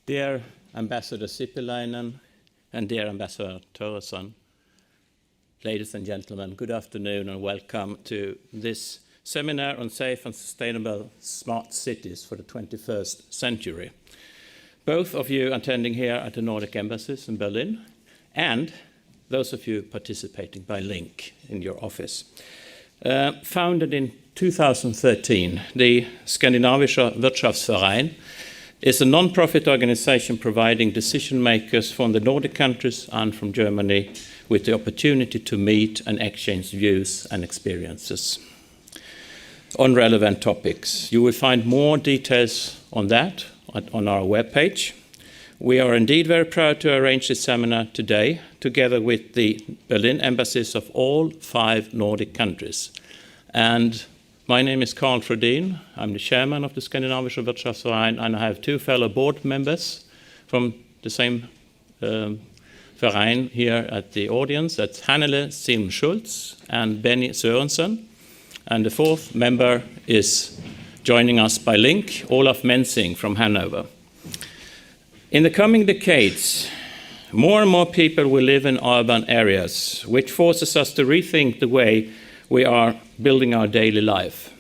Dear Ambassador Sipiläinen and dear Ambassador Thoresen, ladies and gentlemen, good afternoon and welcome to this seminar on safe and sustainable smart cities for the 21st century. Both of you attending here at the Nordic embassies in Berlin and those of you participating by link in your office. Founded in 2013, the Skandinavischer Wirtschaftsverein is a non-profit organization providing decision makers from the Nordic countries and from Germany with the opportunity to meet and exchange views and experiences on relevant topics. You will find more details on that on our webpage. We are indeed very proud to arrange this seminar today together with the Berlin embassies of all 5 Nordic countries. And my name is Fredin. I'm the chairman of the Skandinavischer Wirtschaftsverein, and I have 2 fellow board members from the same Verein here at the audience. That's Hannele Silm-Schultz and Benny Sørensen. And the 4th member is joining us by link, Olaf Mensing from Hanover. In the coming decades, more and more people will live in urban areas, which forces us to rethink the way we are building our daily life.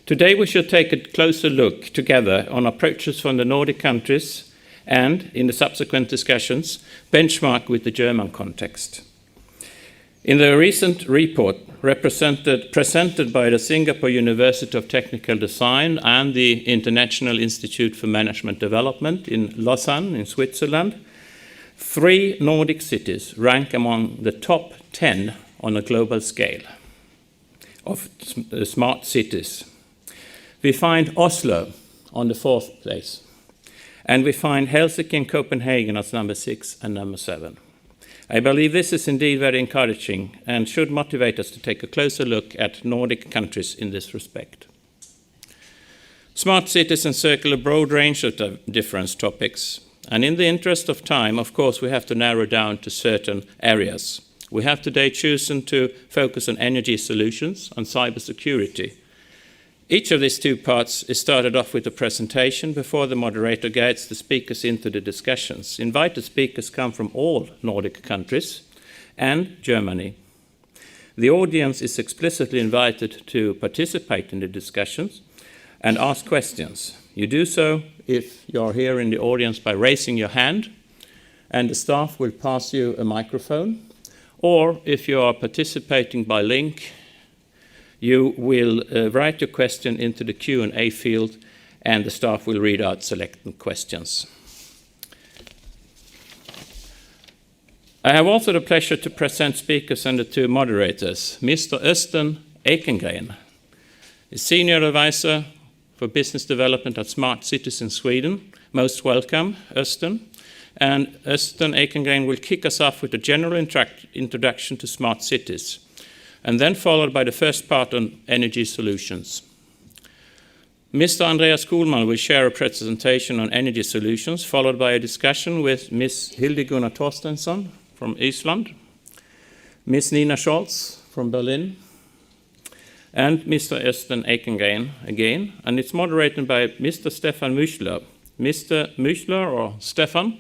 Today we should take a closer look together on approaches from the Nordic countries and, in the subsequent discussions, benchmark with the German context. In the recent report presented by the Singapore University of Technical Design and the International Institute for Management Development in Lausanne in Switzerland, 3 Nordic cities rank among the top 10 on a global scale of smart cities. We find Oslo on the 4th place, and we find Helsinki and Copenhagen as number 6 and number 7. I believe this is indeed very encouraging and should motivate us to take a closer look at Nordic countries in this respect. Smart cities encircle a broad range of different topics, and in the interest of time, of course, we have to narrow down to certain areas. We have today chosen to focus on energy solutions and cybersecurity. Each of these 2 parts is started off with a presentation before the moderator guides the speakers into the discussions. Invited speakers come from all Nordic countries and Germany. The audience is explicitly invited to participate in the discussions and ask questions. You do so if you're here in the audience by raising your hand, and the staff will pass you a microphone. Or if you are participating by link, you will write your question into the Q&A field, and the staff will read out selected questions. I have also the pleasure to present speakers and the 2 moderators. Mr. Östen Ekengren is Senior Advisor for Business Development at Smart Cities in Sweden. Most welcome, Östen. And Östen Ekengren will kick us off with a general introduction to smart cities, and then followed by the first part on energy solutions. Mr. Andreas Kuhlmann will share a presentation on energy solutions, followed by a discussion with Ms. Hildegunna Torstensson from Iceland, Ms. Nina Scholz from Berlin, and Mr. Östen Ekengren again, and it's moderated by Mr. Stefan Müchler. Mr. Müchler, or Stefan,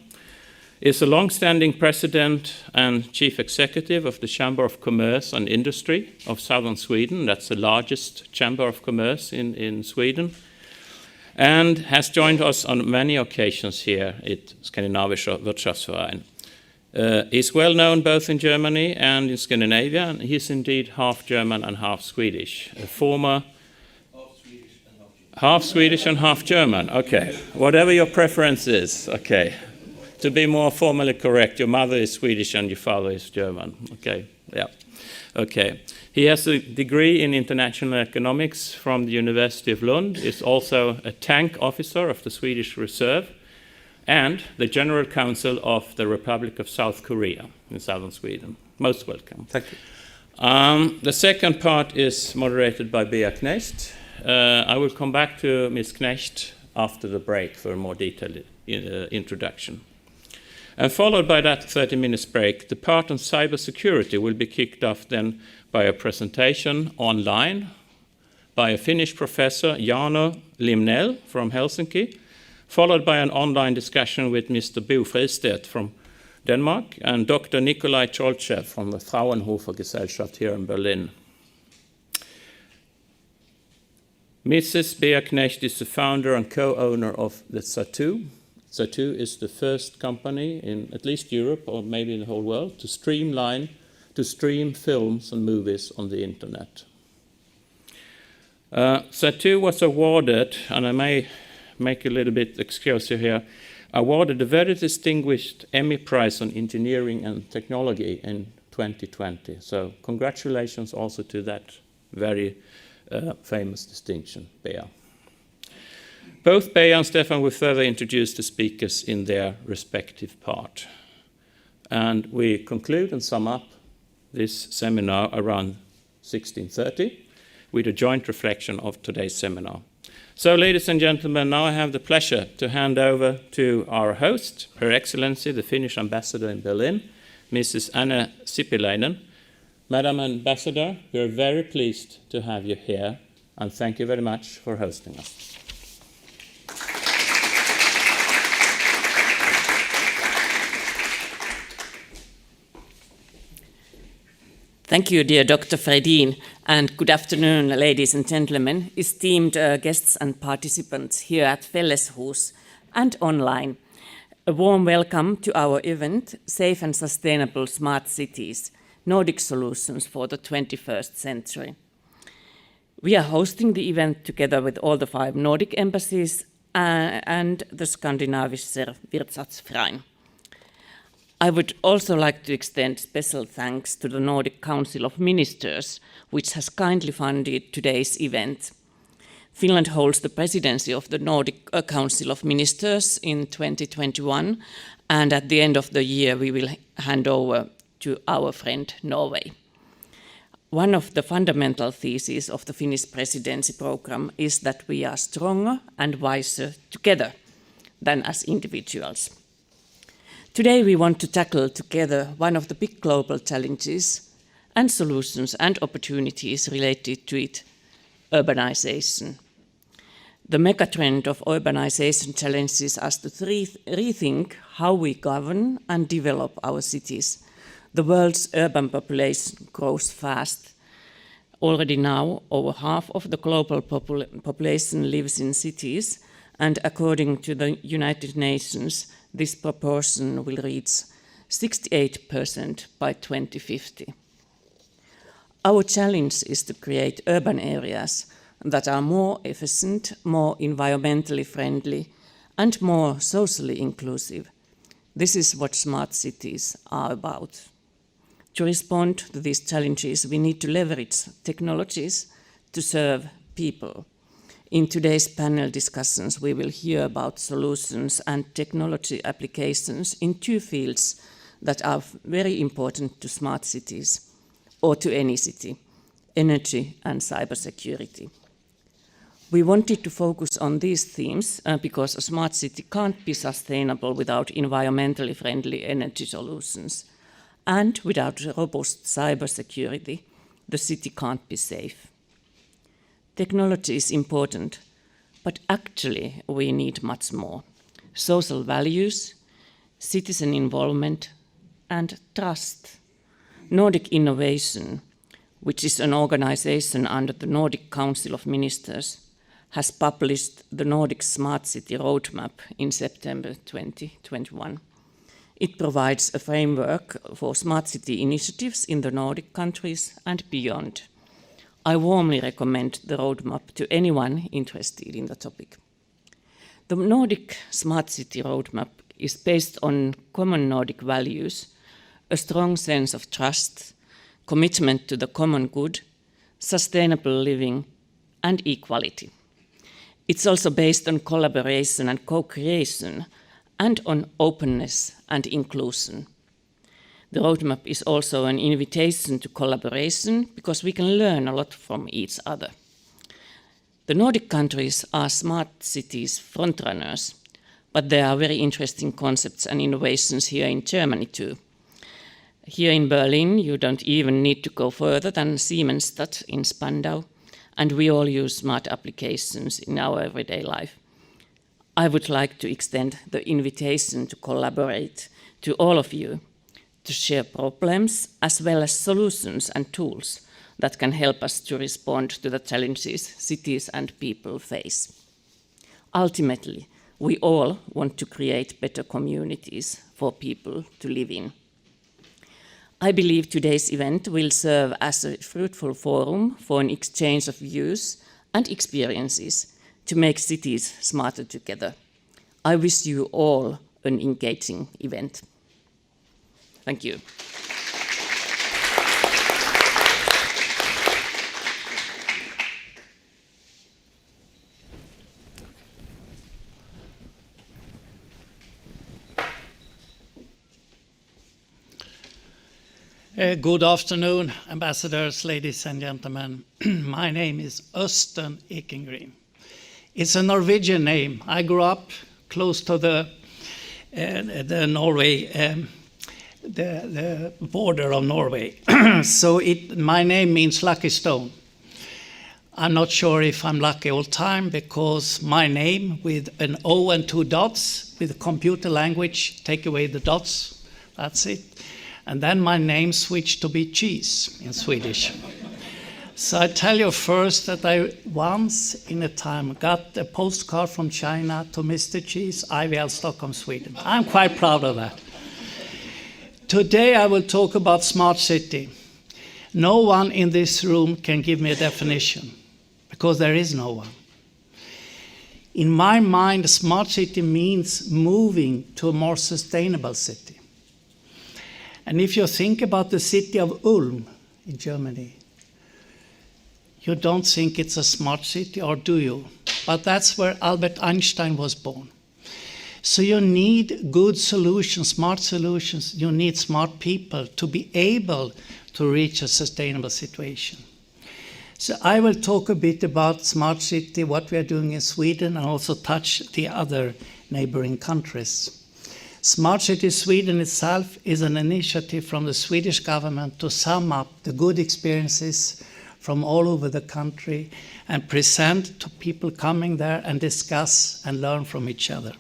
is a long-standing president and chief executive of the Chamber of Commerce and Industry of southern Sweden. That's the largest chamber of commerce in Sweden, and has joined us on many occasions here at Skandinavischer Wirtschaftsverein. He's well known both in Germany and in Scandinavia, and he's indeed half German and half Swedish. A former half Swedish and half German. Okay, whatever your preference is. Okay. To be more formally correct, your mother is Swedish and your father is German. Okay, yeah. Okay. He has a degree in international economics from the University of Lund, is also a tank officer of the Swedish Reserve, and the General Counsel of the Republic of South Korea in southern Sweden. Most welcome. Thank you. The second part is moderated by Bea Knecht. I will come back to Ms. Knecht after the break for a more detailed introduction. And followed by that 30 minutes break, the part on cybersecurity will be kicked off then by a presentation online by a Finnish professor, Jarno Limnell from Helsinki, followed by an online discussion with Mr. Bo Fristed from Denmark and Dr. Nikolai Cholchev from the Fraunhofer Gesellschaft here in Berlin. Mrs. Bea Knecht is the founder and co-owner of the Satu. Satu is the first company in at least Europe, or maybe in the whole world, to stream films and movies on the internet. Satu was awarded, and I may make a little bit exclusive here, awarded a very distinguished Emmy Prize on Engineering and Technology in 2020. So congratulations also to that very famous distinction, Bea. Both Bea and Stefan will further introduce the speakers in their respective part. And we conclude and sum up this seminar around 16:30 with a joint reflection of today's seminar. So, ladies and gentlemen, now I have the pleasure to hand over to our host, Her Excellency, the Finnish Ambassador in Berlin, Mrs. Anna Sipiläinen. Madam Ambassador, we are very pleased to have you here, and thank you very much for hosting us. Thank you, dear Dr. Fredin, and good afternoon, ladies and gentlemen, esteemed guests and participants here at Felleshus and online. A warm welcome to our event, Safe and Sustainable Smart Cities, Nordic Solutions for the 21st Century. We are hosting the event together with all the 5 Nordic embassies and the Skandinavischer Wirtschaftsverein. I would also like to extend special thanks to the Nordic Council of Ministers, which has kindly funded today's event. Finland holds the presidency of the Nordic Council of Ministers in 2021, and at the end of the year we will hand over to our friend Norway. One of the fundamental theses of the Finnish presidency program is that we are stronger and wiser together than as individuals. Today we want to tackle together one of the big global challenges and solutions and opportunities related to it, urbanization. The megatrend of urbanization challenges us to rethink how we govern and develop our cities. The world's urban population grows fast. Already now, over half of the global population lives in cities, and according to the United Nations, this proportion will reach 68% by 2050. Our challenge is to create urban areas that are more efficient, more environmentally friendly, and more socially inclusive. This is what smart cities are about. To respond to these challenges, we need to leverage technologies to serve people. In today's panel discussions, we will hear about solutions and technology applications in 2 fields that are very important to smart cities, or to any city: energy and cybersecurity. We wanted to focus on these themes because a smart city can't be sustainable without environmentally friendly energy solutions. And without robust cybersecurity, the city can't be safe. Technology is important, but actually we need much more: social values, citizen involvement, and trust. Nordic Innovation, which is an organization under the Nordic Council of Ministers, has published the Nordic Smart City Roadmap in September 2021. It provides a framework for smart city initiatives in the Nordic countries and beyond. I warmly recommend the roadmap to anyone interested in the topic. The Nordic Smart City Roadmap is based on common Nordic values, a strong sense of trust, commitment to the common good, sustainable living, and equality. It's also based on collaboration and co-creation, and on openness and inclusion. The roadmap is also an invitation to collaboration because we can learn a lot from each other. The Nordic countries are smart cities frontrunners, but there are very interesting concepts and innovations here in Germany too. Here in Berlin, you don't even need to go further than Siemensstadt in Spandau, and we all use smart applications in our everyday life. I would like to extend the invitation to collaborate to all of you, to share problems as well as solutions and tools that can help us to respond to the challenges cities and people face. Ultimately, we all want to create better communities for people to live in. I believe today's event will serve as a fruitful forum for an exchange of views and experiences to make cities smarter together. I wish you all an engaging event. Thank you. Good afternoon, ambassadors, ladies and gentlemen. My name is Östen Ekengren. It's a Norwegian name. I grew up close to the Norway, the border of Norway. So my name means lucky stone. I'm not sure if I'm lucky all time because my name with an O and 2 dots, with computer language, take away the dots, that's it. And then my name switched to be cheese in Swedish. So I tell you first that I once in a time got a postcard from China to Mr. Cheese, IVL Stockholm, Sweden. I'm quite proud of that. Today I will talk about smart city. No one in this room can give me a definition because there is no one. In my mind, a smart city means moving to a more sustainable city. And if you think about the city of Ulm in Germany, you don't think it's a smart city, or do you? But that's where Albert Einstein was born. So you need good solutions, smart solutions. You need smart people to be able to reach a sustainable situation. So I will talk a bit about smart city, what we are doing in Sweden, and also touch the other neighboring countries. Smart City Sweden itself is an initiative from the Swedish government to sum up the good experiences from all over the country and present to people coming there and discuss and learn from each other.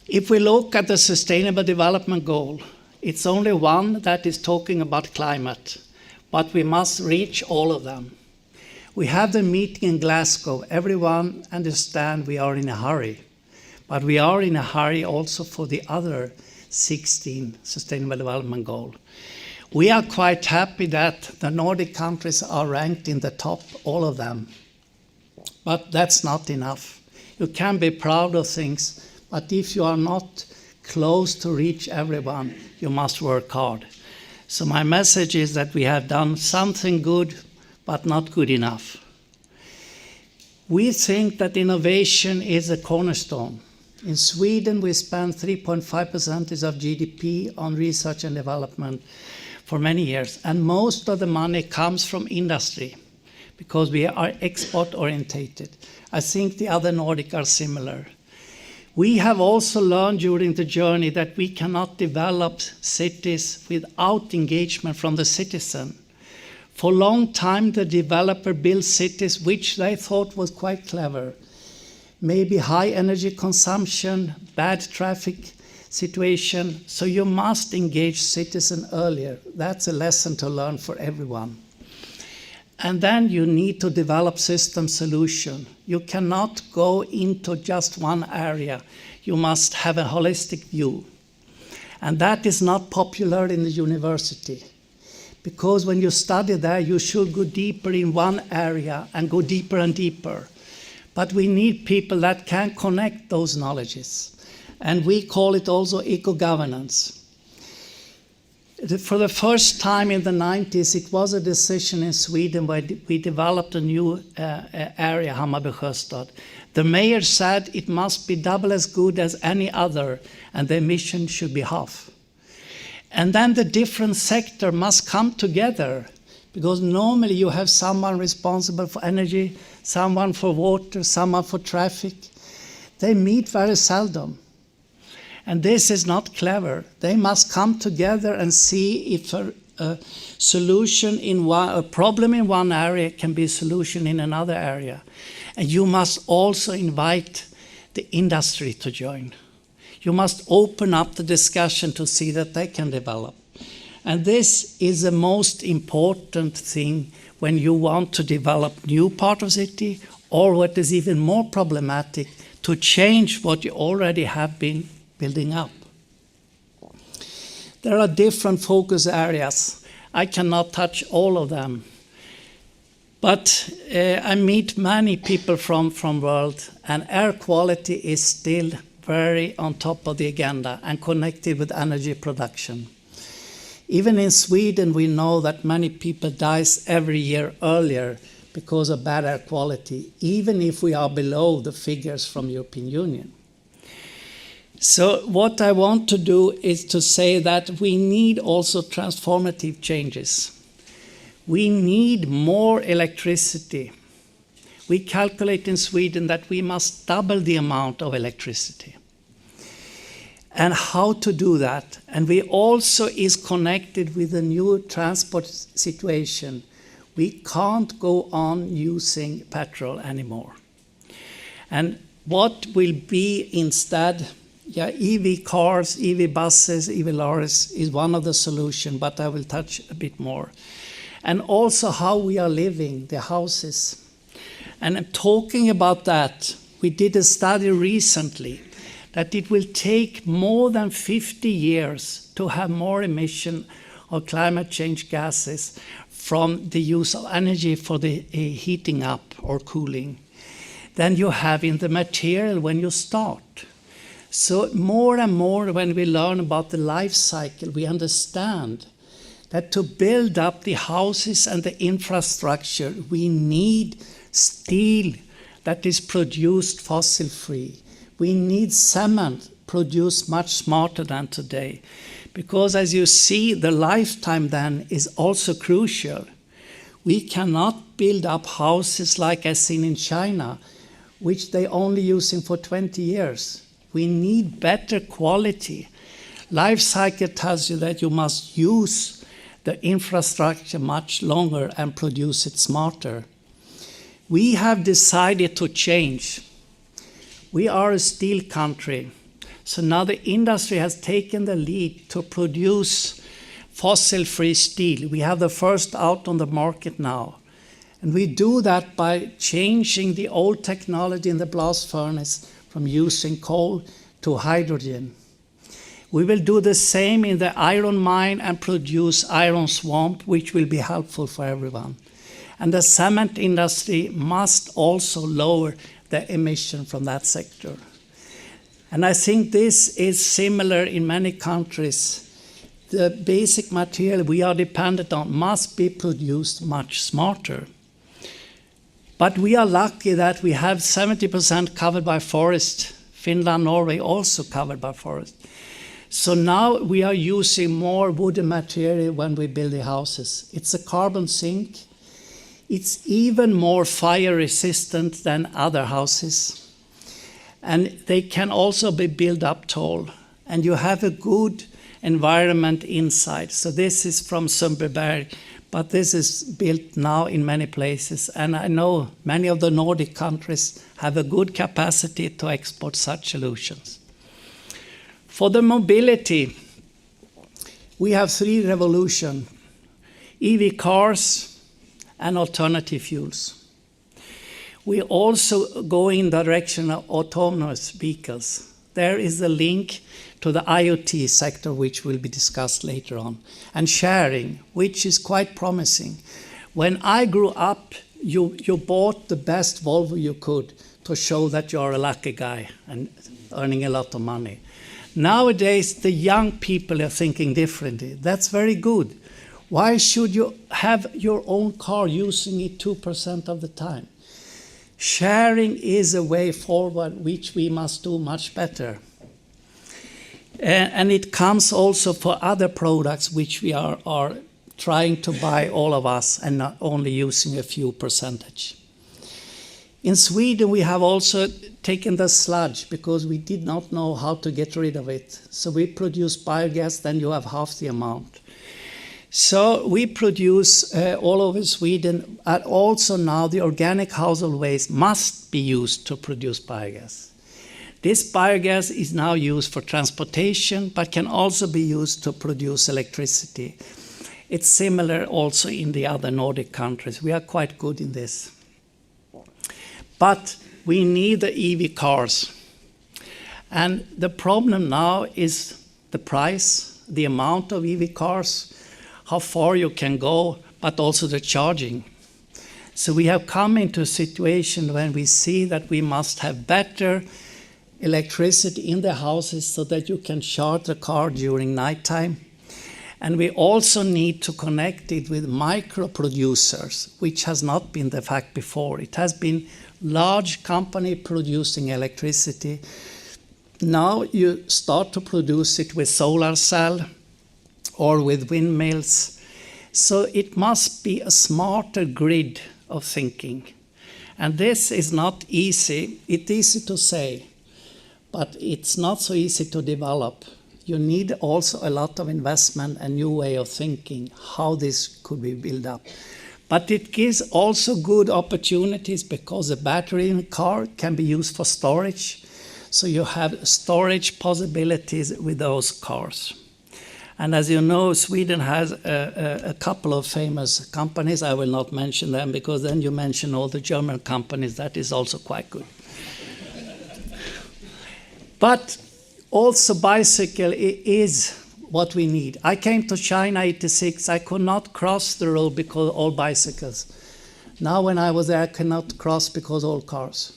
If we look at the Sustainable Development Goal, it's only one that is talking about climate, but we must reach all of them. We have the meeting in Glasgow. Everyone understands we are in a hurry. But we are in a hurry also for the other 16 Sustainable Development Goals. We are quite happy that the Nordic countries are ranked in the top, all of them. But that's not enough. You can be proud of things, but if you are not close to reach everyone, you must work hard. So my message is that we have done something good, but not good enough. We think that innovation is a cornerstone. In Sweden, we spend 3.5% of GDP on research and development for many years. And most of the money comes from industry because we are export orientated. I think the other Nordic are similar. We have also learned during the journey that we cannot develop cities without engagement from the citizen. For a long time, the developer built cities which they thought was quite clever. Maybe high energy consumption, bad traffic situation. So you must engage citizens earlier. That's a lesson to learn for everyone. And then you need to develop system solution. You cannot go into just one area. You must have a holistic view. And that is not popular in the university. Because when you study there, you should go deeper in one area and go deeper and deeper. But we need people that can connect those knowledges. And we call it also eco-governance. For the first time in the 90s, it was a decision in Sweden where we developed a new area, Hammarby Sjöstad. The mayor said it must be double as good as any other, and the emission should be half. And then the different sector must come together, because normally you have someone responsible for energy, someone for water, someone for traffic. They meet very seldom. And this is not clever. They must come together and see if a solution in a problem in one area can be a solution in another area. And you must also invite the industry to join. You must open up the discussion to see that they can develop. And this is the most important thing when you want to develop new part of city, or what is even more problematic, to change what you already have been building up. There are different focus areas. I cannot touch all of them. But I meet many people from world, and air quality is still very on top of the agenda and connected with energy production. Even in Sweden, we know that many people die every year earlier because of bad air quality, even if we are below the figures from European Union. So what I want to do is to say that we need also transformative changes. We need more electricity. We calculate in Sweden that we must double the amount of electricity. And how to do that? And we also is connected with the new transport situation. We can't go on using petrol anymore. And what will be instead? EV cars, EV buses, EV lorries is one of the solutions, but I will touch a bit more. And also how we are living, the houses. And talking about that, we did a study recently that it will take more than 50 years to have more emission of climate change gases from the use of energy for the heating up or cooling than you have in the material when you start. So more and more when we learn about the life cycle, we understand that to build up the houses and the infrastructure, we need steel that is produced fossil-free. We need cement produced much smarter than today. Because as you see, the lifetime then is also crucial. We cannot build up houses like I've seen in China, which they only using for 20 years. We need better quality. Life cycle tells you that you must use the infrastructure much longer and produce it smarter. We have decided to change. We are a steel country. So now the industry has taken the lead to produce fossil-free steel. We have the first out on the market now. And we do that by changing the old technology in the blast furnace from using coal to hydrogen. We will do the same in the iron mine and produce iron swamp, which will be helpful for everyone. And the cement industry must also lower the emission from that sector. And I think this is similar in many countries. The basic material we are dependent on must be produced much smarter. But we are lucky that we have 70% covered by forest. Finland, Norway also covered by forest. So now we are using more wooden material when we build the houses. It's a carbon sink. It's even more fire resistant than other houses. And they can also be built up tall. And you have a good environment inside. So this is from Sundbyberg, but this is built now in many places. And I know many of the Nordic countries have a good capacity to export such solutions. For the mobility, we have 3 revolutions: EV cars and alternative fuels. We also go in the direction of autonomous vehicles. There is a link to the IoT sector, which will be discussed later on, and sharing, which is quite promising. When I grew up, you bought the best Volvo you could to show that you are a lucky guy and earning a lot of money. Nowadays, the young people are thinking differently. That's very good. Why should you have your own car using it 2% of the time? Sharing is a way forward, which we must do much better. And it comes also for other products which we are trying to buy, all of us, and not only using a few percentage. In Sweden, we have also taken the sludge because we did not know how to get rid of it. So we produce biogas, then you have half the amount. So we produce all over Sweden, and also now the organic household waste must be used to produce biogas. This biogas is now used for transportation, but can also be used to produce electricity. It's similar also in the other Nordic countries. We are quite good in this. But we need the EV cars. And the problem now is the price, the amount of EV cars, how far you can go, but also the charging. So we have come into a situation when we see that we must have better electricity in the houses so that you can charge the car during nighttime. And we also need to connect it with micro producers, which has not been the fact before. It has been large company producing electricity. Now you start to produce it with solar cell or with windmills. So it must be a smarter grid of thinking. And this is not easy. It's easy to say, but it's not so easy to develop. You need also a lot of investment and new way of thinking how this could be built up. But it gives also good opportunities because the battery in a car can be used for storage. So you have storage possibilities with those cars. And as you know, Sweden has a couple of famous companies. I will not mention them because then you mention all the German companies. That is also quite good. But also bicycle is what we need. I came to China in '86. I could not cross the road because all bicycles. Now when I was there, I cannot cross because all cars.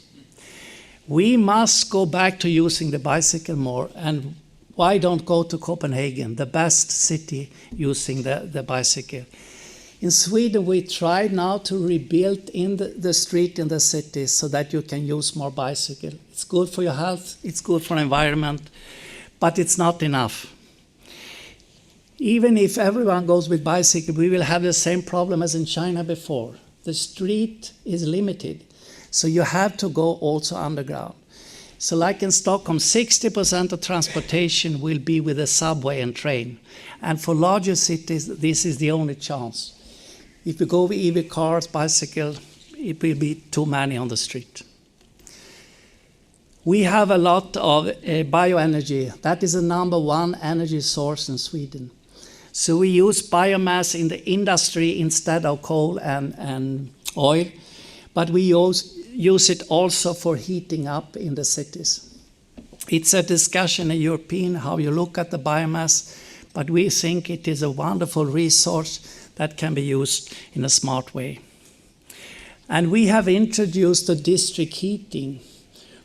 We must go back to using the bicycle more. And why don't go to Copenhagen, the best city using the bicycle? In Sweden, we try now to rebuild in the street in the cities so that you can use more bicycle. It's good for your health, it's good for the environment, but it's not enough. Even if everyone goes with bicycle, we will have the same problem as in China before. The street is limited, so you have to go also underground. So like in Stockholm, 60% of transportation will be with the subway and train. And for larger cities, this is the only chance. If you go with EV cars, bicycle, it will be too many on the street. We have a lot of bioenergy. That is the number 1 energy source in Sweden. So we use biomass in the industry instead of coal and oil, but we use it also for heating up in the cities. It's a discussion in European how you look at the biomass, but we think it is a wonderful resource that can be used in a smart way. And we have introduced the district heating.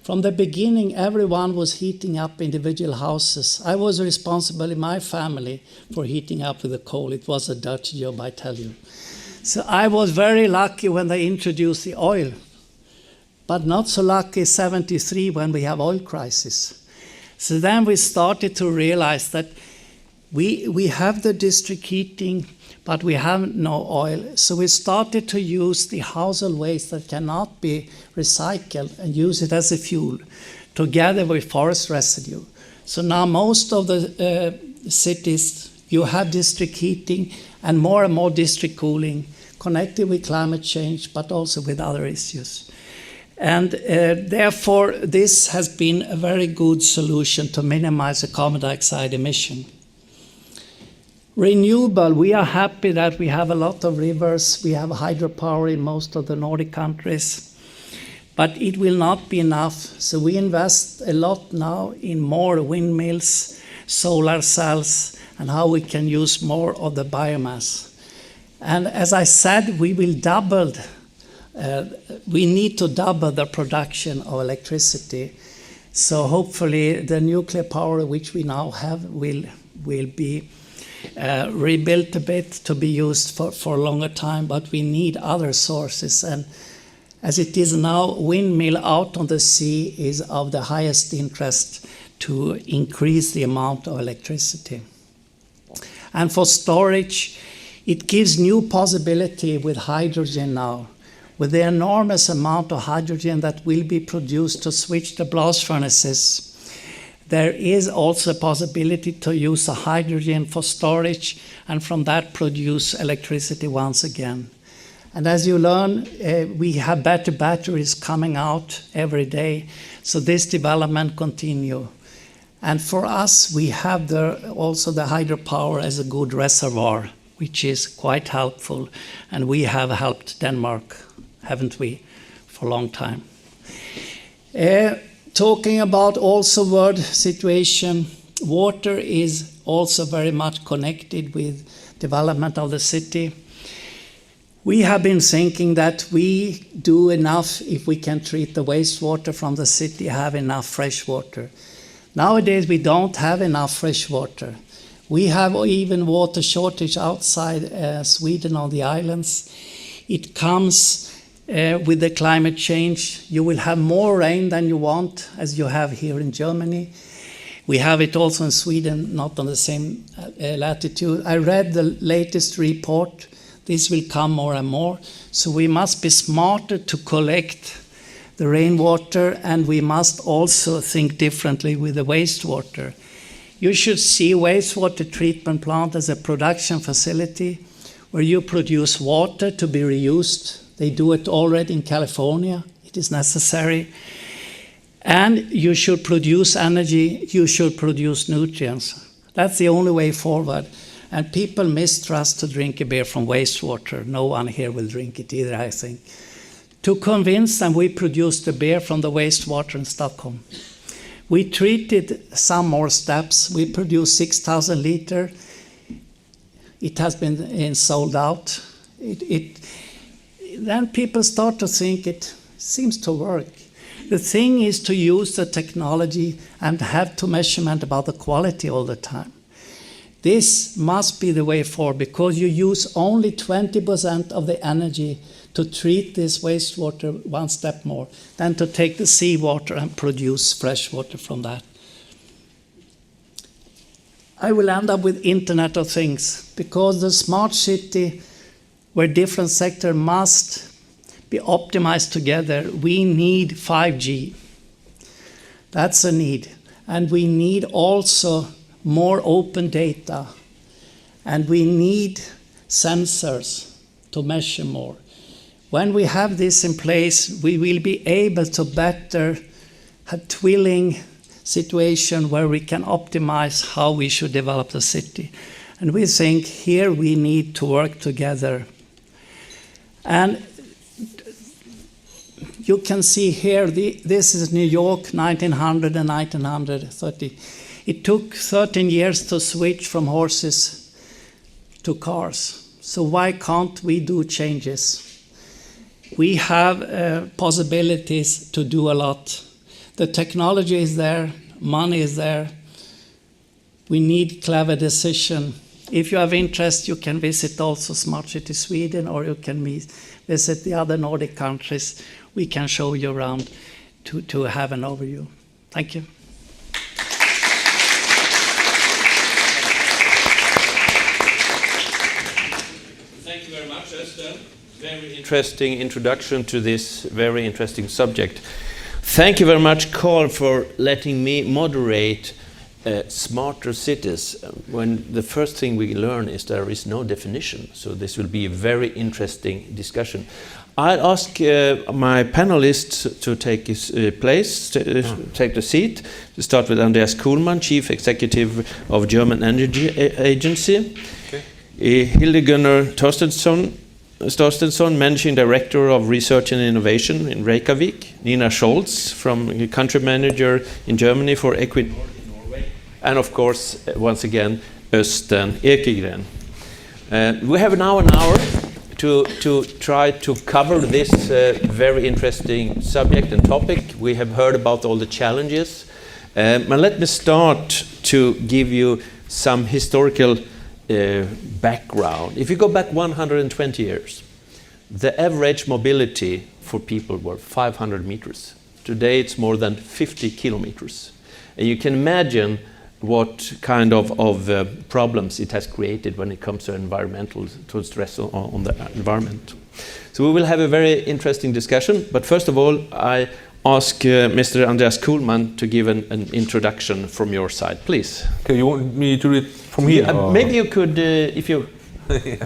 From the beginning, everyone was heating up individual houses. I was responsible in my family for heating up with the coal. It was a dirty job, I tell you. So I was very lucky when they introduced the oil, but not so lucky 73 when we have oil crisis. So then we started to realize that we have the district heating, but we have no oil. So we started to use the household waste that cannot be recycled and use it as a fuel together with forest residue. So now most of the cities, you have district heating and more district cooling connected with climate change, but also with other issues. And therefore, this has been a very good solution to minimize the carbon dioxide emission. Renewable, we are happy that we have a lot of rivers. We have hydropower in most of the Nordic countries, but it will not be enough. So we invest a lot now in more windmills, solar cells, and how we can use more of the biomass. And as I said, we need to double the production of electricity. So hopefully the nuclear power which we now have will be rebuilt a bit to be used for a longer time, but we need other sources. And as it is now, windmill out on the sea is of the highest interest to increase the amount of electricity. And for storage, it gives new possibility with hydrogen now. With the enormous amount of hydrogen that will be produced to switch the blast furnaces, there is also a possibility to use the hydrogen for storage and from that produce electricity once again. And as you learn, we have better batteries coming out every day. So this development continue. And for us, we have also the hydropower as a good reservoir, which is quite helpful. And we have helped Denmark, haven't we, for a long time. Talking about also world situation, water is also very much connected with development of the city. We have been thinking that we do enough if we can treat the wastewater from the city, have enough fresh water. Nowadays, we don't have enough fresh water. We have even water shortage outside Sweden on the islands. It comes with the climate change. You will have more rain than you want, as you have here in Germany. We have it also in Sweden, not on the same latitude. I read the latest report. This will come more and more. So we must be smarter to collect the rainwater, and we must also think differently with the wastewater. You should see wastewater treatment plant as a production facility where you produce water to be reused. They do it already in California. It is necessary. And you should produce energy. You should produce nutrients. That's the only way forward. And people mistrust to drink a beer from wastewater. No one here will drink it either, I think. To convince them, we produced the beer from the wastewater in Stockholm. We treated some more steps. We produced 6,000 liters. It has been sold out. Then people start to think it seems to work. The thing is to use the technology and have to measurement about the quality all the time. This must be the way forward because you use only 20% of the energy to treat this wastewater one step more than to take the seawater and produce fresh water from that. I will end up with Internet of Things because the smart city where different sectors must be optimized together, we need 5G. That's a need. And we need also more open data. And we need sensors to measure more. When we have this in place, we will be able to better have twilling situation where we can optimize how we should develop the city. And we think here we need to work together. And you can see here, this is New York, 1900 and 1930. It took 13 years to switch from horses to cars. So why can't we do changes? We have possibilities to do a lot. The technology is there, money is there. We need clever decision. If you have interest, you can visit also Smart City Sweden, or you can visit the other Nordic countries. We can show you around to have an overview. Thank you. Thank you very much, Östen. Very interesting introduction to this very interesting subject. Thank you very much, Carl, for letting me moderate smarter cities. When the first thing we learn is there is no definition, so this will be a very interesting discussion. I'll ask my panelists to take his place, take the seat. To start with Andreas Kuhlmann, Chief Executive of German Energy Agency. Okay. Hildegunnar Torstensson, Managing Director of Research and Innovation in Reykjavik. Nina Scholz, from Country Manager in Germany for Equinor in Norway. And of course, once again, Östen Ekengren. We have now an hour to try to cover this very interesting subject and topic. We have heard about all the challenges. But let me start to give you some historical background. If you go back 120 years, the average mobility for people were 500 meters. Today it's more than 50 kilometers. And you can imagine what kind of problems it has created when it comes to environmental, to stress on the environment. So we will have a very interesting discussion, but first of all, I ask Mr. Andreas Kuhlmann to give an introduction from your side, please. Okay, you want me to read from here? Maybe you could, if you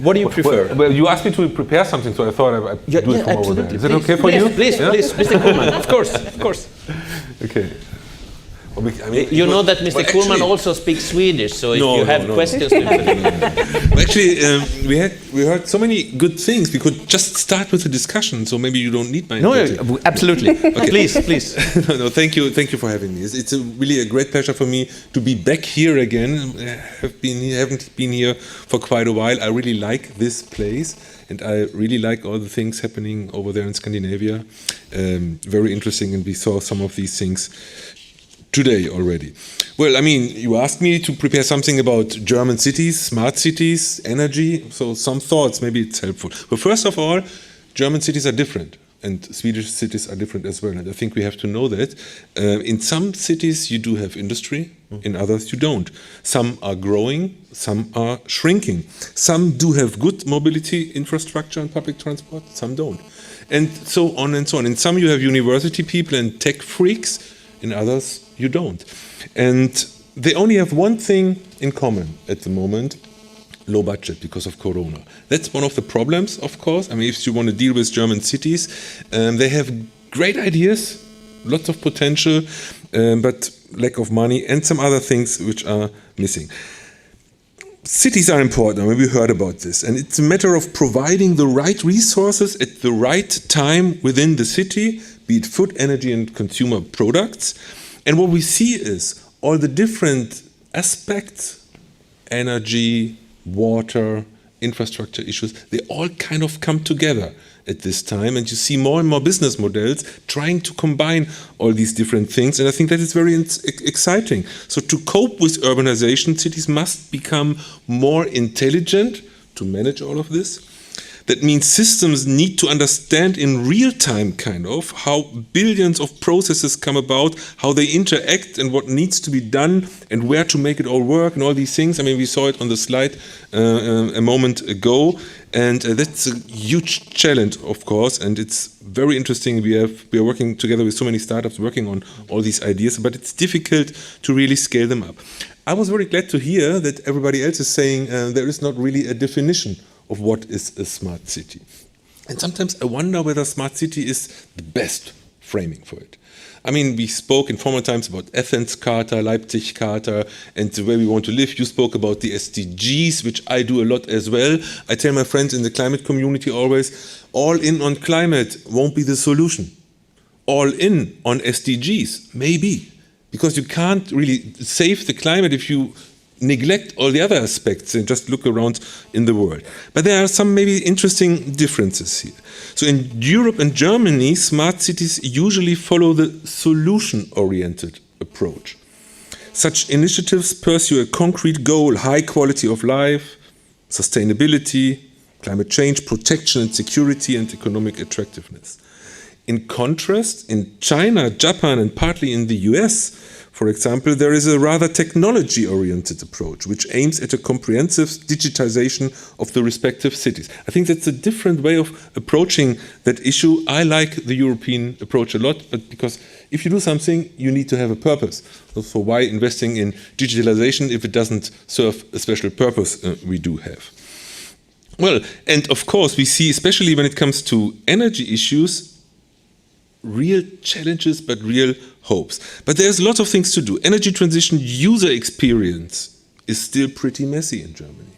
What do you prefer? Well, you asked me to prepare something, so I thought I'd do it from over there. Is it okay for you? Please, Mr. Kuhlmann. Of course. Okay. Well, I mean, you know that Mr. Kuhlmann also speaks Swedish, so if you have questions... Actually, we heard so many good things. We could just start with the discussion, so maybe you don't need my input. No, absolutely. Okay. Please. No, thank you for having me. It's really a great pleasure for me to be back here again. Haven't been here for quite a while. I really like this place, and I really like all the things happening over there in Scandinavia. Very interesting, and we saw some of these things today already. Well, I mean, you asked me to prepare something about German cities, smart cities, energy, so some thoughts, maybe it's helpful. But first of all, German cities are different, and Swedish cities are different as well, and I think we have to know that. In some cities you do have industry, in others you don't. Some are growing, some are shrinking. Some do have good mobility infrastructure and public transport, some don't. And so on and so on. In some you have university people and tech freaks, in others you don't. And they only have one thing in common at the moment: low budget because of Corona. That's one of the problems, of course. I mean, if you want to deal with German cities, they have great ideas, lots of potential, but lack of money and some other things which are missing. Cities are important, I mean, we heard about this, and it's a matter of providing the right resources at the right time within the city, be it food, energy and consumer products. And what we see is all the different aspects, energy, water, infrastructure issues, they all kind of come together at this time, and you see more and more business models trying to combine all these different things, and I think that is very exciting. So to cope with urbanization, cities must become more intelligent to manage all of this. That means systems need to understand in real time kind of how billions of processes come about, how they interact and what needs to be done and where to make it all work and all these things. I mean, we saw it on the slide a moment ago, and that's a huge challenge, of course, and it's very interesting. We are working together with so many startups working on all these ideas, but it's difficult to really scale them up. I was very glad to hear that everybody else is saying there is not really a definition of what is a smart city. And sometimes I wonder whether smart city is the best framing for it. I mean, we spoke in former times about Athens Charta, Leipzig Charta, and the way we want to live. You spoke about the SDGs, which I do a lot as well. I tell my friends in the climate community always, all in on climate won't be the solution. All in on SDGs, maybe. Because you can't really save the climate if you neglect all the other aspects and just look around in the world. But there are some maybe interesting differences here. So in Europe and Germany, smart cities usually follow the solution-oriented approach. Such initiatives pursue a concrete goal: high quality of life, sustainability, climate change, protection and security, and economic attractiveness. In contrast, in China, Japan, and partly in the US, for example, there is a rather technology-oriented approach which aims at a comprehensive digitization of the respective cities. I think that's a different way of approaching that issue. I like the European approach a lot, but because if you do something, you need to have a purpose. So why investing in digitalization if it doesn't serve a special purpose we do have? Well, and of course, we see, especially when it comes to energy issues, real challenges but real hopes. But there's lots of things to do. Energy transition user experience is still pretty messy in Germany.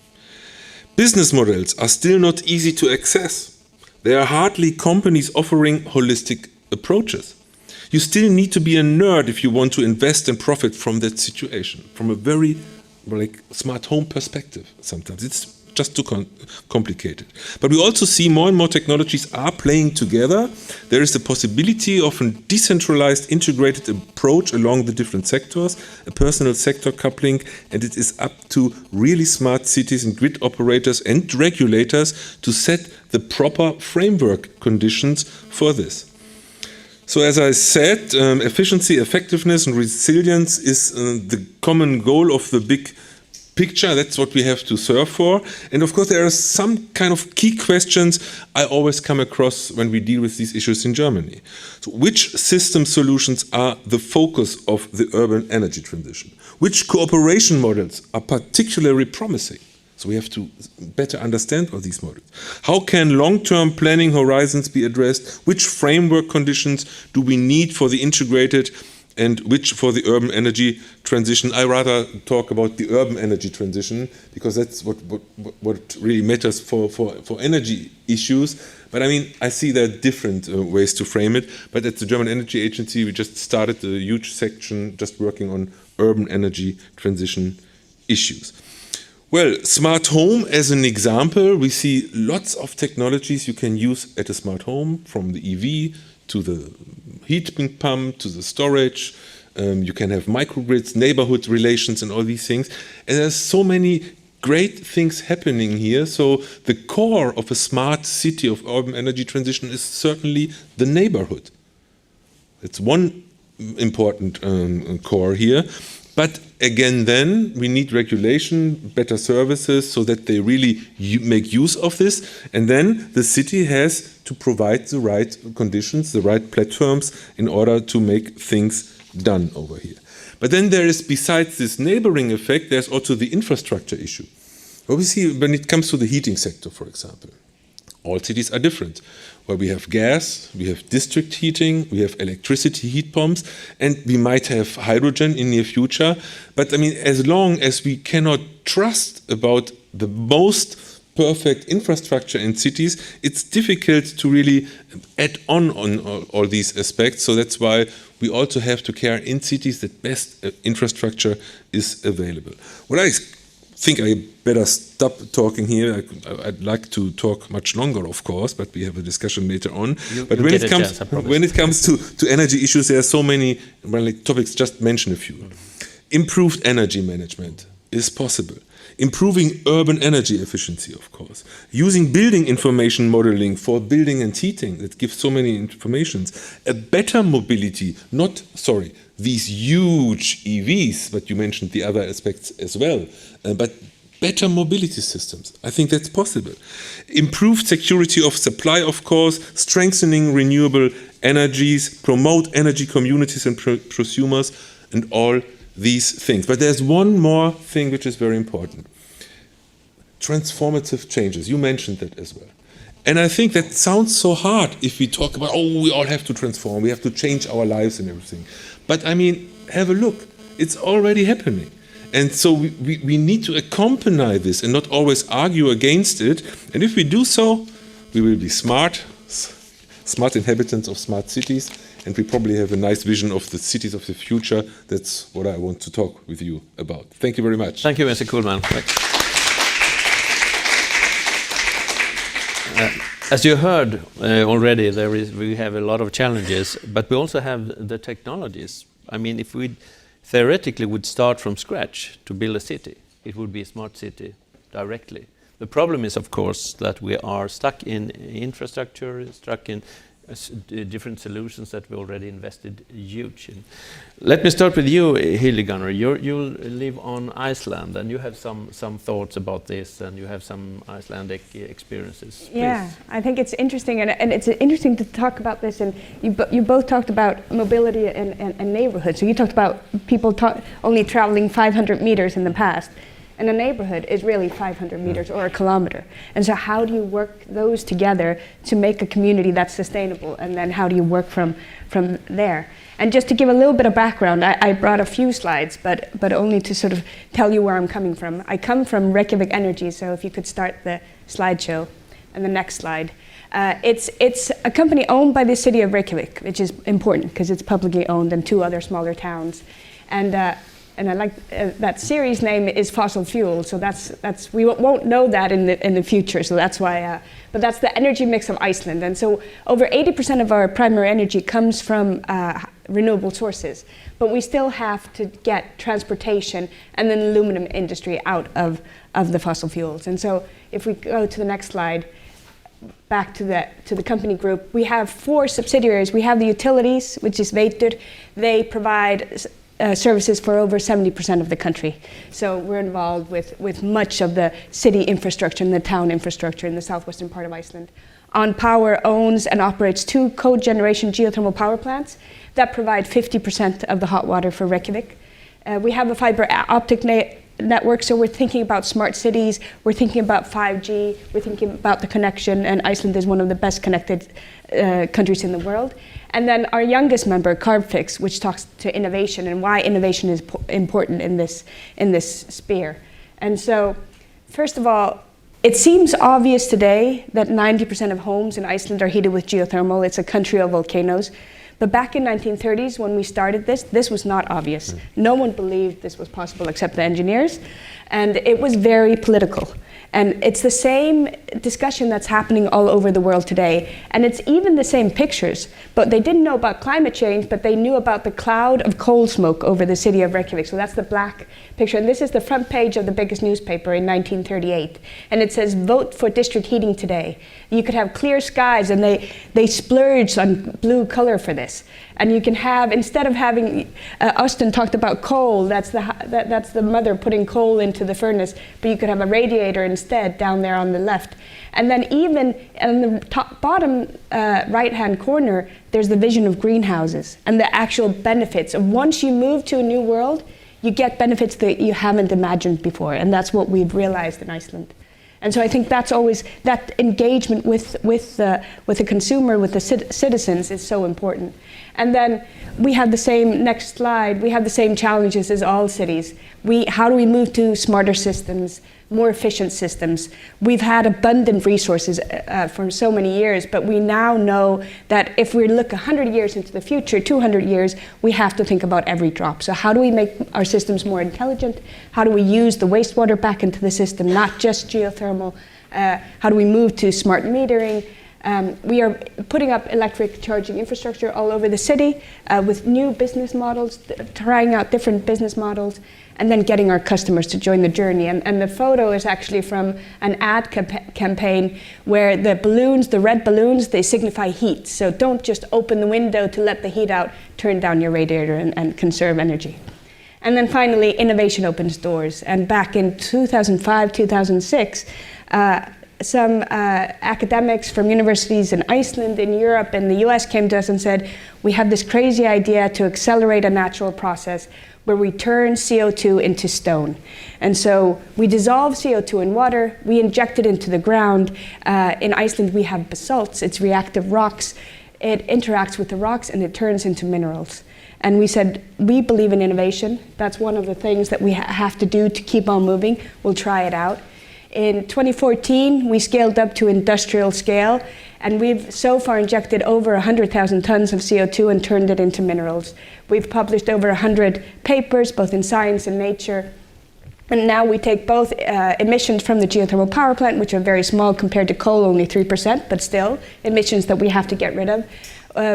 Business models are still not easy to access. There are hardly companies offering holistic approaches. You still need to be a nerd if you want to invest and profit from that situation, from a very smart home perspective sometimes. It's just too complicated. But we also see more and more technologies are playing together. There is the possibility of a decentralized, integrated approach along the different sectors, a personal sector coupling, and it is up to really smart cities and grid operators and regulators to set the proper framework conditions for this. So as I said, efficiency, effectiveness, and resilience is the common goal of the big picture. That's what we have to serve for. And of course, there are some kind of key questions I always come across when we deal with these issues in Germany. So which system solutions are the focus of the urban energy transition? Which cooperation models are particularly promising? So we have to better understand all these models. How can long-term planning horizons be addressed? Which framework conditions do we need for the integrated and which for the urban energy transition? I rather talk about the urban energy transition because that's what really matters for energy issues. But I mean, I see there are different ways to frame it. But at the German Energy Agency, we just started a huge section just working on urban energy transition issues. Well, smart home as an example, we see lots of technologies you can use at a smart home, from the EV to the heat pump to the storage. You can have microgrids, neighborhood relations, and all these things. And there's so many great things happening here. So the core of a smart city of urban energy transition is certainly the neighborhood. It's one important core here. But again, then we need regulation, better services, so that they really make use of this. And then the city has to provide the right conditions, the right platforms in order to make things done over here. But then there is, besides this neighboring effect, there's also the infrastructure issue. What we see when it comes to the heating sector, for example, all cities are different. Where we have gas, we have district heating, we have electricity heat pumps, and we might have hydrogen in the near future. But I mean, as long as we cannot trust about the most perfect infrastructure in cities, it's difficult to really add on all these aspects. So that's why we also have to care in cities that best infrastructure is available. What I think I better stop talking here. I'd like to talk much longer, of course, but we have a discussion later on. But when it comes to energy issues, there are so many topics. Just mention a few. Improved energy management is possible. Improving urban energy efficiency, of course. Using building information modeling for building and heating, that gives so many informations. A better mobility, these huge EVs, but you mentioned the other aspects as well, but better mobility systems. I think that's possible. Improved security of supply, of course, strengthening renewable energies, promote energy communities and prosumers, and all these things. But there's one more thing which is very important. Transformative changes. You mentioned that as well. And I think that sounds so hard if we talk about, we all have to transform, we have to change our lives and everything. But I mean, have a look. It's already happening. And so we need to accompany this and not always argue against it. And if we do so, we will be smart inhabitants of smart cities, and we probably have a nice vision of the cities of the future. That's what I want to talk with you about. Thank you very much. Thank you, Mr. Kuhlmann. As you heard already, we have a lot of challenges, but we also have the technologies. I mean, if we theoretically would start from scratch to build a city, it would be a smart city directly. The problem is, of course, that we are stuck in infrastructure, stuck in different solutions that we already invested huge in. Let me start with you, Hildegard. You live on Iceland, and you have some thoughts about this, and you have some Icelandic experiences. Yeah, I think it's interesting, and it's interesting to talk about this. And you both talked about mobility and neighborhood. So you talked about people only traveling 500 meters in the past. And a neighborhood is really 500 meters or a kilometer. And so how do you work those together to make a community that's sustainable? And then how do you work from there? And just to give a little bit of background, I brought a few slides, but only to sort of tell you where I'm coming from. I come from Reykjavik Energy, so if you could start the slideshow and the next slide. It's a company owned by the city of Reykjavik, which is important because it's publicly owned, and 2 other smaller towns. And I like that series name is fossil fuel, so that's we won't know that in the future, so that's why. But that's the energy mix of Iceland, and so over 80% of our primary energy comes from renewable sources. But we still have to get transportation and the aluminum industry out of the fossil fuels. And so if we go to the next slide, back to the company group, we have 4 subsidiaries. We have the utilities, which is Veitur. They provide services for over 70% of the country. So we're involved with much of the city infrastructure and the town infrastructure in the southwestern part of Iceland. On Power owns and operates 2 cogeneration geothermal power plants that provide 50% of the hot water for Reykjavik. We have a fiber optic networks. So we're thinking about smart cities, we're thinking about 5G, we're thinking about the connection, and Iceland is one of the best connected countries in the world. And then our youngest member, Carbfix, which talks to innovation and why innovation is important in this sphere. And so, first of all, it seems obvious today that 90% of homes in Iceland are heated with geothermal. It's a country of volcanoes. But back in 1930s, when we started this was not obvious. No one believed this was possible except the engineers. And it was very political. And it's the same discussion that's happening all over the world today. And it's even the same pictures. But they didn't know about climate change, but they knew about the cloud of coal smoke over the city of Reykjavik. So that's the black picture. And this is the front page of the biggest newspaper in 1938. And it says, vote for district heating today. You could have clear skies, and they splurged on blue color for this. And you can have, instead of having, Östen talked about coal, that's the mother putting coal into the furnace, but you could have a radiator instead down there on the left. And then even in the bottom right-hand corner, there's the vision of greenhouses and the actual benefits of once you move to a new world, you get benefits that you haven't imagined before. And that's what we've realized in Iceland. And so I think that's always, that engagement with the consumer, with the citizens is so important. And then we have the same, next slide, we have the same challenges as all cities. How do we move to smarter systems, more efficient systems? We've had abundant resources for so many years, but we now know that if we look 100 years into the future, 200 years, we have to think about every drop. So how do we make our systems more intelligent? How do we use the wastewater back into the system, not just geothermal? How do we move to smart metering? We are putting up electric charging infrastructure all over the city with new business models, trying out different business models, and then getting our customers to join the journey. And the photo is actually from an ad campaign where the balloons, the red balloons, they signify heat. So don't just open the window to let the heat out, turn down your radiator and conserve energy. And then finally, innovation opens doors. And back in 2005, 2006, some academics from universities in Iceland, in Europe, and the US came to us and said, we have this crazy idea to accelerate a natural process where we turn CO2 into stone. And so we dissolve CO2 in water, we inject it into the ground. In Iceland we have basalts, it's reactive rocks. It interacts with the rocks and it turns into minerals. And we said, we believe in innovation. That's one of the things that we have to do to keep on moving. We'll try it out. In 2014, we scaled up to industrial scale, and we've so far injected over 100,000 tons of CO2 and turned it into minerals. We've published over 100 papers, both in Science and Nature. And now we take both emissions from the geothermal power plant, which are very small compared to coal, only 3%, but still emissions that we have to get rid of.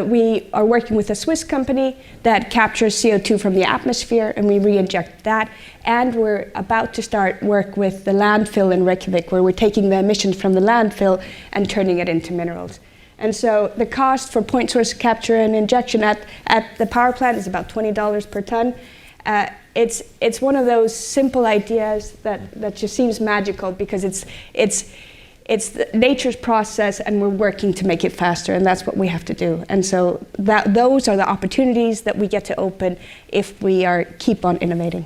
We are working with a Swiss company that captures CO2 from the atmosphere, and we re-inject that. And we're about to start work with the landfill in Reykjavik, where we're taking the emissions from the landfill and turning it into minerals. And so the cost for point source capture and injection at the power plant is about $20 per ton. It's one of those simple ideas that just seems magical because it's nature's process, and we're working to make it faster, and that's what we have to do. And so those are the opportunities that we get to open if we keep on innovating.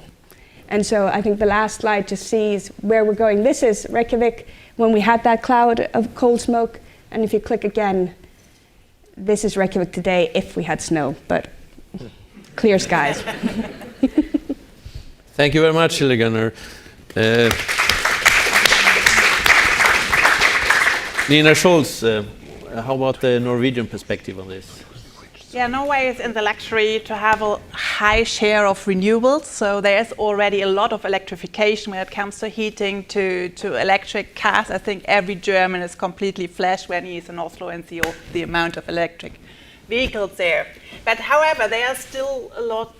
And so I think the last slide just sees where we're going. This is Reykjavik when we had that cloud of coal smoke, and if you click again, this is Reykjavik today if we had snow, but clear skies. Thank you very much, Hildegunnar. Nina Scholz, how about the Norwegian perspective on this? Yeah, Norway is in the luxury to have a high share of renewables, so there's already a lot of electrification when it comes to heating, to electric cars. I think every German is completely flashed when he's in Oslo and sees the amount of electric vehicles there. But however, there are still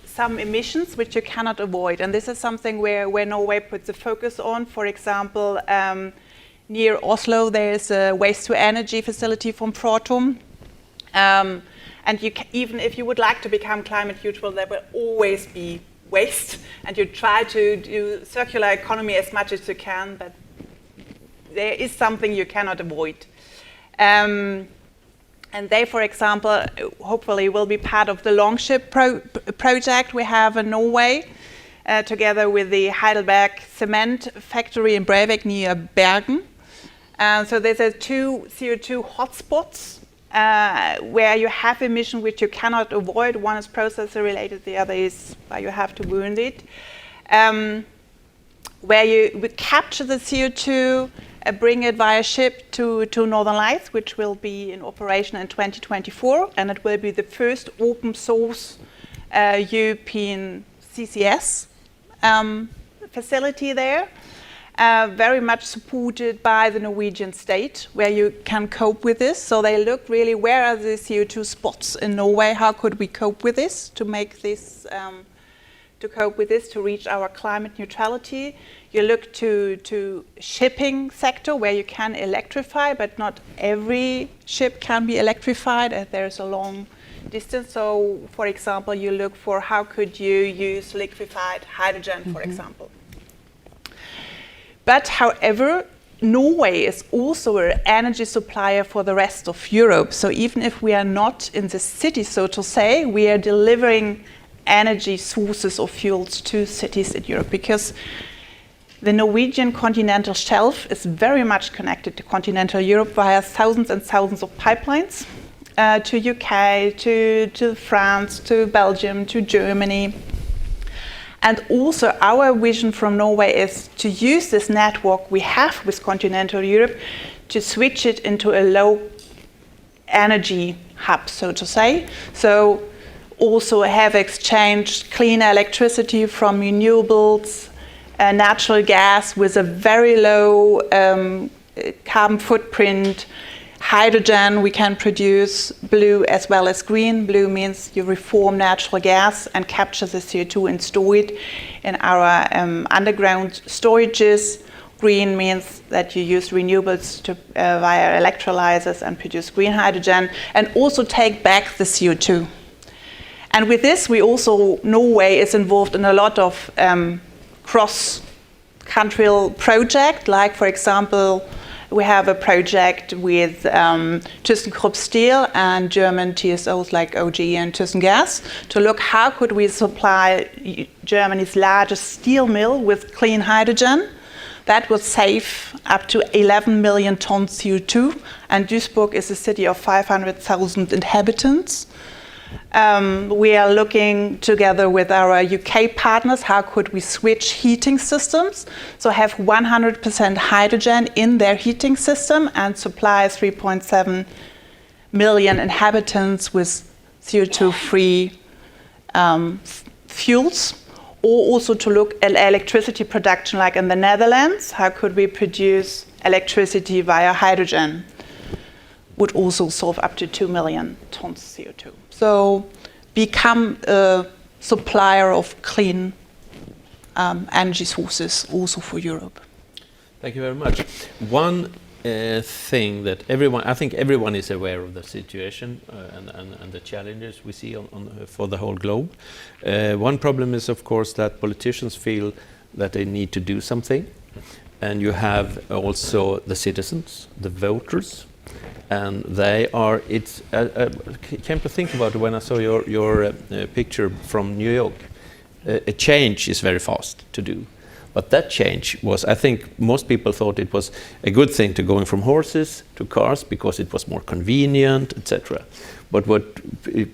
some emissions which you cannot avoid, and this is something where Norway puts a focus on. For example, near Oslo, there's a waste-to-energy facility from Fortum. And even if you would like to become climate neutral, there will always be waste. And you try to do circular economy as much as you can, but there is something you cannot avoid. And they, for example, hopefully will be part of the Longship project we have in Norway. together with the Heidelberg cement factory in Breivik near Bergen. So there's 2 CO2 hotspots where you have emission which you cannot avoid. One is processor related, the other is where you have to wound it. Where we capture the CO2, bring it via ship to Northern Lights, which will be in operation in 2024, and it will be the first open source European CCS facility there, very much supported by the Norwegian state, where you can cope with this. So they look really, where are the CO2 spots in Norway? How could we cope with this to make this, to reach our climate neutrality? You look to shipping sector, where you can electrify, but not every ship can be electrified, as there's a long distance. So, for example, you look for how could you use liquefied hydrogen, for example. But however, Norway is also an energy supplier for the rest of Europe. So even if we are not in the city, so to say, we are delivering energy sources or fuels to cities in Europe, because the Norwegian continental shelf is very much connected to continental Europe via thousands and thousands of pipelines to UK, to France, to Belgium, to Germany. And also our vision from Norway is to use this network we have with continental Europe to switch it into a low energy hub, so to say. So also have exchanged clean electricity from renewables, natural gas with a very low carbon footprint, hydrogen we can produce, blue as well as green. Blue means you reform natural gas and capture the CO2 and store it in our underground storages. Green means that you use renewables to, via electrolyzers and produce green hydrogen, and also take back the CO2. And with this, we also, Norway is involved in a lot of cross-country projects, like, for example, we have a project with ThyssenKrupp Steel and German TSOs like OG and ThyssenGas to look how could we supply Germany's largest steel mill with clean hydrogen. That would save up to 11 million tons CO2, and Duisburg is a city of 500,000 inhabitants. We are looking together with our UK partners, how could we switch heating systems, so have 100% hydrogen in their heating system and supply 3.7 million inhabitants with CO2-free fuels. Or also to look at electricity production, like in the Netherlands, how could we produce electricity via hydrogen? Would also solve up to 2 million tons CO2. So become a supplier of clean energy sources also for Europe. Thank you very much. One thing that I think everyone is aware of the situation and the challenges we see for the whole globe. One problem is, of course, that politicians feel that they need to do something, and you have also the citizens, the voters, and they are. It's came to think about it when I saw your picture from New York. A change is very fast to do. But that change was, I think most people thought it was a good thing to going from horses to cars because it was more convenient, etc. But what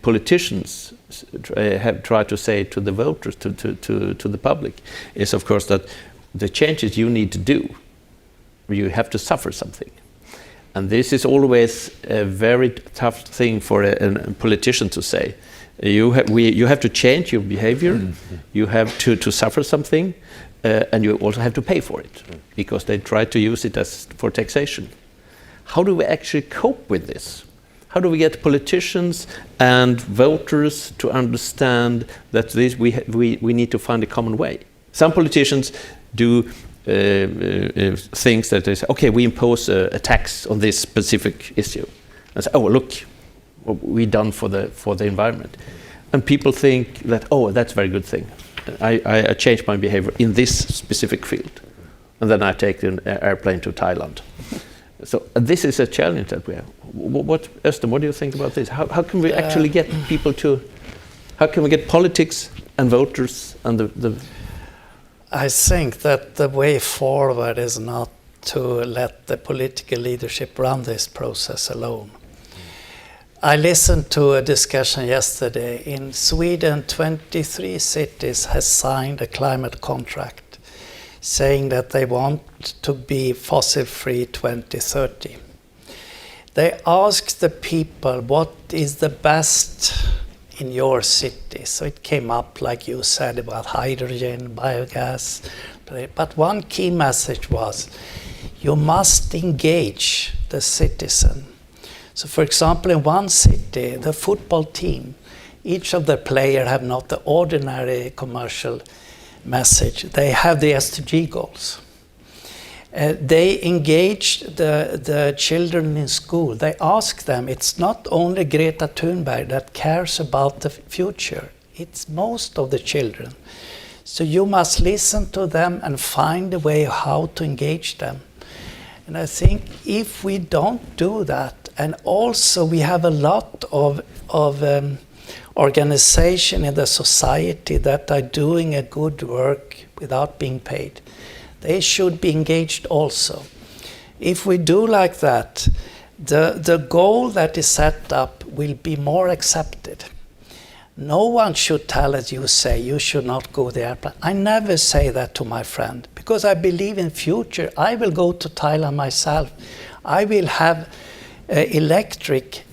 politicians have tried to say to the voters, to the public, is of course that the changes you need to do, you have to suffer something. And this is always a very tough thing for a politician to say. You have to change your behavior, you have to suffer something, and you also have to pay for it, because they try to use it as for taxation. How do we actually cope with this? How do we get politicians and voters to understand that we need to find a common way? Some politicians do things that they say, okay, we impose a tax on this specific issue. And say, oh, look, what we've done for the environment. And people think that, oh, that's a very good thing. I changed my behavior in this specific field. And then I take an airplane to Thailand. So this is a challenge that we have. Östen, what do you think about this? How can we actually get people to, how can we get politics and voters and the I think that the way forward is not to let the political leadership run this process alone. I listened to a discussion yesterday. In Sweden, 23 cities has signed a climate contract saying that they want to be fossil-free 2030. They asked the people, what is the best in your city? So it came up, like you said, about hydrogen, biogas. But one key message was, you must engage the citizen. So for example, in one city, the football team, each of the players have not the ordinary commercial message. They have the SDG goals. They engage the children in school. They ask them, it's not only Greta Thunberg that cares about the future, it's most of the children. So you must listen to them and find a way how to engage them. And I think if we don't do that, and also we have a lot of organization in the society that are doing a good work without being paid. They should be engaged also. If we do like that, the goal that is set up will be more accepted. No one should tell us, you say, you should not go the airplane. I never say that to my friend, because I believe in future. I will go to Thailand myself. I will have electric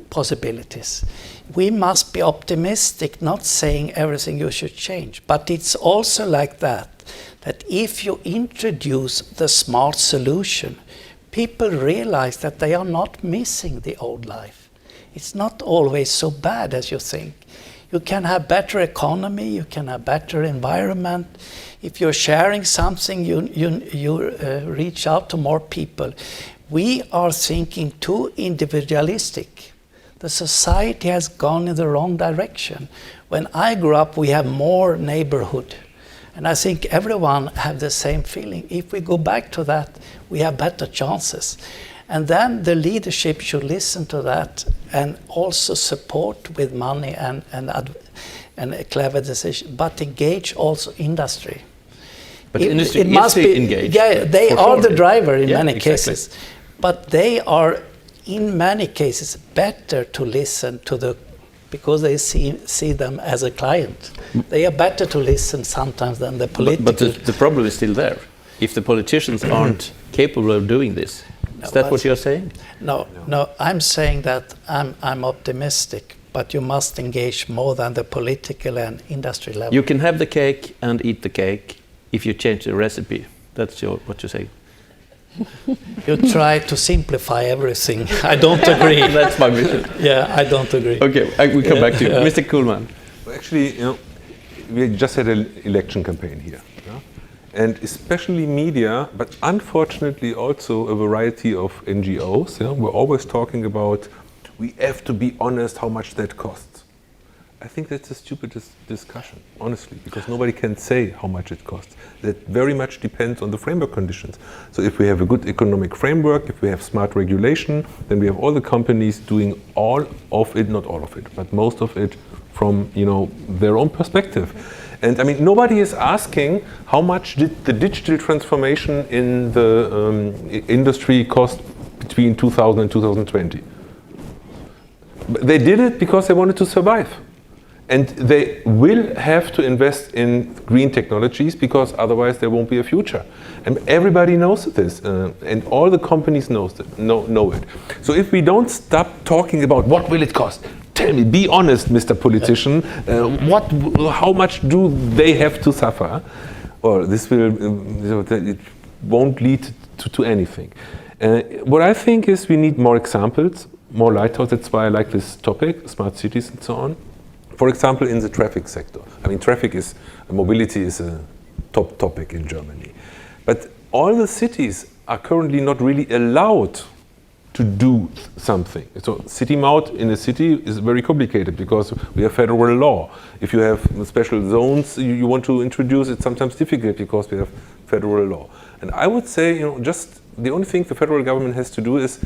possibilities. We must be optimistic, not saying everything you should change. But it's also like that if you introduce the smart solution, people realize that they are not missing the old life. It's not always so bad as you think. You can have better economy, you can have better environment. If you're sharing something, you reach out to more people. We are thinking too individualistic. The society has gone in the wrong direction. When I grew up, we have more neighborhood. And I think everyone have the same feeling. If we go back to that, we have better chances. And then the leadership should listen to that and also support with money and a clever decision, but engage also industry. But industry must be engaged. Yeah, they are sure. The driver in many exactly. cases. But they are, in many cases, better to listen to because they see them as a client. They are better to listen sometimes than the political. But the problem is still there. If the politicians aren't capable of doing this, is that what you're saying? No, I'm saying that I'm optimistic, but you must engage more than the political and industry level. You can have the cake and eat the cake if you change the recipe. That's what you're saying. You try to simplify everything. I don't agree. That's my mission. Yeah, I don't agree. Okay, we come back to you. Mr. Kuhlmann. Well, actually, we just had an election campaign here. And especially media, but unfortunately also a variety of NGOs, we're always talking about, we have to be honest how much that costs. I think that's a stupid discussion, honestly, because nobody can say how much it costs. That very much depends on the framework conditions. So if we have a good economic framework, if we have smart regulation, then we have all the companies doing all of it, not all of it, but most of it from their own perspective. And I mean, nobody is asking how much did the digital transformation in the industry cost between 2000 and 2020. But they did it because they wanted to survive. And they will have to invest in green technologies because otherwise there won't be a future. And everybody knows this, and all the companies know it. So if we don't stop talking about what will it cost, tell me, be honest, Mr. Politician, how much do they have to suffer? Or this it won't lead to anything. What I think is we need more examples, more lighthouses. That's why I like this topic, smart cities and so on. For example, in the traffic sector. I mean, mobility is a top topic in Germany. But all the cities are currently not really allowed to do something. So city maut in a city is very complicated because we have federal law. If you have special zones you want to introduce, it's sometimes difficult because we have federal law. And I would say, just the only thing the federal government has to do is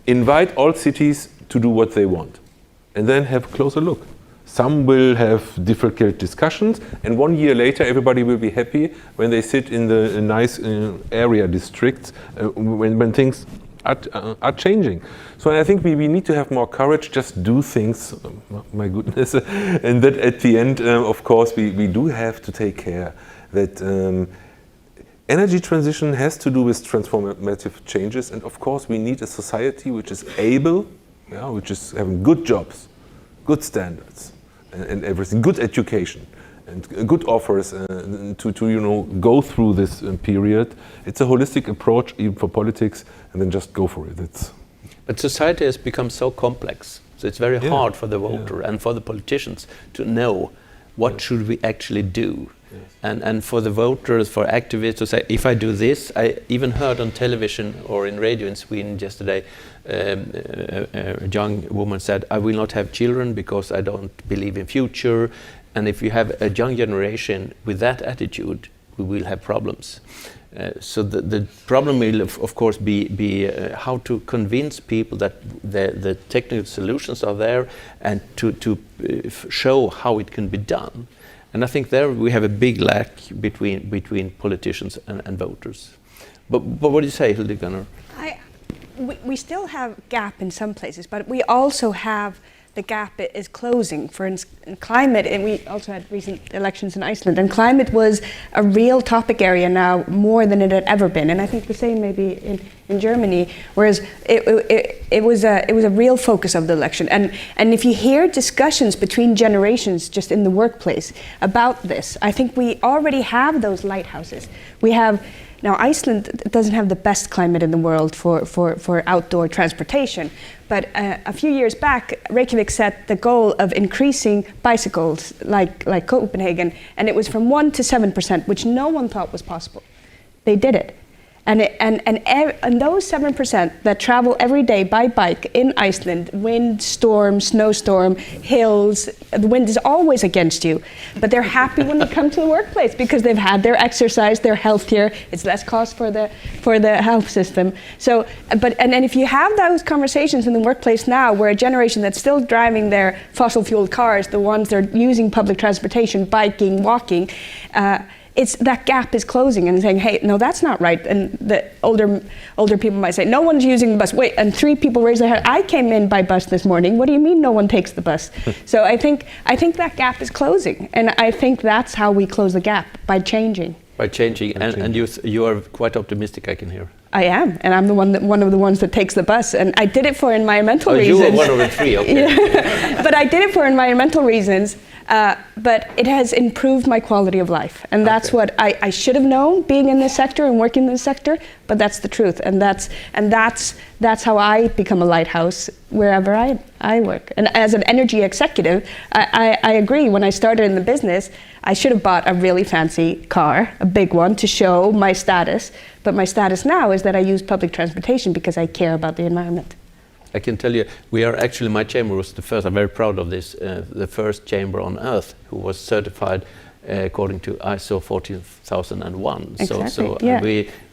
invite all cities to do what they want and then have a closer look. Some will have difficult discussions, and 1 year later everybody will be happy when they sit in the nice area districts when things are changing. So I think we need to have more courage, just do things, my goodness, and that at the end, of course, we do have to take care that energy transition has to do with transformative changes, and of course we need a society which is able, which is having good jobs, good standards, and everything, good education, and good offers to go through this period. It's a holistic approach even for politics, and then just go for it. But society has become so complex, so it's very hard for the voter and for the politicians to know what should we actually do. And for the voters, for activists to say, if I do this, I even heard on television or in radio in Sweden yesterday, a young woman said, I will not have children because I don't believe in future. And if you have a young generation with that attitude, we will have problems. So the problem will, of course, be how to convince people that the technical solutions are there and to show how it can be done. And I think there we have a big lack between politicians and voters. But what do you say, Hildegunnar? We still have a gap in some places, but we also have the gap is closing. For instance, in climate, and we also had recent elections in Iceland, and climate was a real topic area now more than it had ever been. And I think the same maybe in Germany, whereas it was a real focus of the election. And if you hear discussions between generations just in the workplace about this, I think we already have those lighthouses. We have. Now, Iceland doesn't have the best climate in the world for outdoor transportation, but a few years back, Reykjavik set the goal of increasing bicycles like Copenhagen, and it was from 1% to 7%, which no one thought was possible. They did it. And those 7% that travel every day by bike in Iceland, wind, storm, snowstorm, hills, the wind is always against you. But they're happy when they come to the workplace because they've had their exercise, they're healthier, it's less cost for the health system. So, and if you have those conversations in the workplace now, where a generation that's still driving their fossil fueled cars, the ones that are using public transportation, biking, walking, it's that gap is closing and saying, hey, no, that's not right. And the older people might say, no one's using the bus. Wait, and 3 people raise their hand. I came in by bus this morning. What do you mean no one takes the bus? So I think that gap is closing. And I think that's how we close the gap, by changing. By changing. And you are quite optimistic, I can hear. I am, and I'm one of the ones that takes the bus, and I did it for environmental reasons. You were one of the 3, okay. Yeah. But I did it for environmental reasons, but it has improved my quality of life, and that's what I should have known being in this sector and working in this sector, but that's the truth, and that's how I become a lighthouse wherever I work. And as an energy executive, I agree, when I started in the business, I should have bought a really fancy car, a big one, to show my status. But my status now is that I use public transportation because I care about the environment. I can tell you, we are actually, my chamber was the first, I'm very proud of this, the first chamber on earth who was certified according to ISO 14001. Exactly, so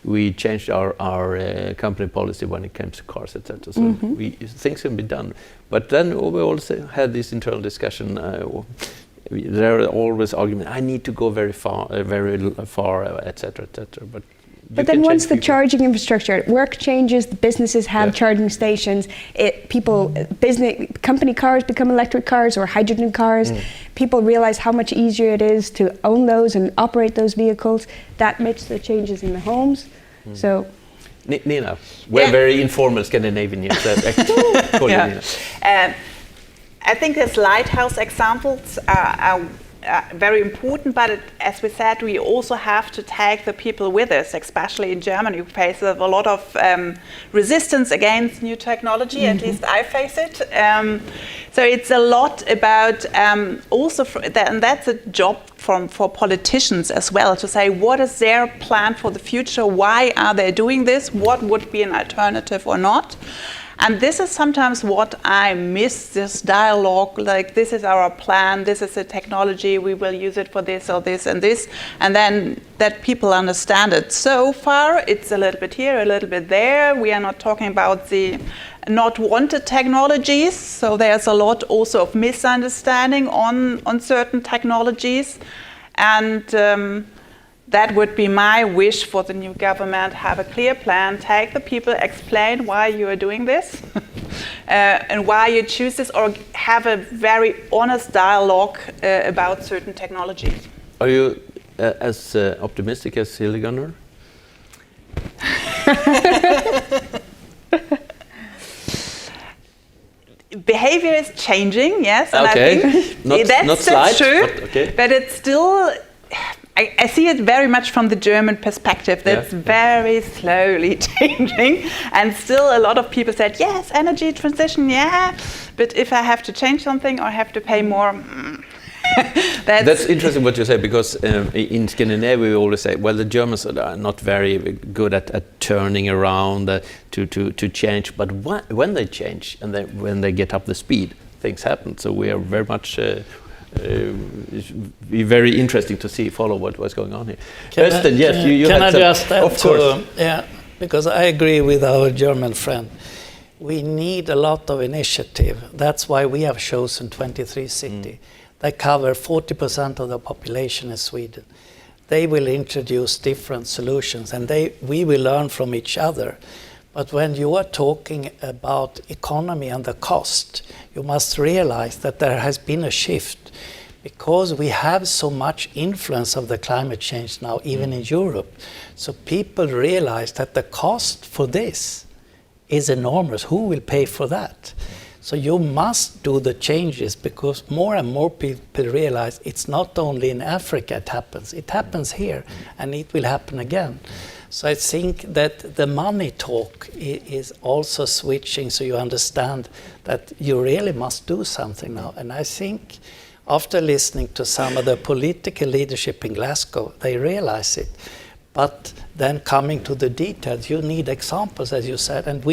we changed our company policy when it comes to cars, etc. So things can be done. But then we also had this internal discussion. There are always arguments. I need to go very far, etc., etc. But then once the charging infrastructure at work changes, the businesses have charging stations. Company cars become electric cars or hydrogen cars. People realize how much easier it is to own those and operate those vehicles. That makes the changes in the homes. So. Nina, we're very informal Scandinavian. Nina. I think these lighthouse examples are very important, but as we said, we also have to take the people with us, especially in Germany, who face a lot of resistance against new technology, at least I face it. So it's a lot about and that's a job for politicians as well, to say what is their plan for the future, why are they doing this, what would be an alternative or not. And this is sometimes what I miss, this dialogue, like this is our plan, this is the technology, we will use it for this or this, and then that people understand it. So far, it's a little bit here, a little bit there. We are not talking about the not wanted technologies. So there's a lot also of misunderstanding on certain technologies. And that would be my wish for the new government: have a clear plan, take the people, explain why you are doing this and why you choose this, or have a very honest dialogue about certain technologies. Are you as optimistic as Hildegunnar? Behavior is changing, yes, and okay. I think that's slight, true. But, okay. But it's still, I see it very much from the German perspective. That's very slowly changing, and still a lot of people said, yes, energy transition, yeah, but if I have to change something or have to pay more. That's interesting what you say, because in Scandinavia we always say, well, the Germans are not very good at turning around to change, but when they change and when they get up the speed, things happen. So we are very much very interesting to follow what's going on here. Östen, yes, you can had I just add of course. Yeah, because I agree with our German friend. We need a lot of initiative. That's why we have chosen 23 cities. They cover 40% of the population in Sweden. They will introduce different solutions, and we will learn from each other. But when you are talking about economy and the cost, you must realize that there has been a shift, because we have so much influence of the climate change now, even in Europe. So people realize that the cost for this is enormous. Who will pay for that? So you must do the changes, because more and more people realize it's not only in Africa it happens here, and it will happen again. So I think that the money talk is also switching, so you understand that you really must do something now. And I think after listening to some of the political leadership in Glasgow, they realize it. But then coming to the details, you need examples, as you said. And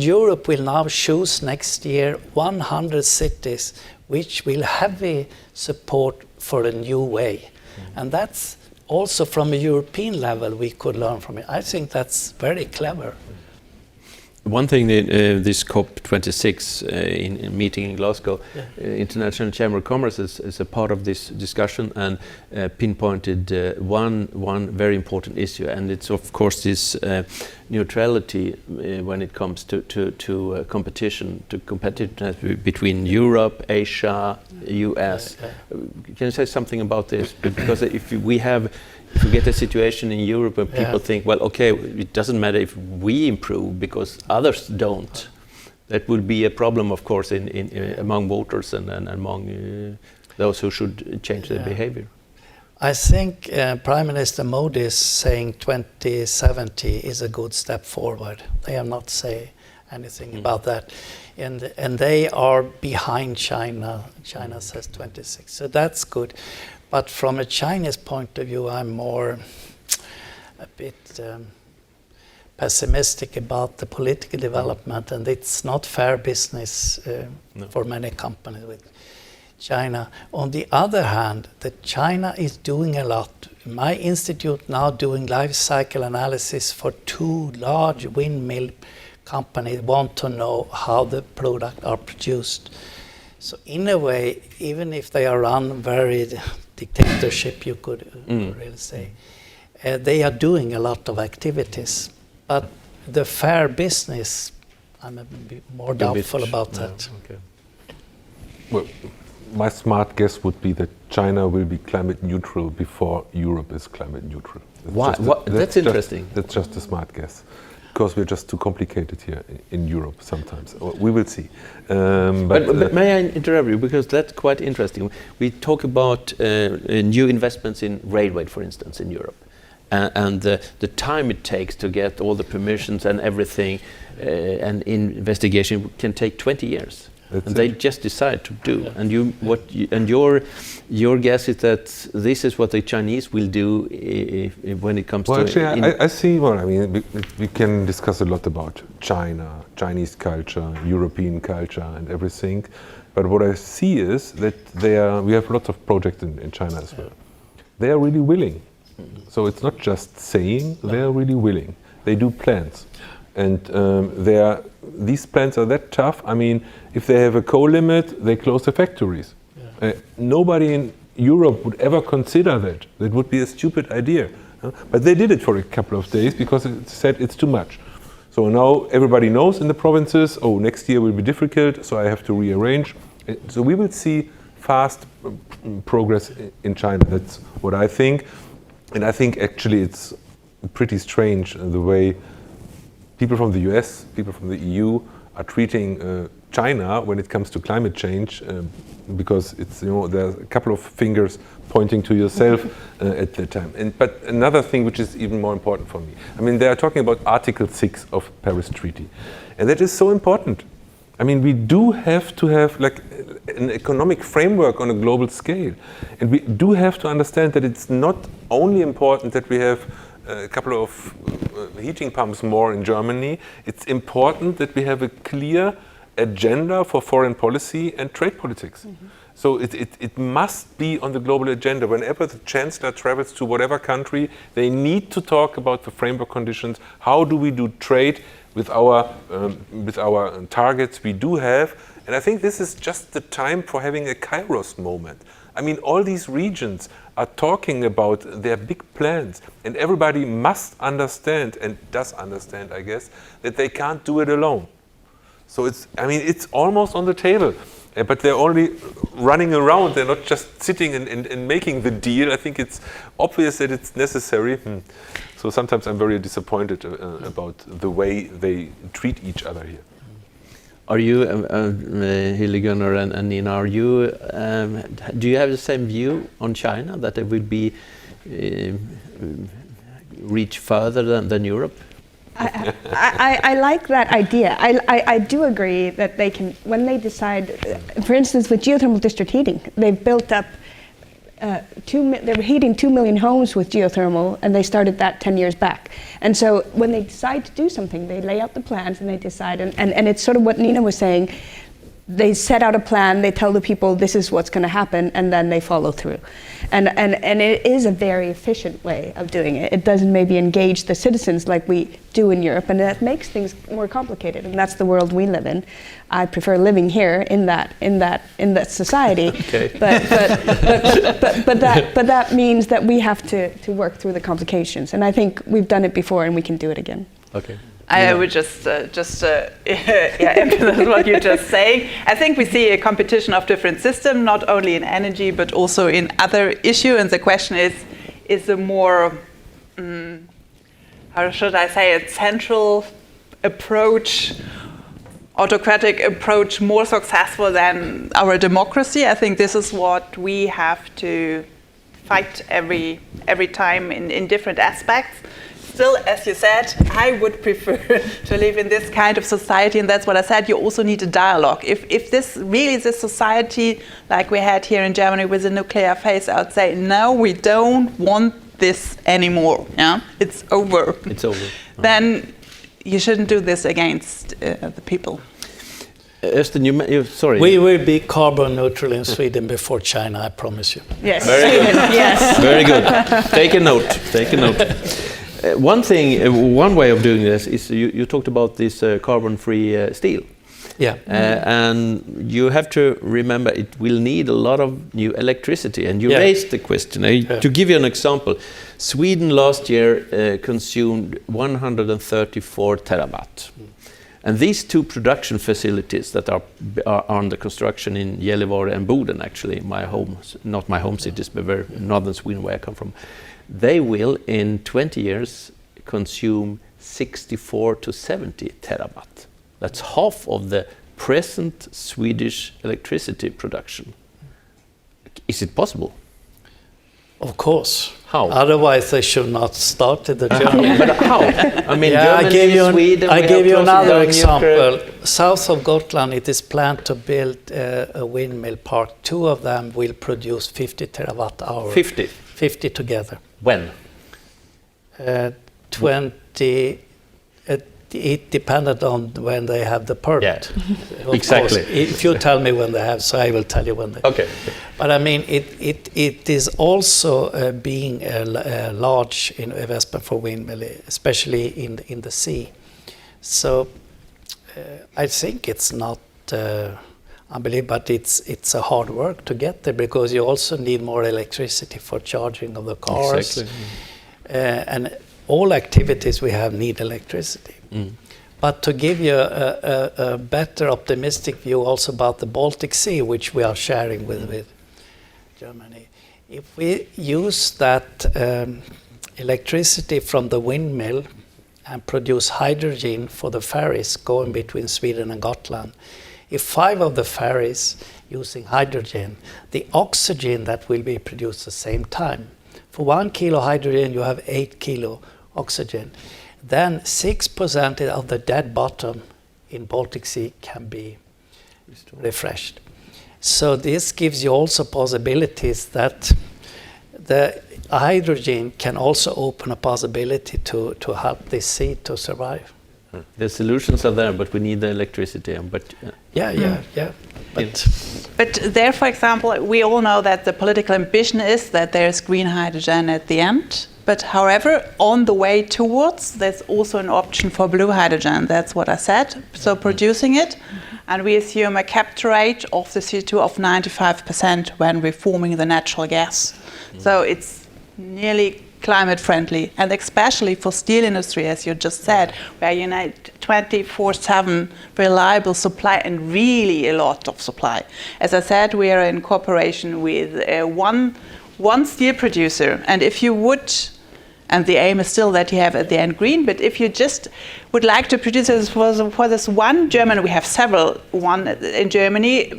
Europe will now choose next year 100 cities which will have a support for a new way. And that's also from a European level we could learn from it. I think that's very clever. One thing that this COP26 in meeting in Glasgow, International Chamber of Commerce is a part of this discussion, and pinpointed one very important issue, and it's of course this neutrality when it comes to competition, to competitiveness between Europe, Asia, US. Can you say something about this? Because if we get a situation in Europe where people think, well, okay, it doesn't matter if we improve because others don't. That would be a problem, of course, among voters and among those who should change their behavior. I think Prime Minister Modi is saying 2070 is a good step forward. They have not said anything about that. And they are behind China. China says 26. So that's good. But from a Chinese point of view, I'm a bit pessimistic about the political development, and it's not fair business for many companies with China. On the other hand, China is doing a lot. My institute now doing life cycle analysis for 2 large windmill companies want to know how the products are produced. So in a way, even if they are run very dictatorship, you could really say, they are doing a lot of activities. But the fair business, I'm a bit more doubtful about that. Okay. Well, my smart guess would be that China will be climate neutral before Europe is climate neutral. Why? That's interesting. That's just a smart guess. Because we're just too complicated here in Europe sometimes. We will see. But may I interrupt you, because that's quite interesting. We talk about new investments in railway, for instance, in Europe, and the time it takes to get all the permissions and everything, and investigation can take 20 years. And they just decide to do. And your guess is that this is what the Chinese will do when it comes to. Actually, I see. Well, I mean, we can discuss a lot about China, Chinese culture, European culture, and everything. But what I see is that we have lots of projects in China as well. They are really willing. So it's not just saying; they are really willing. They do plans, and they are these plants are that tough. I mean, if they have a coal limit, they close the factories. Yeah. Nobody in Europe would ever consider that. That would be a stupid idea. But they did it for a couple of days because it said it's too much. So now everybody knows in the provinces, oh, next year will be difficult, so I have to rearrange. So we will see fast progress in China. That's what I think. And I think actually it's pretty strange the way people from the US, people from the EU are treating China when it comes to climate change, because it's, you know, there's a couple of fingers pointing to yourself at that time. But another thing which is even more important for me, I mean, they are talking about Article 6 of Paris Treaty, and that is so important. I mean, we do have to have like an economic framework on a global scale, and we do have to understand that it's not only important that we have a couple of heating pumps more in Germany. It's important that we have a clear agenda for foreign policy and trade politics. Mm-hmm. So it must be on the global agenda. Whenever the chancellor travels to whatever country, they need to talk about the framework conditions. How do we do trade with our targets we do have? And I think this is just the time for having a Kairos moment. I mean, all these regions are talking about their big plans, and everybody must understand, and does understand, I guess, that they can't do it alone. So it's almost on the table, but they're only running around. They're not just sitting and making the deal. I think it's obvious that it's necessary. So sometimes I'm very disappointed about the way they treat each other here. Are you, Hildegunnar and Nina, do you have the same view on China, that it will be reach further than Europe? I like that idea. I do agree that they can, when they decide, for instance, with geothermal district heating, they've built up, they were heating 2 million homes with geothermal, and they started that 10 years back. And so when they decide to do something, they lay out the plans and they decide, and it's sort of what Nina was saying. They set out a plan, they tell the people this is what's going to happen, and then they follow through. And it is a very efficient way of doing it. It doesn't maybe engage the citizens like we do in Europe, and that makes things more complicated, and that's the world we live in. I prefer living here in that society. Okay. But that means that we have to work through the complications, and I think we've done it before and we can do it again. Okay. I would just emphasize what you're just saying. I think we see a competition of different systems, not only in energy, but also in other issues. And the question is a more, how should I say, a central approach, autocratic approach, more successful than our democracy? I think this is what we have to fight every time in different aspects. Still, as you said, I would prefer to live in this kind of society, and that's what I said. You also need a dialogue. If this really is a society like we had here in Germany with a nuclear phase out, say, no, we don't want this anymore. Yeah, it's over. It's over. Then you shouldn't do this against the people. Östen, sorry. We will be carbon neutral in Sweden before China, I promise you. Yes. Very good. Yes. Very good. Take a note. Take a note. One way of doing this is you talked about this carbon-free steel. Yeah. And you have to remember it will need a lot of new electricity. And you raised the question. To give you an example, Sweden last year consumed 134 terawatt. And these two production facilities that are under construction in Gällivare and Boden, actually, not my home cities, but very northern Sweden where I come from, they will in 20 years consume 64 to 70 terawatt. That's half of the present Swedish electricity production. Is it possible? Of course. How? Otherwise they should not start the journey. But how? I mean, I gave you another example. South of Gotland, it is planned to build a windmill park. 2 of them will produce 50 terawatt hour. 50? 50 together. When? 20. It depended on when they have the permit. Yeah, exactly. Course, if you tell me when they have, so I will tell you when they. Okay. But I mean, it is also being a large investment for windmill, especially in the sea. So I think it's not unbelievable, but it's a hard work to get there, because you also need more electricity for charging of the cars. Exactly. And all activities we have need electricity. But to give you a better optimistic view also about the Baltic Sea, which we are sharing with Germany, if we use that electricity from the windmill and produce hydrogen for the ferries going between Sweden and Gotland, if 5 of the ferries using hydrogen, the oxygen that will be produced at the same time, for 1 kilo hydrogen you have 8 kilo oxygen, then 6% of the dead bottom in Baltic Sea can be refreshed. So this gives you also possibilities that the hydrogen can also open a possibility to help this sea to survive. The solutions are there, but we need the electricity. But Yeah. But there, for example, we all know that the political ambition is that there's green hydrogen at the end. But however, on the way towards, there's also an option for blue hydrogen. That's what I said. So producing it, and we assume a capture rate of the CO2 of 95% when we're forming the natural gas. So it's nearly climate friendly, and especially for steel industry, as you just said, where you need 24/7 reliable supply and really a lot of supply. As I said, we are in cooperation with one steel producer, and if you would, and the aim is still that you have at the end green, but if you just would like to produce this for this one German, we have several, one in Germany,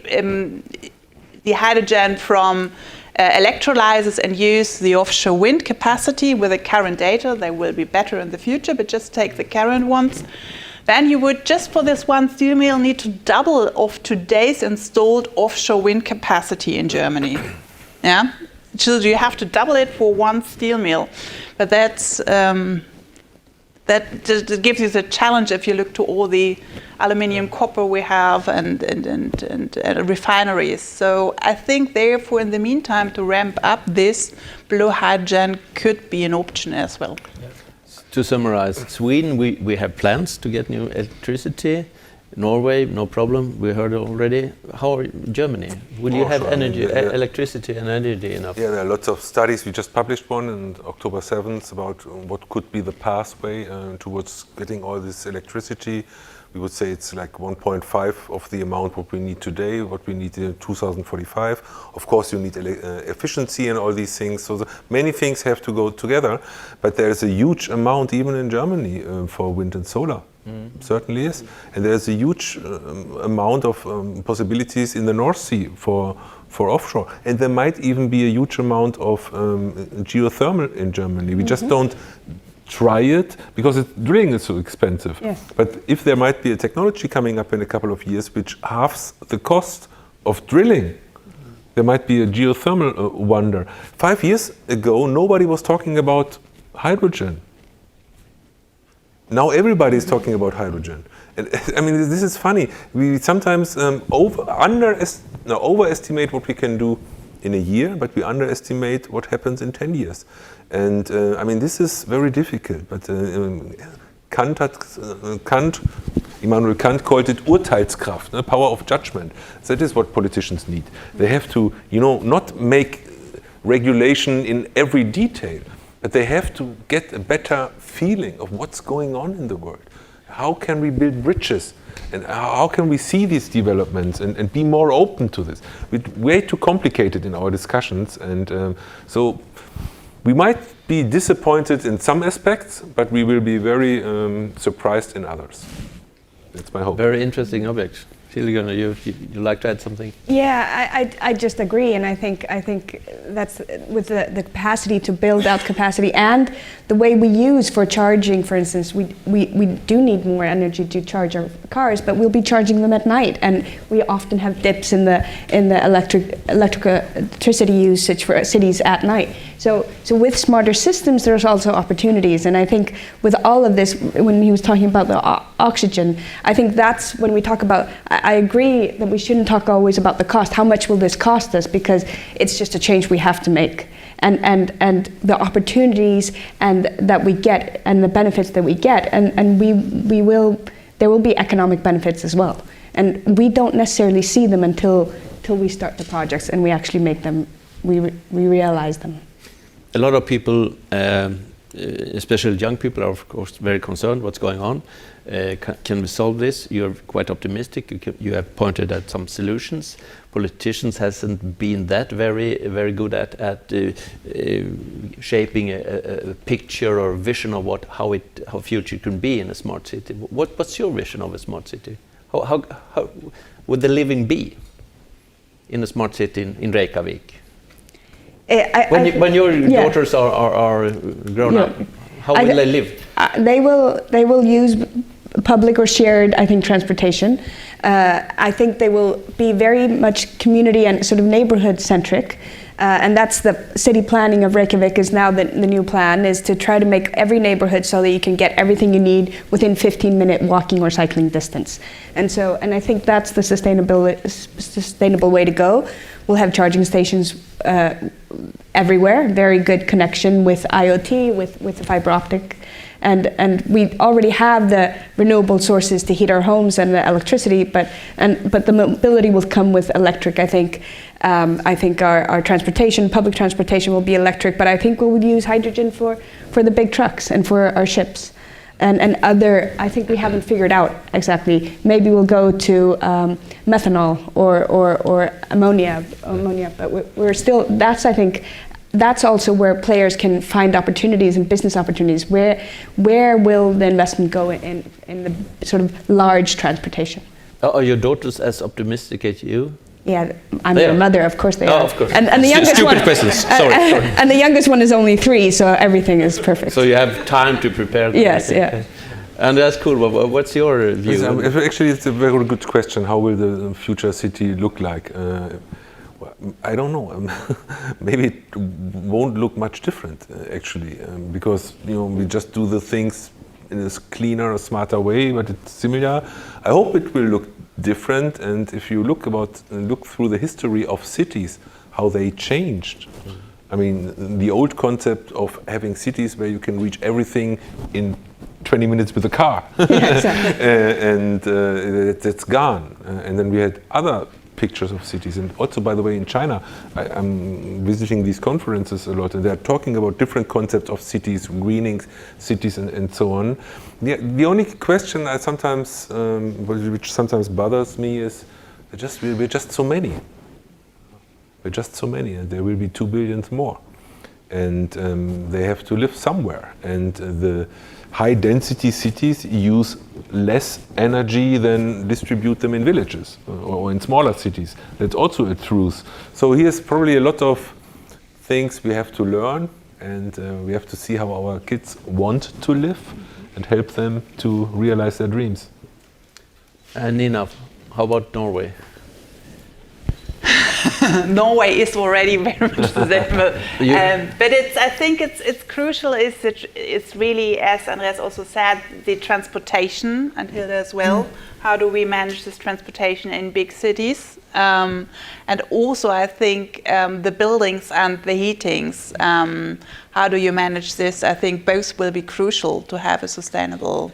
the hydrogen from electrolyzers and use the offshore wind capacity with the current data. They will be better in the future, but just take the current ones. Then you would, just for this one steel mill, need to double of today's installed offshore wind capacity in Germany. Yeah, so you have to double it for one steel mill. But that's that just gives you the challenge if you look to all the aluminium, copper we have, and refineries. So I think, therefore, in the meantime, to ramp up this blue hydrogen could be an option as well. to summarize, Sweden, we have plans to get new electricity. Norway, no problem. We heard already. How are Germany? Will you have energy, electricity and energy enough? Yeah, there are lots of studies. We just published one on October 7th about what could be the pathway towards getting all this electricity. We would say it's like 1.5 of the amount what we need today, what we need in 2045. Of course, you need efficiency and all these things. So many things have to go together. But there's a huge amount even in Germany for wind and solar. Certainly is. And there's a huge amount of possibilities in the North Sea for offshore. And there might even be a huge amount of geothermal in Germany. We just don't try it because drilling is so expensive. Yes. But if there might be a technology coming up in a couple of years which halves the cost of drilling, there might be a geothermal wonder. 5 years ago, nobody was talking about hydrogen. Now everybody is talking about hydrogen. And, I mean, this is funny. We sometimes overestimate what we can do in a year, but we underestimate what happens in 10 years. And I mean, this is very difficult. But Immanuel Kant called it Urteilskraft, power of judgment. That is what politicians need. They have to, not make regulation in every detail, but they have to get a better feeling of what's going on in the world. How can we build bridges? And how can we see these developments and be more open to this? We're way too complicated in our discussions. And so we might be disappointed in some aspects, but we will be very surprised in others. That's my hope. Very interesting object. Silja, you like to add something? Yeah, I just agree, and I think that's with the capacity to build out capacity and the way we use for charging. For instance, we do need more energy to charge our cars, but we'll be charging them at night, and we often have dips in the electricity usage for cities at night. So with smarter systems, there's also opportunities, and I think with all of this, when he was talking about the oxygen, I think that's when we talk about. I agree that we shouldn't talk always about the cost. How much will this cost us? Because it's just a change we have to make, and the opportunities and that we get and the benefits that we get, and we will there will be economic benefits as well. And we don't necessarily see them until we start the projects and we actually make them, we realize them. A lot of people, especially young people, are of course very concerned what's going on. Can we solve this? You're quite optimistic. You have pointed at some solutions. Politicians hasn't been that very good at shaping a picture or a vision of how future can be in a smart city. What's your vision of a smart city? How would the living be in a smart city in Reykjavik? When your daughters are grown up, how will they live? They will use public or shared, I think, transportation. I think they will be very much community and sort of neighborhood centric. And that's the city planning of Reykjavik is now the new plan, is to try to make every neighborhood so that you can get everything you need within 15-minute walking or cycling distance. And I think that's the sustainable way to go. We'll have charging stations everywhere, very good connection with IoT, with the fiber optic. And we already have the renewable sources to heat our homes and the electricity, but the mobility will come with electric. I think our transportation, public transportation, will be electric, but I think we'll use hydrogen for the big trucks and for our ships, and other. I think we haven't figured out exactly. Maybe we'll go to methanol or ammonia, but we're still. I think. That's also where players can find opportunities and business opportunities. Where will the investment go in the sort of large transportation? Are your daughters as optimistic as you? Yeah, I'm their mother, of course they are. Of course. And the youngest Stupid one, questions. Sorry. And the youngest one is only 3, so everything is perfect. So you have time to prepare. Yes, yeah. And that's cool. What's your view? Actually, it's a very good question. How will the future city look like? I don't know. Maybe it won't look much different, actually, because we just do the things in a cleaner or smarter way, but it's similar. I hope it will look different. And if you look through the history of cities, how they changed. I mean, the old concept of having cities where you can reach everything in 20 minutes with a car, and that's gone. And then we had other pictures of cities. And also, by the way, in China, I'm visiting these conferences a lot, and they're talking about different concepts of cities, greening cities, and so on. The only question I sometimes, which sometimes bothers me, is we're just so many. We're just so many, and there will be 2 billion more. And they have to live somewhere. And the high-density cities use less energy than distribute them in villages or in smaller cities. That's also a truth. So here's probably a lot of things we have to learn, and we have to see how our kids want to live and help them to realize their dreams. And Nina, how about Norway? Norway is already very much sustainable, but I think it's crucial. It's really, as Andreas also said, the transportation, and Hilda as well. How do we manage this transportation in big cities? And also, I think the buildings and the heatings. How do you manage this? I think both will be crucial to have a sustainable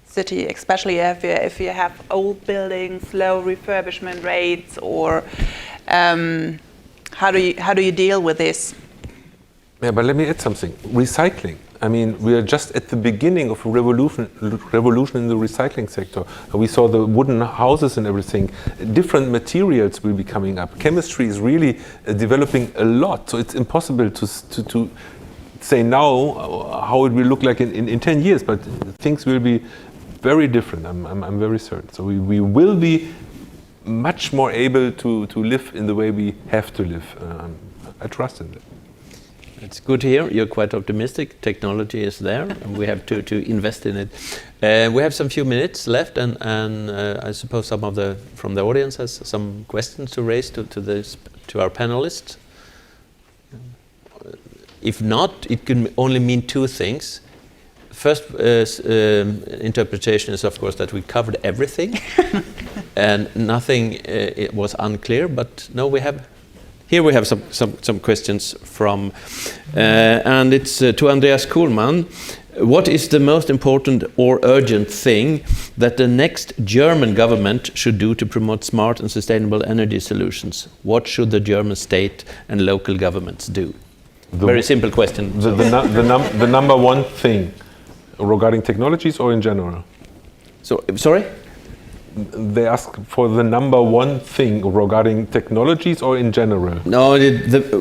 city, especially if you have old buildings, low refurbishment rates, or how do you deal with this? Yeah, but let me add something. Recycling. I mean, we are just at the beginning of a revolution in the recycling sector. We saw the wooden houses and everything. Different materials will be coming up. Chemistry is really developing a lot. So it's impossible to say now how it will look like in 10 years, but things will be very different. I'm very certain. So we will be much more able to live in the way we have to live. I trust in that. It's good to hear. You're quite optimistic. Technology is there, and we have to invest in it. We have some few minutes left, and I suppose some from the audience has some questions to raise to our panelists. If not, it can only mean 2 things. First interpretation is, of course, that we covered everything, and nothing it was unclear. But no, we have some questions from, and it's to Andreas Kuhlmann. What is the most important or urgent thing that the next German government should do to promote smart and sustainable energy solutions? What should the German state and local governments do? Very simple question. The number one thing regarding technologies or in general? So, sorry? They ask for the number one thing regarding technologies or in general? No,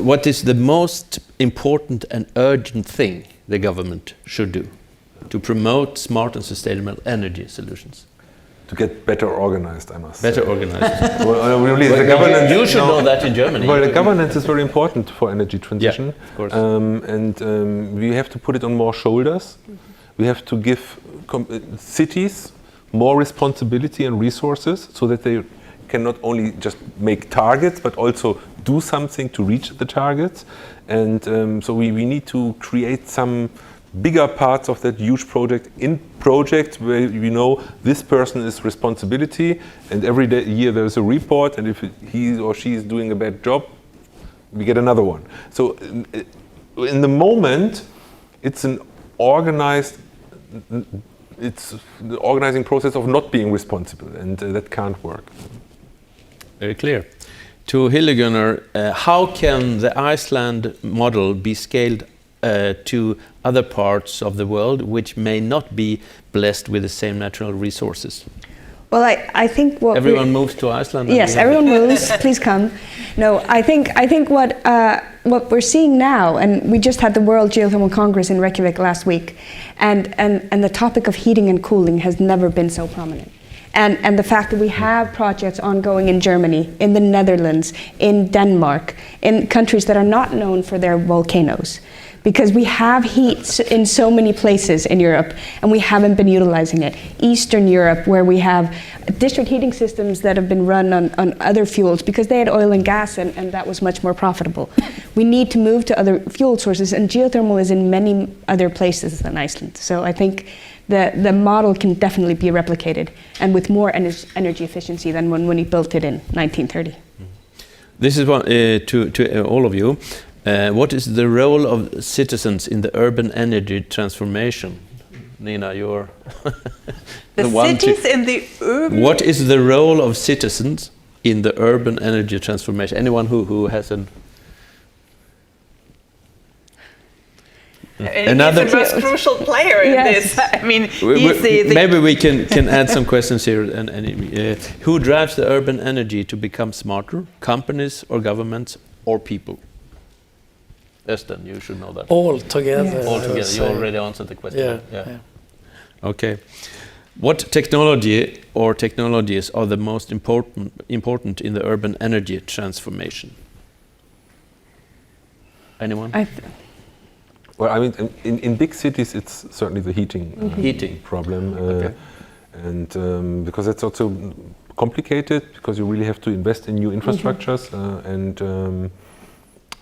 what is the most important and urgent thing the government should do to promote smart and sustainable energy solutions? To get better organized, I must Better say. organized. Well, really, the governance, you should know that in Germany. Well, the governance is very important for energy transition. Yeah, of course. We have to put it on more shoulders. We have to give cities more responsibility and resources so that they can not only just make targets but also do something to reach the targets. And so we need to create some bigger parts of that huge project where you know this person is responsibility, and every year there's a report, and if he or she is doing a bad job, we get another one. So in the moment, it's an organized, it's the organizing process of not being responsible, and that can't work. Very clear. To Hildegunnar, how can the Iceland model be scaled to other parts of the world which may not be blessed with the same natural resources? Well, I think what everyone moves to Iceland. Yes, everyone moves. Please come. No, I think what we're seeing now, and we just had the World Geothermal Congress in Reykjavik last week, and the topic of heating and cooling has never been so prominent. And the fact that we have projects ongoing in Germany, in the Netherlands, in Denmark, in countries that are not known for their volcanoes, because we have heat in so many places in Europe and we haven't been utilizing it. Eastern Europe, where we have district heating systems that have been run on other fuels because they had oil and gas and that was much more profitable. We need to move to other fuel sources, and geothermal is in many other places than Iceland. So I think the model can definitely be replicated, and with more energy efficiency than when we built it in 1930. This is one to all of you. What is the role of citizens in the urban energy transformation? Nina, you're the one cities in the urban... What is the role of citizens in the urban energy transformation? Anyone who has an... Another he's the most crucial player in this. I mean, maybe we can add some questions here. Who drives the urban energy to become smarter? Companies or governments or people? Östen, you should know that. All together. Yes. All together. You already answered the question. Yeah. Okay. What technology or technologies are the most important in the urban energy transformation? Anyone? Well, I mean, in big cities, it's certainly the heating problem, and because it's also complicated, because you really have to invest in new infrastructures, and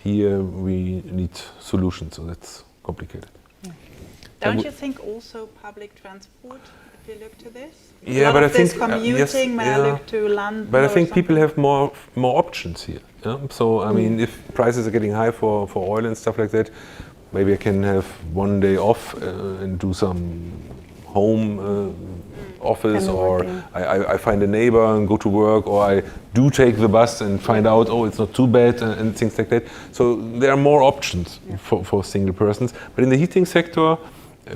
here we need solutions, so that's complicated. Yeah. Don't you think also public transport, if you look to this? Yeah, but I think commuting, when I look to London. But I think people have more options here. Yeah? So I mean, if prices are getting high for oil and stuff like that, maybe I can have one day off and do some home office, or I find a neighbor and go to work, or I do take the bus and find out, oh, it's not too bad, and things like that. So there are more options for single persons. But in the heating sector,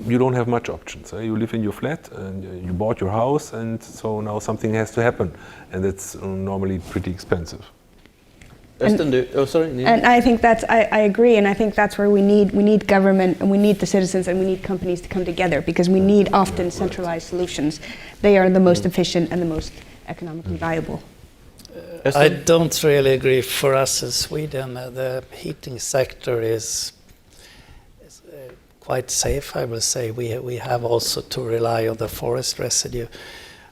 you don't have much options. You live in your flat and you bought your house, and so now something has to happen, and it's normally pretty expensive. And I think I agree, and I think that's where we need government, and we need the citizens, and we need companies to come together, because we need often centralized solutions. They are the most efficient and the most economically viable. I don't really agree. For us in Sweden, the heating sector is quite safe, I will say. We have also to rely on the forest residue.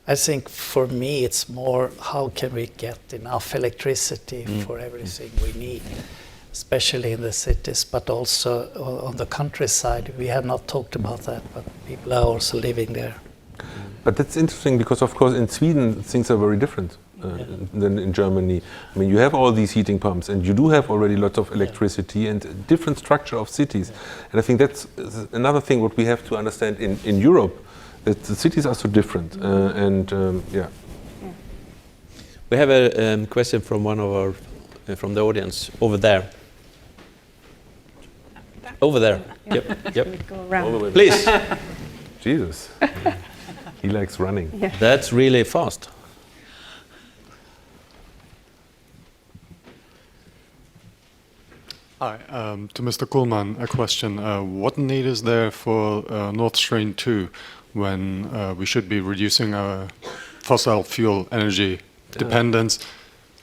I think for me it's more how can we get enough electricity for everything we need, especially in the cities, but also on the countryside. We have not talked about that, but people are also living there. But that's interesting, because of course in Sweden things are very different. than in Germany. I mean, you have all these heating pumps, and you do have already lots of electricity and different structure of cities. And I think that's another thing what we have to understand in Europe, that the cities are so different. We have a question from one of our from the audience over there. Over there. Yep. Go around. Please. Jesus, he likes running. Yeah. That's really fast. Hi, to Mr. Kuhlmann, a question. What need is there for Nord Stream 2 when we should be reducing our fossil fuel energy dependence,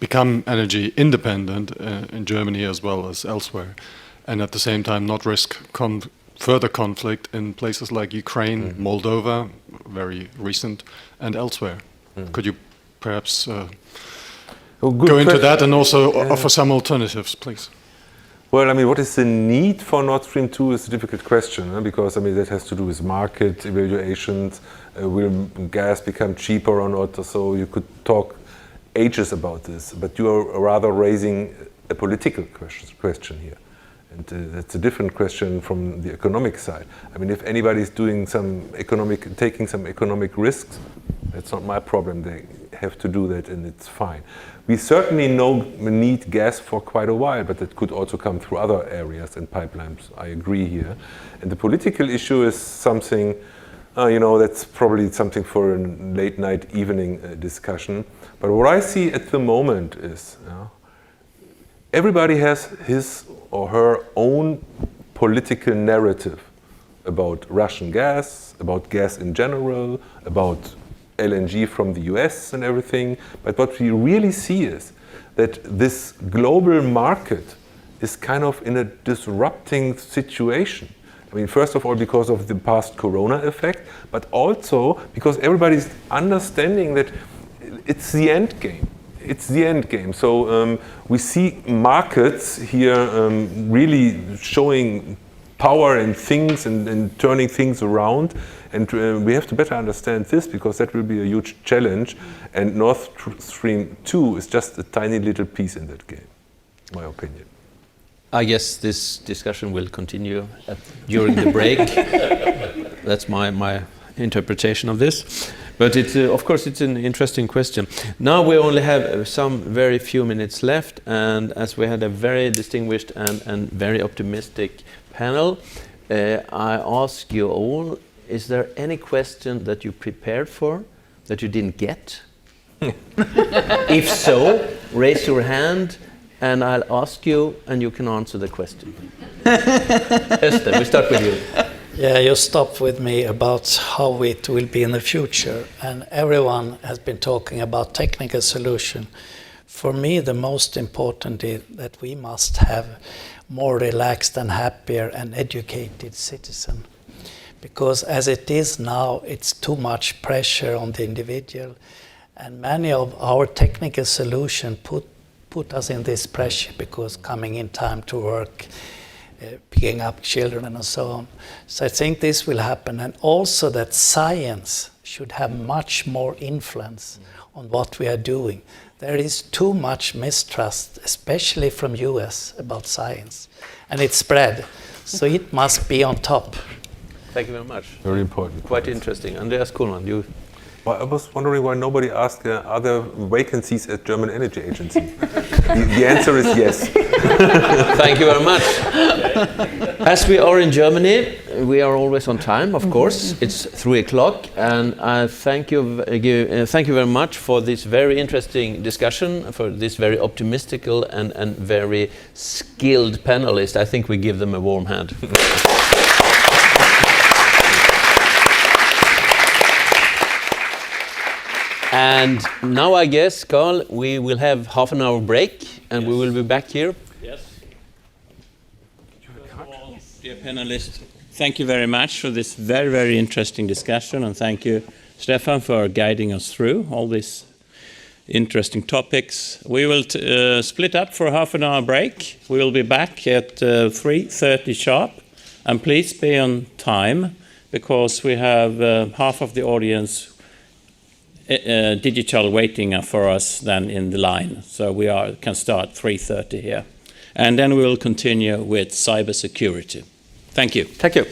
become energy independent in Germany as well as elsewhere, and at the same time not risk further conflict in places like Ukraine, Moldova, very recent, and elsewhere? Could you perhaps go into that and also offer some alternatives, please? Well, I mean, what is the need for Nord Stream 2 is a difficult question, because I mean that has to do with market evaluations. Will gas become cheaper or not? So you could talk ages about this, but you are rather raising a political question here. And that's a different question from the economic side. I mean, if anybody is doing taking some economic risks, that's not my problem. They have to do that, and it's fine. We certainly need gas for quite a while, but it could also come through other areas and pipelines. I agree here. And the political issue is something, that's probably something for a late night evening discussion. But what I see at the moment is, everybody has his or her own political narrative about Russian gas, about gas in general, about LNG from the US and everything. But what we really see is that this global market is kind of in a disrupting situation. I mean, first of all, because of the past Corona effect, but also because everybody's understanding that it's the end game. It's the end game. So we see markets here really showing power in things and turning things around. And we have to better understand this, because that will be a huge challenge. And Nord Stream 2 is just a tiny little piece in that game, in my opinion. I guess this discussion will continue during the break. That's my interpretation of this. But of course, it's an interesting question. Now we only have some very few minutes left, and as we had a very distinguished and very optimistic panel, I ask you all, is there any question that you prepared for that you didn't get? If so, raise your hand and I'll ask you and you can answer the question. Östen, we start with you. Yeah, you stopped with me about how it will be in the future, and everyone has been talking about technical solution. For me, the most important is that we must have more relaxed and happier and educated citizen. Because as it is now, it's too much pressure on the individual, and many of our technical solutions put us in this pressure, because coming in time to work, picking up children and so on. So I think this will happen, and also that science should have much more influence on what we are doing. There is too much mistrust, especially from US, about science, and it's spread. So it must be on top. Thank you very much. Very important. Quite interesting. Andreas Kuhlmann, you. Well, I was wondering why nobody asked are there vacancies at German Energy Agency? The answer is yes. Thank you very much. As we are in Germany, we are always on time, of course. It's 3:00, and I thank you very much for this very interesting discussion, for this very optimistical and very skilled panelists. I think we give them a warm hand. And now I guess, Carl, we will have half an hour break, and we will be back here. Yes. First of all, dear panelists, thank you very much for this very, very interesting discussion, and thank you, Stefan, for guiding us through all these interesting topics. We will split up for a half an hour break. We will be back at 3:30 sharp, and please be on time, because we have half of the audience digital waiting for us then in the line. So we can start 3:30 here. And then we will continue with cybersecurity. Thank you. Thank you.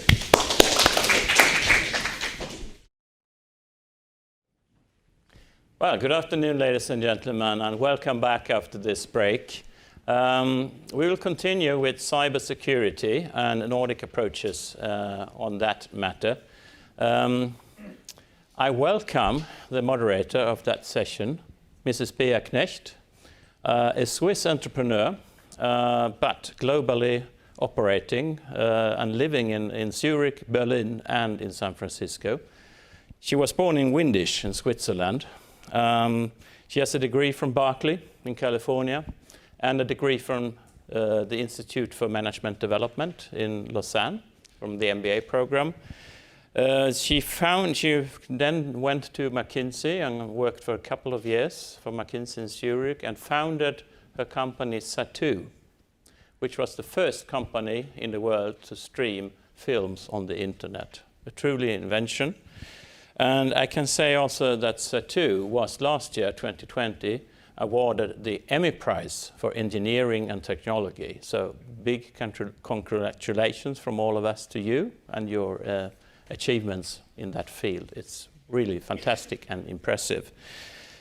Well, good afternoon, ladies and gentlemen, and welcome back after this break. We will continue with cybersecurity and Nordic approaches on that matter. I welcome the moderator of that session, Mrs. Pia Knecht, a Swiss entrepreneur, but globally operating and living in Zurich, Berlin, and in San Francisco. She was born in Windisch in Switzerland. She has a degree from Berkeley in California and a degree from the Institute for Management Development in Lausanne from the MBA program. She then went to McKinsey and worked for a couple of years for McKinsey in Zurich and founded her company Satu, which was the first company in the world to stream films on the internet. A truly invention. And I can say also that Satu was last year, 2020, awarded the Emmy Prize for Engineering and Technology. So big congratulations from all of us to you and your achievements in that field. It's really fantastic and impressive.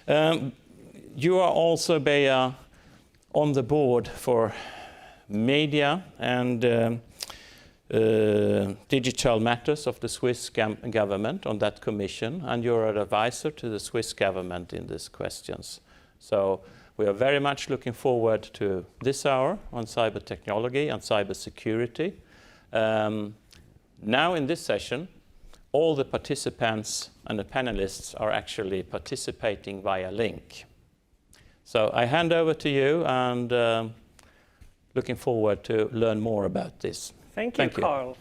You are also, Bea, on the board for media and digital matters of the Swiss government on that commission, and you're an advisor to the Swiss government in these questions. So we are very much looking forward to this hour on cyber technology and cyber security. Now in this session, all the participants and the panelists are actually participating via link. So I hand over to you and looking forward to learn more about this. Thank you, Carl.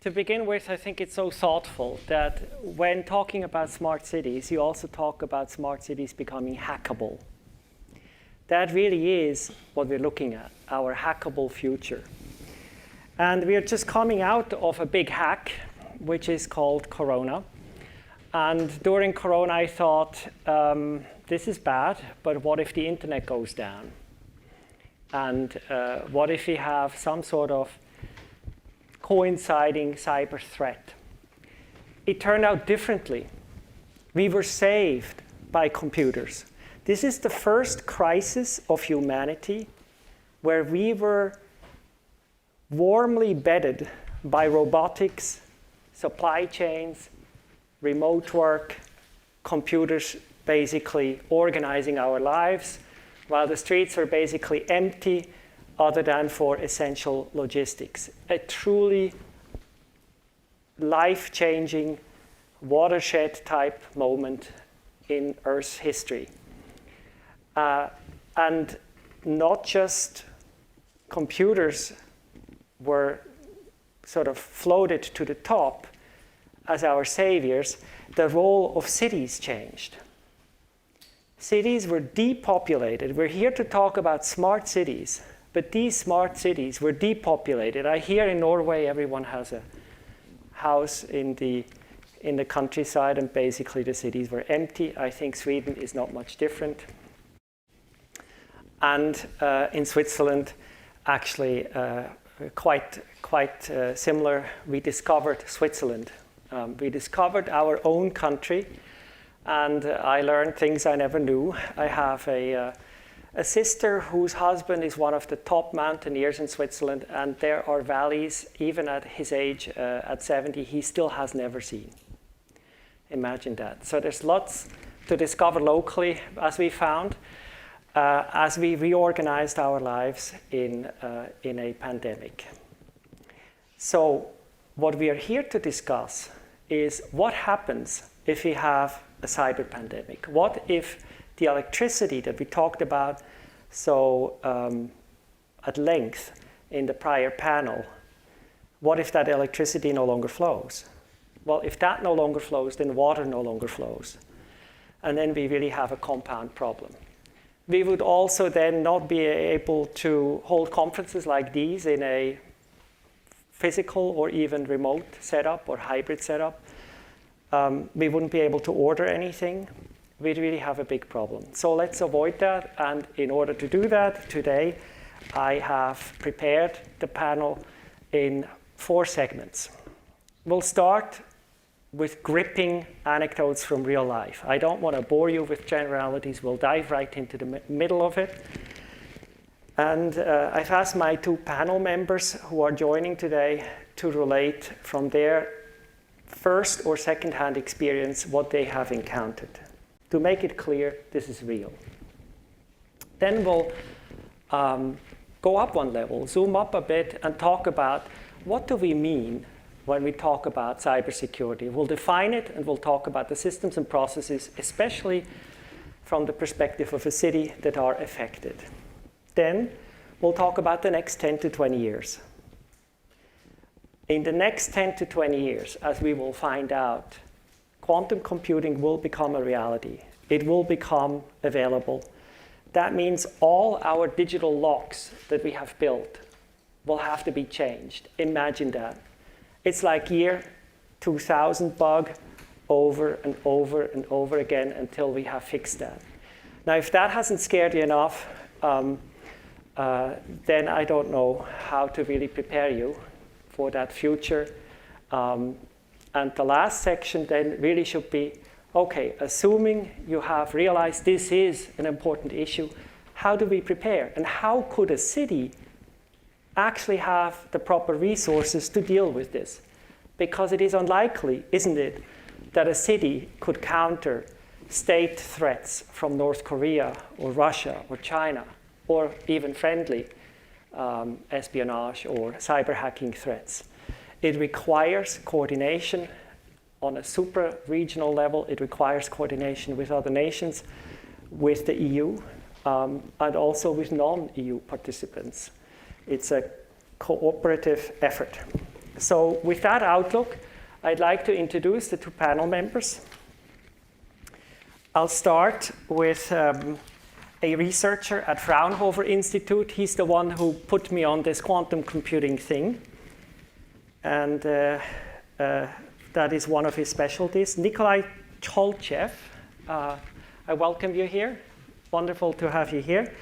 To begin with, I think it's so thoughtful that when talking about smart cities, you also talk about smart cities becoming hackable. That really is what we're looking at, our hackable future. And we are just coming out of a big hack, which is called Corona. And during Corona, I thought, this is bad, but what if the internet goes down? And what if we have some sort of coinciding cyber threat? It turned out differently. We were saved by computers. This is the first crisis of humanity where we were warmly bedded by robotics, supply chains, remote work, computers basically organizing our lives, while the streets were basically empty other than for essential logistics. A truly life-changing, watershed-type moment in Earth's history. And not just computers were sort of floated to the top as our saviors, the role of cities changed. Cities were depopulated. We're here to talk about smart cities, but these smart cities were depopulated. I hear in Norway everyone has a house in the countryside, and basically the cities were empty. I think Sweden is not much different. And in Switzerland, actually quite similar. We discovered Switzerland. We discovered our own country. And I learned things I never knew. I have a sister whose husband is one of the top mountaineers in Switzerland, and there are valleys, even at his age, at 70, he still has never seen. Imagine that. So there's lots to discover locally, as we found, as we reorganized our lives in a pandemic. So what we are here to discuss is what happens if we have a cyber pandemic. What if the electricity that we talked about so at length in the prior panel, what if that electricity no longer flows? Well, if that no longer flows, then water no longer flows. And then we really have a compound problem. We would also then not be able to hold conferences like these in a physical or even remote setup or hybrid setup. we wouldn't be able to order anything. We'd really have a big problem. So let's avoid that. And in order to do that, today I have prepared the panel in 4 segments. We'll start with gripping anecdotes from real life. I don't want to bore you with generalities. We'll dive right into the middle of it. And I've asked my 2 panel members who are joining today to relate from their first or second-hand experience what they have encountered, to make it clear this is real. Then we'll go up one level, zoom up a bit, and talk about what do we mean when we talk about cybersecurity. We'll define it, and we'll talk about the systems and processes, especially from the perspective of a city that are affected. Then we'll talk about the next 10 to 20 years. In the next 10 to 20 years, as we will find out, quantum computing will become a reality. It will become available. That means all our digital locks that we have built will have to be changed. Imagine that. It's like year 2000 bug over and over and over again until we have fixed that. Now, if that hasn't scared you enough, then I don't know how to really prepare you for that future. And the last section then really should be, okay, assuming you have realized this is an important issue, how do we prepare? And how could a city actually have the proper resources to deal with this? Because it is unlikely, isn't it, that a city could counter state threats from North Korea or Russia or China, or even friendly espionage or cyber hacking threats. It requires coordination on a super-regional level. It requires coordination with other nations, with the EU, and also with non-EU participants. It's a cooperative effort. So with that outlook, I'd like to introduce the 2 panel members. I'll start with a researcher at Fraunhofer Institute. He's the one who put me on this quantum computing thing. And that is one of his specialties. Nikolai Cholchev, I welcome you here. Wonderful to have you here.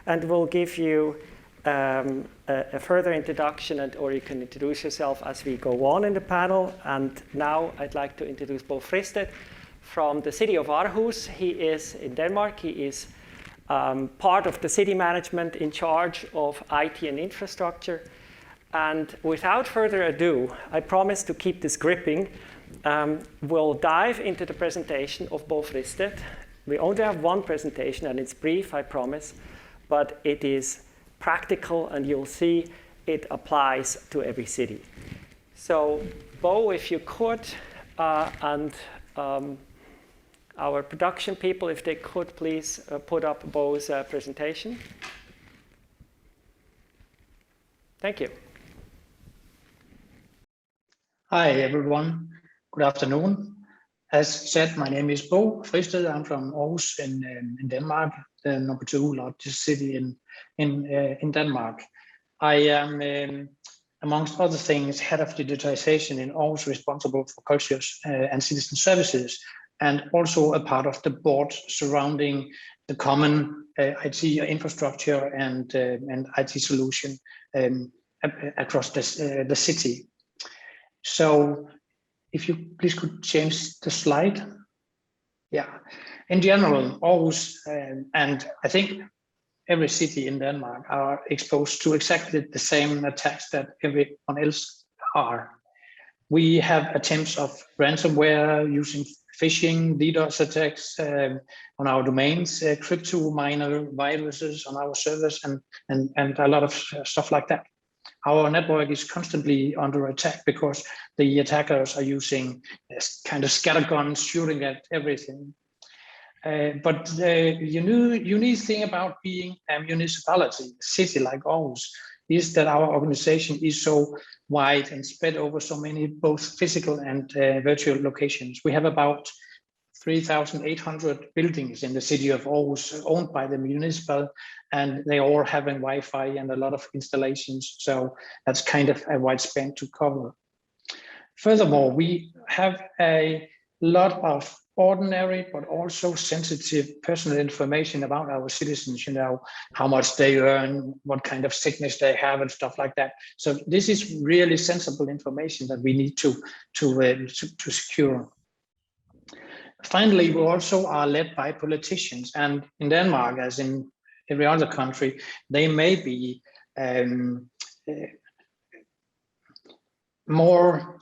And we'll give you a further introduction, or you can introduce yourself as we go on in the panel. And now I'd like to introduce Bo Fristed from the city of Aarhus. He is in Denmark. He is part of the city management in charge of IT and infrastructure. And without further ado, I promise to keep this gripping. We'll dive into the presentation of Bo Fristed. We only have one presentation, and it's brief, I promise, but it is practical, and you'll see it applies to every city. So, Bo, if you could, and our production people, if they could please put up Bo's presentation. Thank you. Hi, everyone. Good afternoon. As said, my name is Bo Fristed. I'm from Aarhus in Denmark, the number 2 largest city in Denmark. I am, amongst other things, head of digitization in Aarhus, responsible for cultures and citizen services, and also a part of the board surrounding the common IT infrastructure and IT solution across the city. So if you please could change the slide. Yeah, in general, Aarhus and I think every city in Denmark are exposed to exactly the same attacks that everyone else are. We have attempts of ransomware using phishing, DDoS attacks on our domains, crypto miner viruses on our servers, and a lot of stuff like that. Our network is constantly under attack because the attackers are using kind of scatterguns, shooting at everything. But the unique thing about being a municipality, a city like Aarhus, is that our organization is so wide and spread over so many both physical and virtual locations. We have about 3,800 buildings in the city of Aarhus owned by the municipal, and they all having Wi-Fi and a lot of installations. So that's kind of a wide span to cover. Furthermore, we have a lot of ordinary but also sensitive personal information about our citizens, how much they earn, what kind of sickness they have and stuff like that. So this is really sensible information that we need to secure. Finally, we also are led by politicians, and in Denmark, as in every other country, they may be more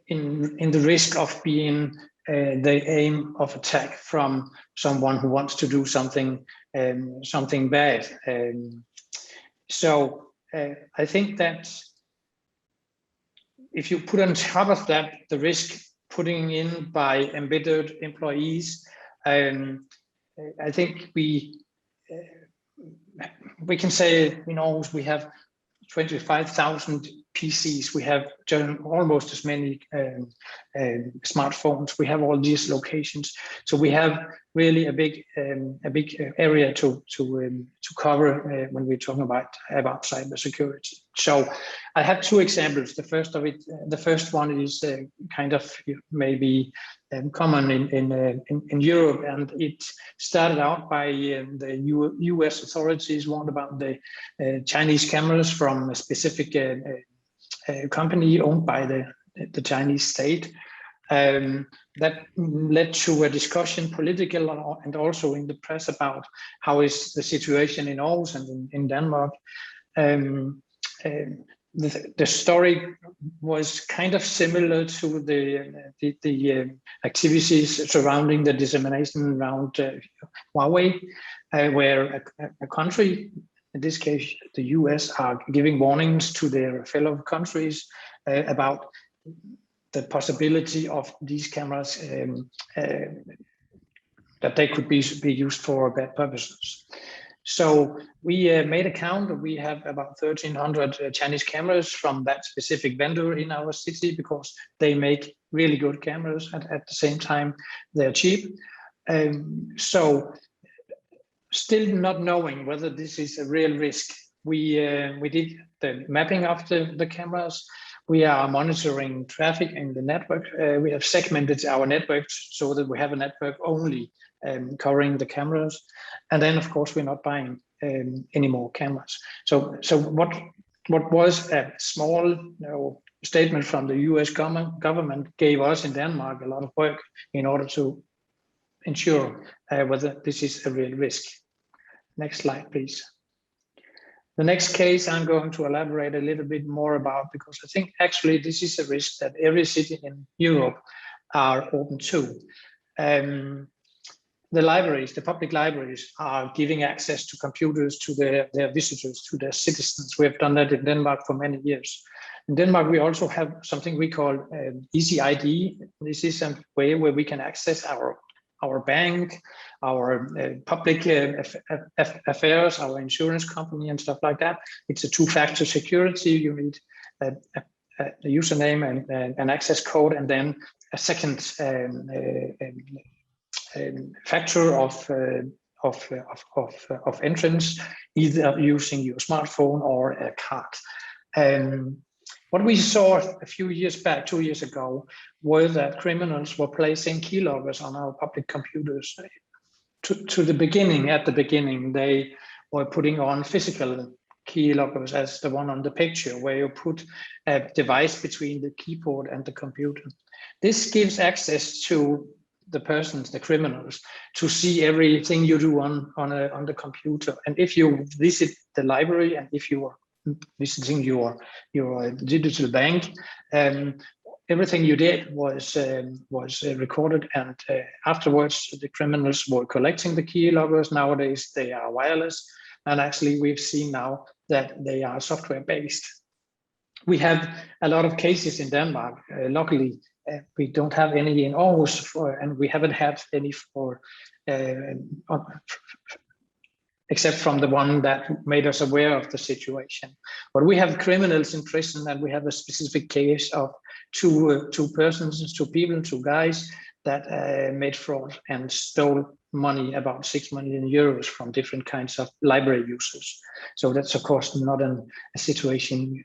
in the risk of being the aim of attack from someone who wants to do something bad. So I think that if you put on top of that the risk putting in by embedded employees, I think we can say, we have 25,000 PCs, we have almost as many smartphones, we have all these locations, so we have really a big area to cover when we're talking about cybersecurity. So I have two examples. The first one is kind of maybe common in Europe, and it started out by the US authorities warned about the Chinese cameras from a specific company owned by the Chinese state. That led to a discussion, political and also in the press, about how is the situation in Aarhus and in Denmark. The story was kind of similar to the activities surrounding the dissemination around Huawei, where a country, in this case the US, are giving warnings to their fellow countries about the possibility of these cameras that they could be used for bad purposes. So we made a count. We have about 1,300 Chinese cameras from that specific vendor in our city, because they make really good cameras, and at the same time they're cheap. So still not knowing whether this is a real risk, we did the mapping of the cameras. We are monitoring traffic in the network. We have segmented our networks so that we have a network only covering the cameras. And then, of course, we're not buying any more cameras. So what was a small statement from the US government gave us in Denmark a lot of work in order to ensure whether this is a real risk. Next slide, please. The next case I'm going to elaborate a little bit more about, because I think actually this is a risk that every city in Europe are open to. The libraries, the public libraries, are giving access to computers to their visitors, to their citizens. We have done that in Denmark for many years. In Denmark, we also have something we call Easy ID. This is a way where we can access our bank, our public affairs, our insurance company and stuff like that. It's a two-factor security. You need a username and an access code, and then a second factor of entrance, either using your smartphone or a card. What we saw a few years back, 2 years ago, were that criminals were placing keyloggers on our public computers. At the beginning, they were putting on physical keyloggers, as the one on the picture, where you put a device between the keyboard and the computer. This gives access to the persons, the criminals, to see everything you do on the computer. And if you visit the library, and if you are visiting your digital bank, everything you did was recorded, and afterwards the criminals were collecting the keyloggers. Nowadays they are wireless, and actually we've seen now that they are software based. We have a lot of cases in Denmark. Luckily, we don't have any in Aarhus, and we haven't had any except from the one that made us aware of the situation. But we have criminals in prison, and we have a specific case of two people, two guys that made fraud and stole money, about 6 million euros, from different kinds of library users. So that's of course not a situation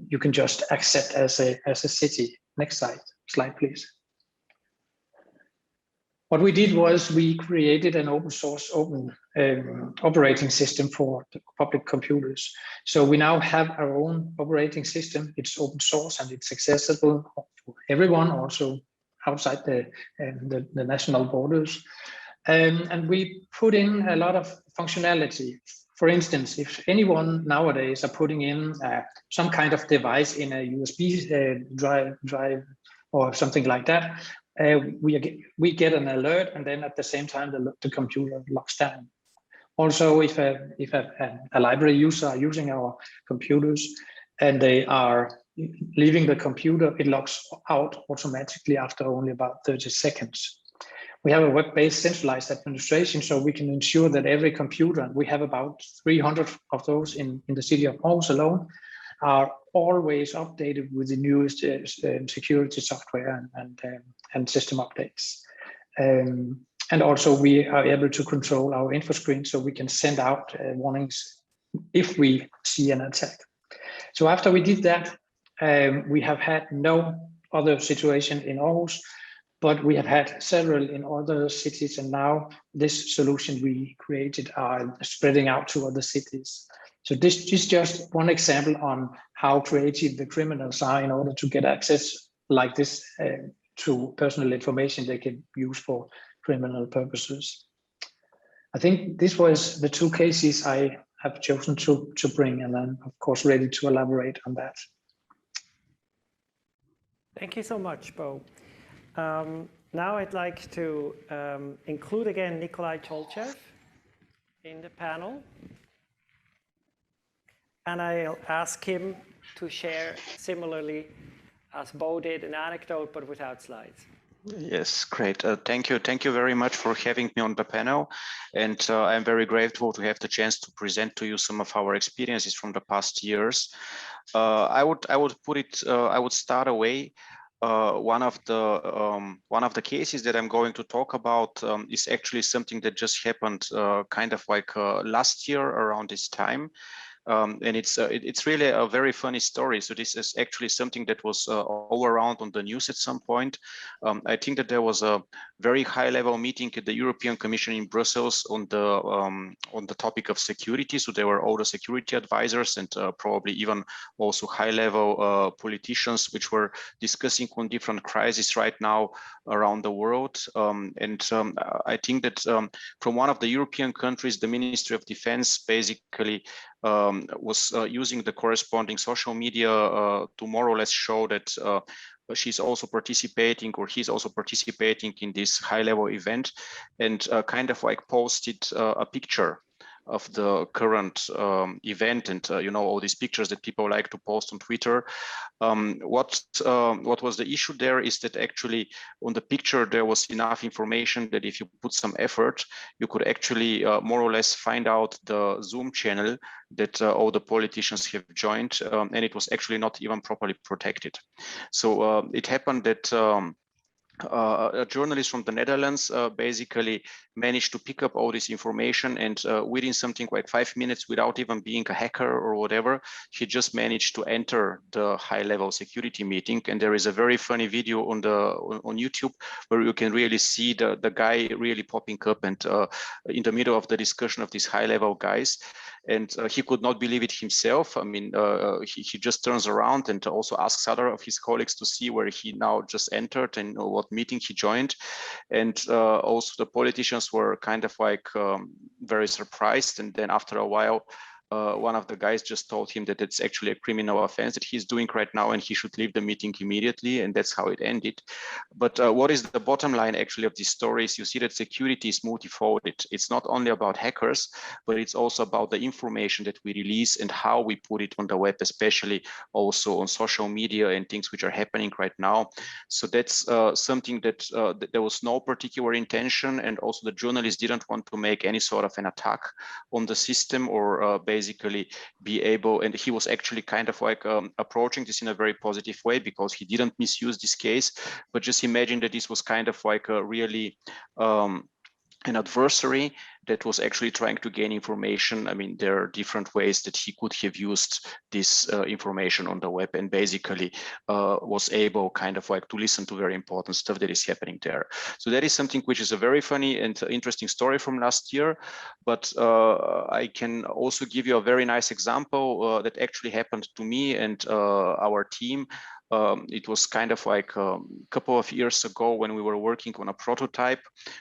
you can just accept as a city. Next slide please. What we did was we created an open source, open operating system for the public computers. So we now have our own operating system. It's open source and it's accessible for everyone, also outside the national borders. And we put in a lot of functionality. For instance, if anyone nowadays are putting in some kind of device in a USB drive or something like that, we get an alert, and then at the same time the computer locks down. Also, if a library user are using our computers and they are leaving the computer, it locks out automatically after only about 30 seconds. We have a web-based centralized administration, so we can ensure that every computer, we have about 300 of those in the city of Aarhus alone, are always updated with the newest security software and system updates. And also we are able to control our info screen, so we can send out warnings if we see an attack. So after we did that, we have had no other situation in Aarhus, but we have had several in other cities, and now this solution we created are spreading out to other cities. So this is just one example on how creative the criminals are in order to get access like this to personal information they can use for criminal purposes. I think this was the two cases I have chosen to bring, and I'm of course ready to elaborate on that. Thank you so much, Bo. Now I'd like to include again Nikolai Tolchev in the panel. And I'll ask him to share similarly as Bo did an anecdote, but without slides. Yes, great. Thank you. Thank you very much for having me on the panel. And I'm very grateful to have the chance to present to you some of our experiences from the past years. I would start away. One of the cases that I'm going to talk about is actually something that just happened kind of like last year around this time. And it's really a very funny story. So this is actually something that was all around on the news at some point. I think that there was a very high-level meeting at the European Commission in Brussels on the topic of security. So there were all the security advisors and probably even also high-level politicians, which were discussing on different crises right now around the world. I think that from one of the European countries, the Ministry of Defense basically was using the corresponding social media to more or less show that she's also participating, or he's also participating in this high-level event, and kind of like posted a picture of the current event, and you know, all these pictures that people like to post on Twitter. What was the issue there is that actually on the picture there was enough information that if you put some effort, you could actually more or less find out the Zoom channel that all the politicians have joined, and it was actually not even properly protected. So it happened that a journalist from the Netherlands basically managed to pick up all this information, and within something like 5 minutes, without even being a hacker or whatever, he just managed to enter the high-level security meeting. And there is a very funny video on YouTube where you can really see the guy really popping up and in the middle of the discussion of these high-level guys. And he could not believe it himself. I mean, he just turns around and also asks other of his colleagues to see where he now just entered and what meeting he joined. And also the politicians were kind of like very surprised. And then after a while, one of the guys just told him that it's actually a criminal offense that he's doing right now, and he should leave the meeting immediately. And that's how it ended. But what is the bottom line actually of these stories? You see that security is multifold. It's not only about hackers, but it's also about the information that we release and how we put it on the web, especially also on social media and things which are happening right now. So that's something that there was no particular intention, and also the journalists didn't want to make any sort of an attack on the system or basically be able, and he was actually kind of like approaching this in a very positive way because he didn't misuse this case. But just imagine that this was kind of like a really an adversary that was actually trying to gain information. I mean, there are different ways that he could have used this information on the web, and basically was able kind of like to listen to very important stuff that is happening there. So that is something which is a very funny and interesting story from last year. But I can also give you a very nice example that actually happened to me and our team. It was kind of like a couple of years ago when we were working on a prototype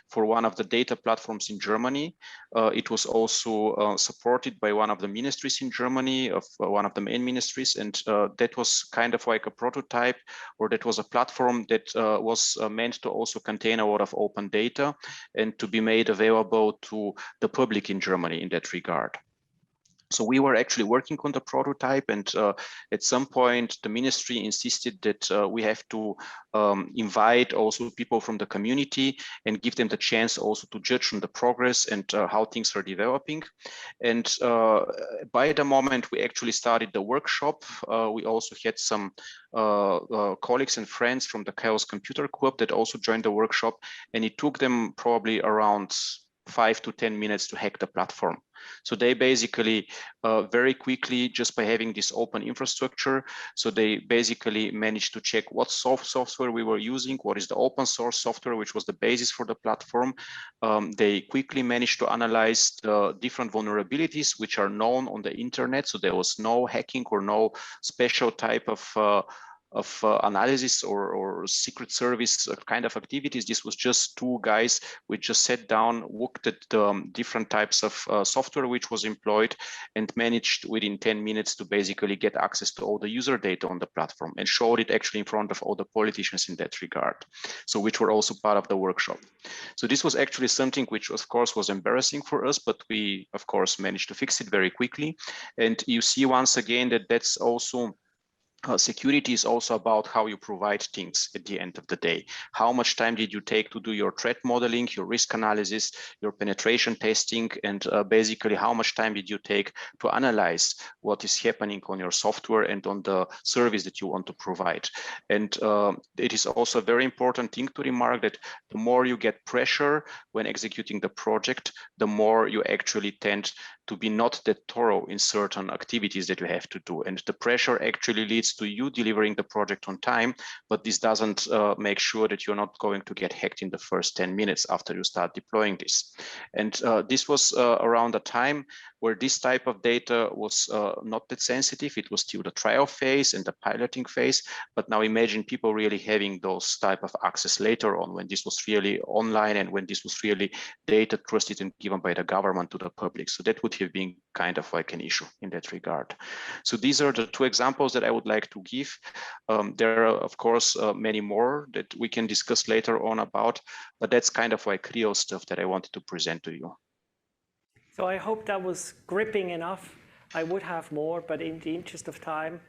for one of the data platforms in Germany. It was also supported by one of the ministries in Germany, of one of the main ministries, and that was kind of like a prototype, or that was a platform that was meant to also contain a lot of open data and to be made available to the public in Germany in that regard. So we were actually working on the prototype, and at some point the ministry insisted that we have to invite also people from the community and give them the chance also to judge on the progress and how things are developing. And by the moment we actually started the workshop, we also had some colleagues and friends from the Chaos Computer Club that also joined the workshop, and it took them probably around 5 to 10 minutes to hack the platform. So they basically very quickly, just by having this open infrastructure, so they basically managed to check what software we were using, what is the open source software, which was the basis for the platform. They quickly managed to analyze the different vulnerabilities which are known on the internet. So there was no hacking or no special type of analysis or secret service kind of activities. This was just two guys which just sat down, looked at different types of software which was employed, and managed within 10 minutes to basically get access to all the user data on the platform, and showed it actually in front of all the politicians in that regard, so which were also part of the workshop. So this was actually something which of course was embarrassing for us, but we of course managed to fix it very quickly. And you see once again that that's also security is also about how you provide things at the end of the day. How much time did you take to do your threat modeling, your risk analysis, your penetration testing, and basically how much time did you take to analyze what is happening on your software and on the service that you want to provide. And it is also a very important thing to remark that the more you get pressure when executing the project, the more you actually tend to be not that thorough in certain activities that you have to do. And the pressure actually leads to you delivering the project on time, but this doesn't make sure that you're not going to get hacked in the first 10 minutes after you start deploying this. And this was around a time where this type of data was not that sensitive. It was still the trial phase and the piloting phase, but now imagine people really having those type of access later on, when this was really online and when this was really data trusted and given by the government to the public. So that would have been kind of like an issue in that regard. So these are the two examples that I would like to give. There are of course many more that we can discuss later on about, but that's kind of like real stuff that I wanted to present to you. So I hope that was gripping enough. I would have more, but in the interest of time,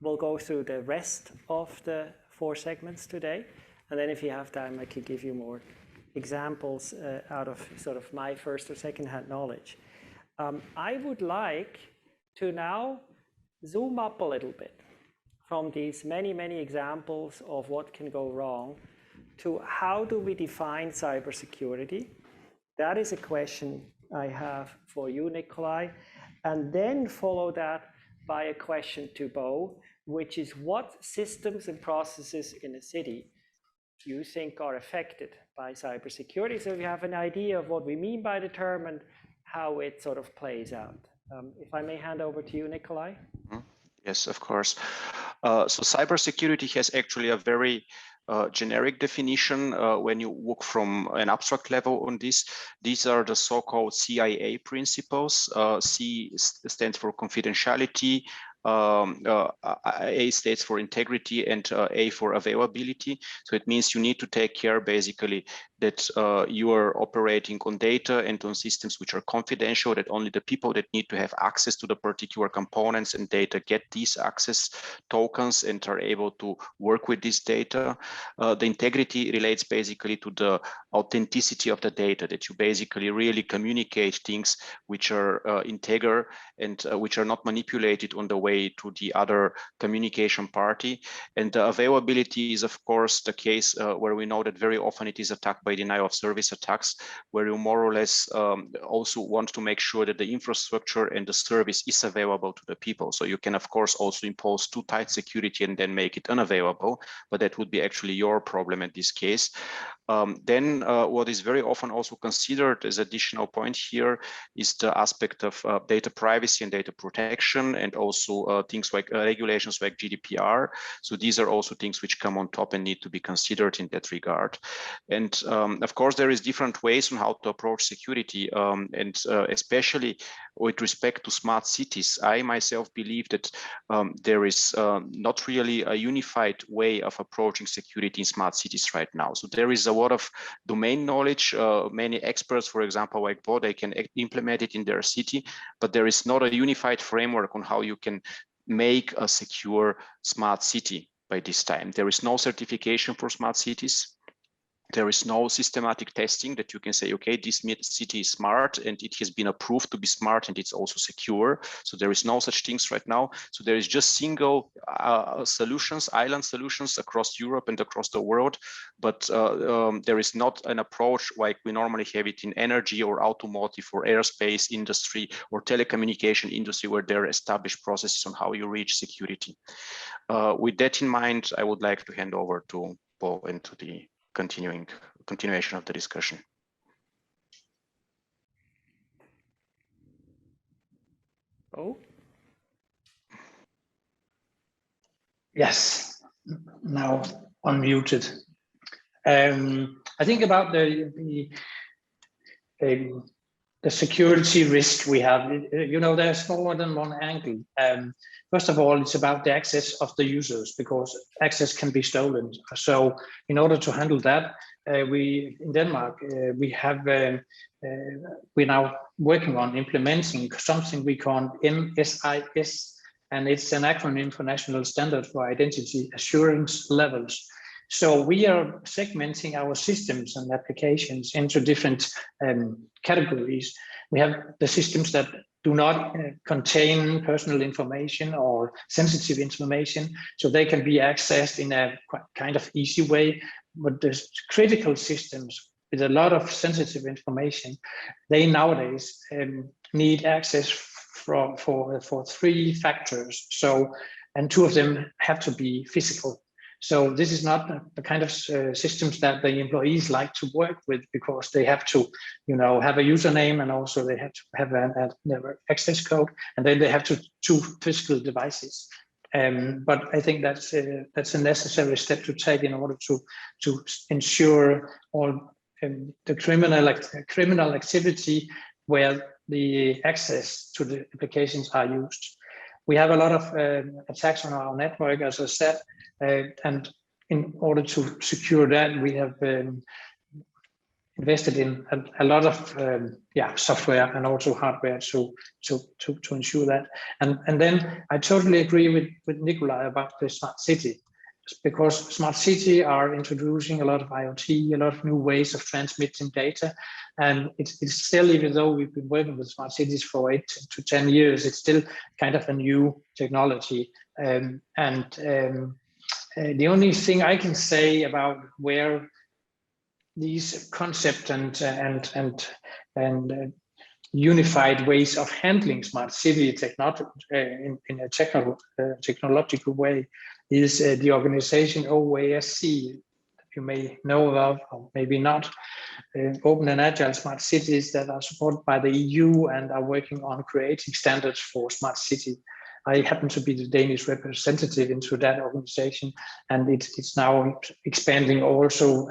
we'll go through the rest of the 4 segments today. And then if you have time, I could give you more examples out of sort of my first or second-hand knowledge. I would like to now zoom up a little bit from these many, many examples of what can go wrong to how do we define cybersecurity? That is a question I have for you, Nikolai, and then follow that by a question to Bo, which is what systems and processes in a city do you think are affected by cybersecurity? So you have an idea of what we mean by the term and how it sort of plays out. If I may hand over to you, Nikolai. Yes, of course. So cybersecurity has actually a very generic definition when you look from an abstract level on this. These are the so-called CIA principles. C stands for confidentiality, A stands for integrity, and A for availability. So it means you need to take care basically that you are operating on data and on systems which are confidential, that only the people that need to have access to the particular components and data get these access tokens and are able to work with this data. The integrity relates basically to the authenticity of the data, that you basically really communicate things which are integer and which are not manipulated on the way to the other communication party. And the availability is of course the case where we know that very often it is attacked by denial of service attacks, where you more or less also want to make sure that the infrastructure and the service is available to the people. So you can, of course, also impose too tight security and then make it unavailable, but that would be actually your problem in this case. Then what is very often also considered as additional point here is the aspect of data privacy and data protection, and also things like regulations like GDPR. So these are also things which come on top and need to be considered in that regard. And of course, there is different ways on how to approach security, and especially with respect to smart cities. I myself believe that there is not really a unified way of approaching security in smart cities right now. So there is a lot of domain knowledge. Many experts, for example, like Bo, they can implement it in their city, but there is not a unified framework on how you can make a secure smart city by this time. There is no certification for smart cities. There is no systematic testing that you can say, okay, this city is smart and it has been approved to be smart and it's also secure. So there is no such things right now. So there is just single solutions, island solutions across Europe and across the world. But there is not an approach like we normally have it in energy or automotive or aerospace industry or telecommunication industry, where there are established processes on how you reach security. With that in mind, I would like to hand over to Bo and to the continuation of the discussion. Oh. Yes, now unmuted. I think about the security risk we have. You know, there's more than one angle. First of all, it's about the access of the users, because access can be stolen. So in order to handle that, we in Denmark, we're now working on implementing something we call NSIS, and it's an acronym for National Standard for Identity Assurance Levels. So we are segmenting our systems and applications into different categories. We have the systems that do not contain personal information or sensitive information, so they can be accessed in a kind of easy way. But the critical systems with a lot of sensitive information, they nowadays need access for 3 factors. So, and 2 of them have to be physical. So this is not the kind of systems that the employees like to work with, because they have to, you know, have a username, and also they have to have an access code, and then they have 2 physical devices. But I think that's a necessary step to take in order to ensure all the criminal activity where the access to the applications are used. We have a lot of attacks on our network, as I said, and in order to secure that, we have invested in a lot of software and also hardware to ensure that. And then I totally agree with Nikolai about the smart city, because smart city are introducing a lot of IoT, a lot of new ways of transmitting data. And it's still, even though we've been working with smart cities for 8 to 10 years, it's still kind of a new technology. The only thing I can say about where these concepts and unified ways of handling smart city in a technological way is the organization OASC, that you may know of, or maybe not. Open and agile smart cities that are supported by the EU and are working on creating standards for smart city. I happen to be the Danish representative into that organization, and it's now expanding also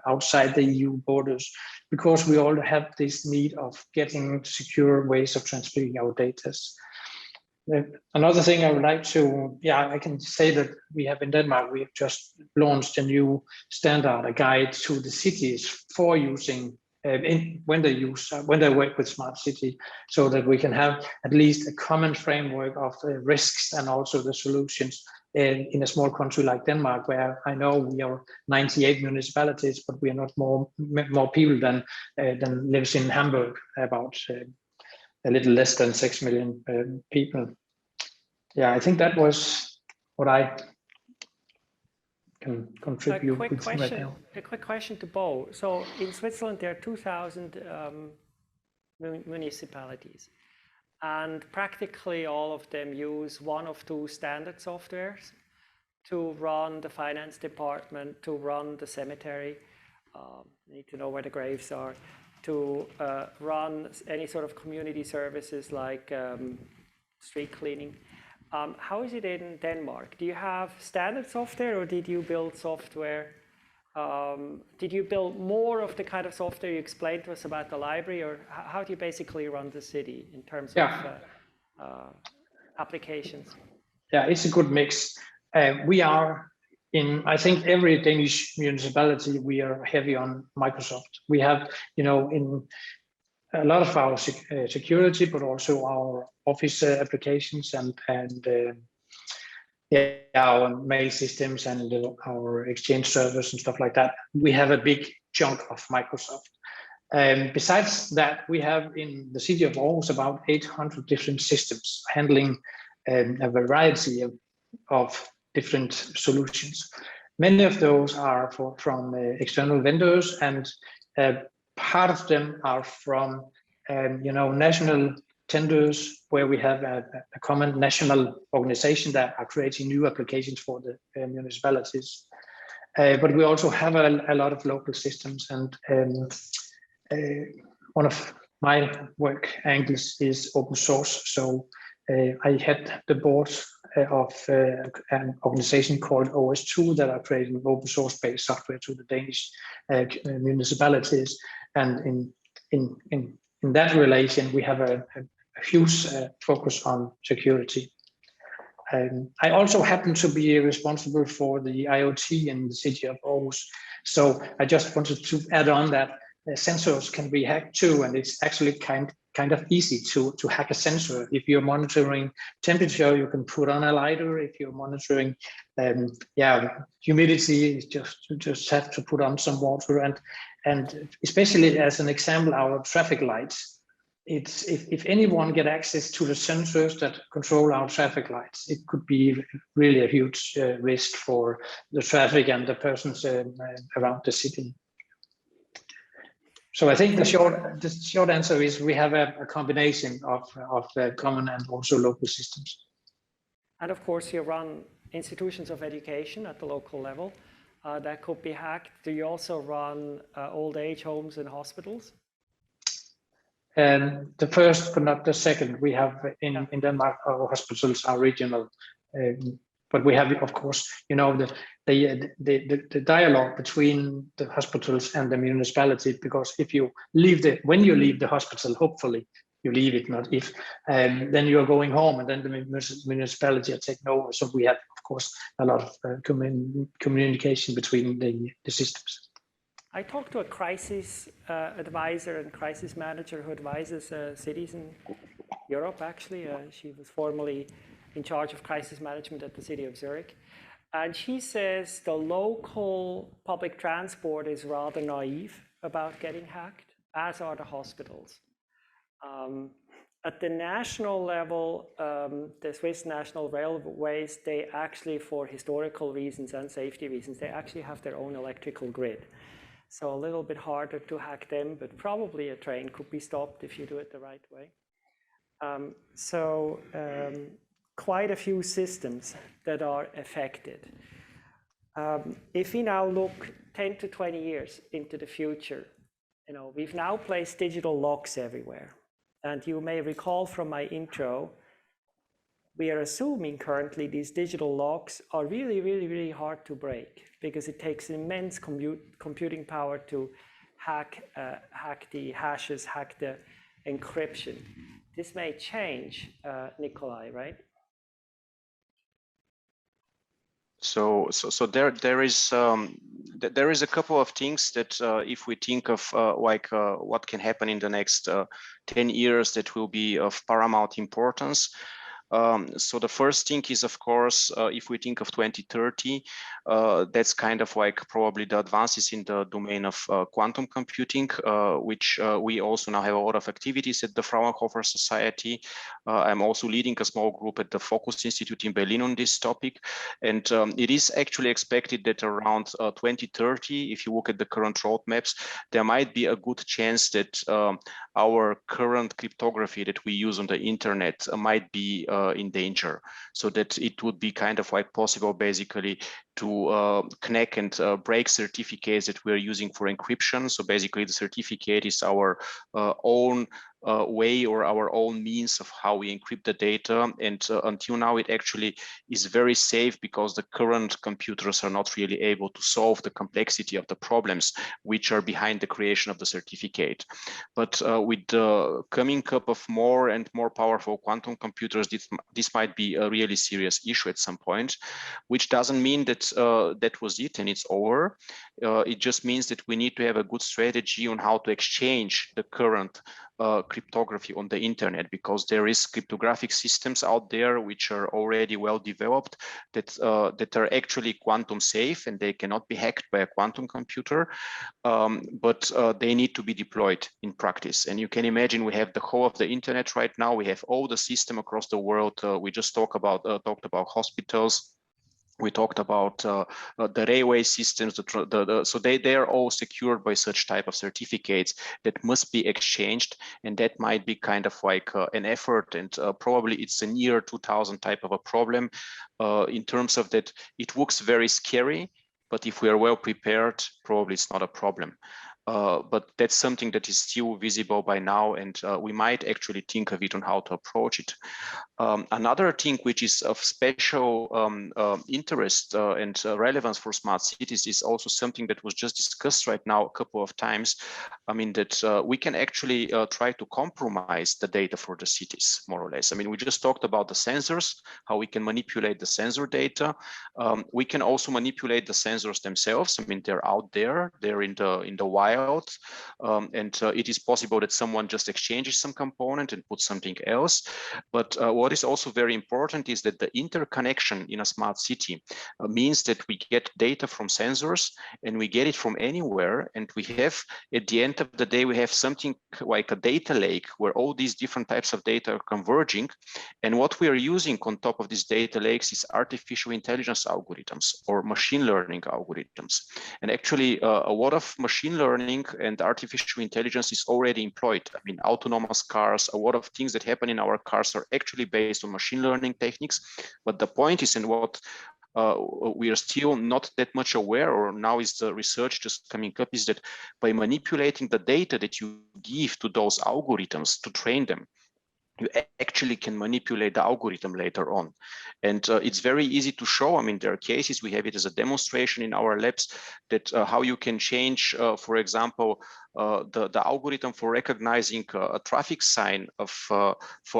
outside the EU borders, because we all have this need of getting secure ways of transmitting our data. Another thing I would like to, I can say that we have in Denmark, we have just launched a new standard, a guide to the cities for using when they work with smart city, so that we can have at least a common framework of risks and also the solutions in a small country like Denmark, where I know we are 98 municipalities, but we are not more people than lives in Hamburg, about a little less than 6 million people. Yeah, I think that was what I can contribute A with right now. quick question to Bo. So in Switzerland, there are 2,000 municipalities, and practically all of them use one of two standard softwares to run the finance department, to run the cemetery, need to know where the graves are, to run any sort of community services like street cleaning. How is it in Denmark? Do you have standard software, or did you build software? Did you build more of the kind of software you explained to us about the library, or how do you basically run the city in terms of applications? Yeah, it's a good mix. We are in, I think, every Danish municipality, we are heavy on Microsoft. We have, in a lot of our security, but also our office applications and our mail systems and our exchange servers and stuff like that. We have a big chunk of Microsoft. Besides that, we have in the city of Aarhus about 800 different systems handling a variety of different solutions. Many of those are from external vendors, and part of them are from national tenders where we have a common national organization that are creating new applications for the municipalities. But we also have a lot of local systems, and one of my work angles is open source. So I had the board of an organization called OS2 that are creating open source based software to the Danish municipalities, and in that relation we have a huge focus on security. I also happen to be responsible for the IoT in the city of Aarhus, so I just wanted to add on that sensors can be hacked too, and it's actually kind of easy to hack a sensor. If you're monitoring temperature, you can put on a lighter. If you're monitoring humidity, you just have to put on some water. And especially as an example, our traffic lights. It's if anyone get access to the sensors that control our traffic lights, it could be really a huge risk for the traffic and the persons around the city. So I think the short answer is we have a combination of common and also local systems. And of course, you run institutions of education at the local level that could be hacked. Do you also run old age homes and hospitals? The first, but not the second. We have in Denmark, our hospitals are regional. But we have, of course, the dialogue between the hospitals and the municipality, because when you leave the hospital, hopefully you leave it, not if, then you are going home, and then the municipality are taking over. So we have, of course, a lot of communication between the systems. I talked to a crisis advisor and crisis manager who advises cities in Europe, actually. She was formerly in charge of crisis management at the city of Zurich. And she says the local public transport is rather naive about getting hacked, as are the hospitals. At the national level, the Swiss National Railways, they actually, for historical reasons and safety reasons, they actually have their own electrical grid. So a little bit harder to hack them, but probably a train could be stopped if you do it the right way. Quite a few systems that are affected. If we now look 10 to 20 years into the future, we've now placed digital locks everywhere. And you may recall from my intro, we are assuming currently these digital locks are really, really, really hard to break, because it takes immense computing power to hack the hashes, hack the encryption. This may change, Nikolai, right? So there is a couple of things that if we think of what can happen in the next 10 years, that will be of paramount importance. So the first thing is, of course, if we think of 2030, that's kind of like probably the advances in the domain of quantum computing, which we also now have a lot of activities at the Fraunhofer Society. I'm also leading a small group at the Focus Institute in Berlin on this topic. And it is actually expected that around 2030, if you look at the current roadmaps, there might be a good chance that our current cryptography that we use on the internet might be in danger. So that it would be kind of like possible basically to connect and break certificates that we're using for encryption. So basically the certificate is our own way or our own means of how we encrypt the data. And until now, it actually is very safe because the current computers are not really able to solve the complexity of the problems which are behind the creation of the certificate. But with the coming up of more and more powerful quantum computers, this might be a really serious issue at some point, which doesn't mean that that was it and it's over. It just means that we need to have a good strategy on how to exchange the current cryptography on the internet, because there is cryptographic systems out there which are already well developed that are actually quantum safe and they cannot be hacked by a quantum computer, but they need to be deployed in practice. And you can imagine we have the whole of the internet right now. We have all the system across the world. We just talked about hospitals. We talked about the railway systems, so they are all secured by such type of certificates that must be exchanged, and that might be kind of like an effort, and probably it's a near 2000 type of a problem in terms of that it looks very scary, but if we are well prepared, probably it's not a problem. But that's something that is still visible by now, and we might actually think of it on how to approach it. Another thing which is of special interest and relevance for smart cities is also something that was just discussed right now a couple of times. I mean, that we can actually try to compromise the data for the cities, more or less. I mean, we just talked about the sensors, how we can manipulate the sensor data. We can also manipulate the sensors themselves. I mean, they're out there, they're in the wild. And it is possible that someone just exchanges some component and puts something else. But what is also very important is that the interconnection in a smart city means that we get data from sensors and we get it from anywhere. And we have, at the end of the day, we have something like a data lake where all these different types of data are converging. And what we are using on top of these data lakes is artificial intelligence algorithms or machine learning algorithms. And actually, a lot of machine learning and artificial intelligence is already employed. I mean, autonomous cars, a lot of things that happen in our cars are actually based on machine learning techniques. But the point is, and what we are still not that much aware, or now is the research just coming up, is that by manipulating the data that you give to those algorithms to train them, you actually can manipulate the algorithm later on. And it's very easy to show. I mean, there are cases, we have it as a demonstration in our labs, that how you can change, for example, the algorithm for recognizing a traffic sign for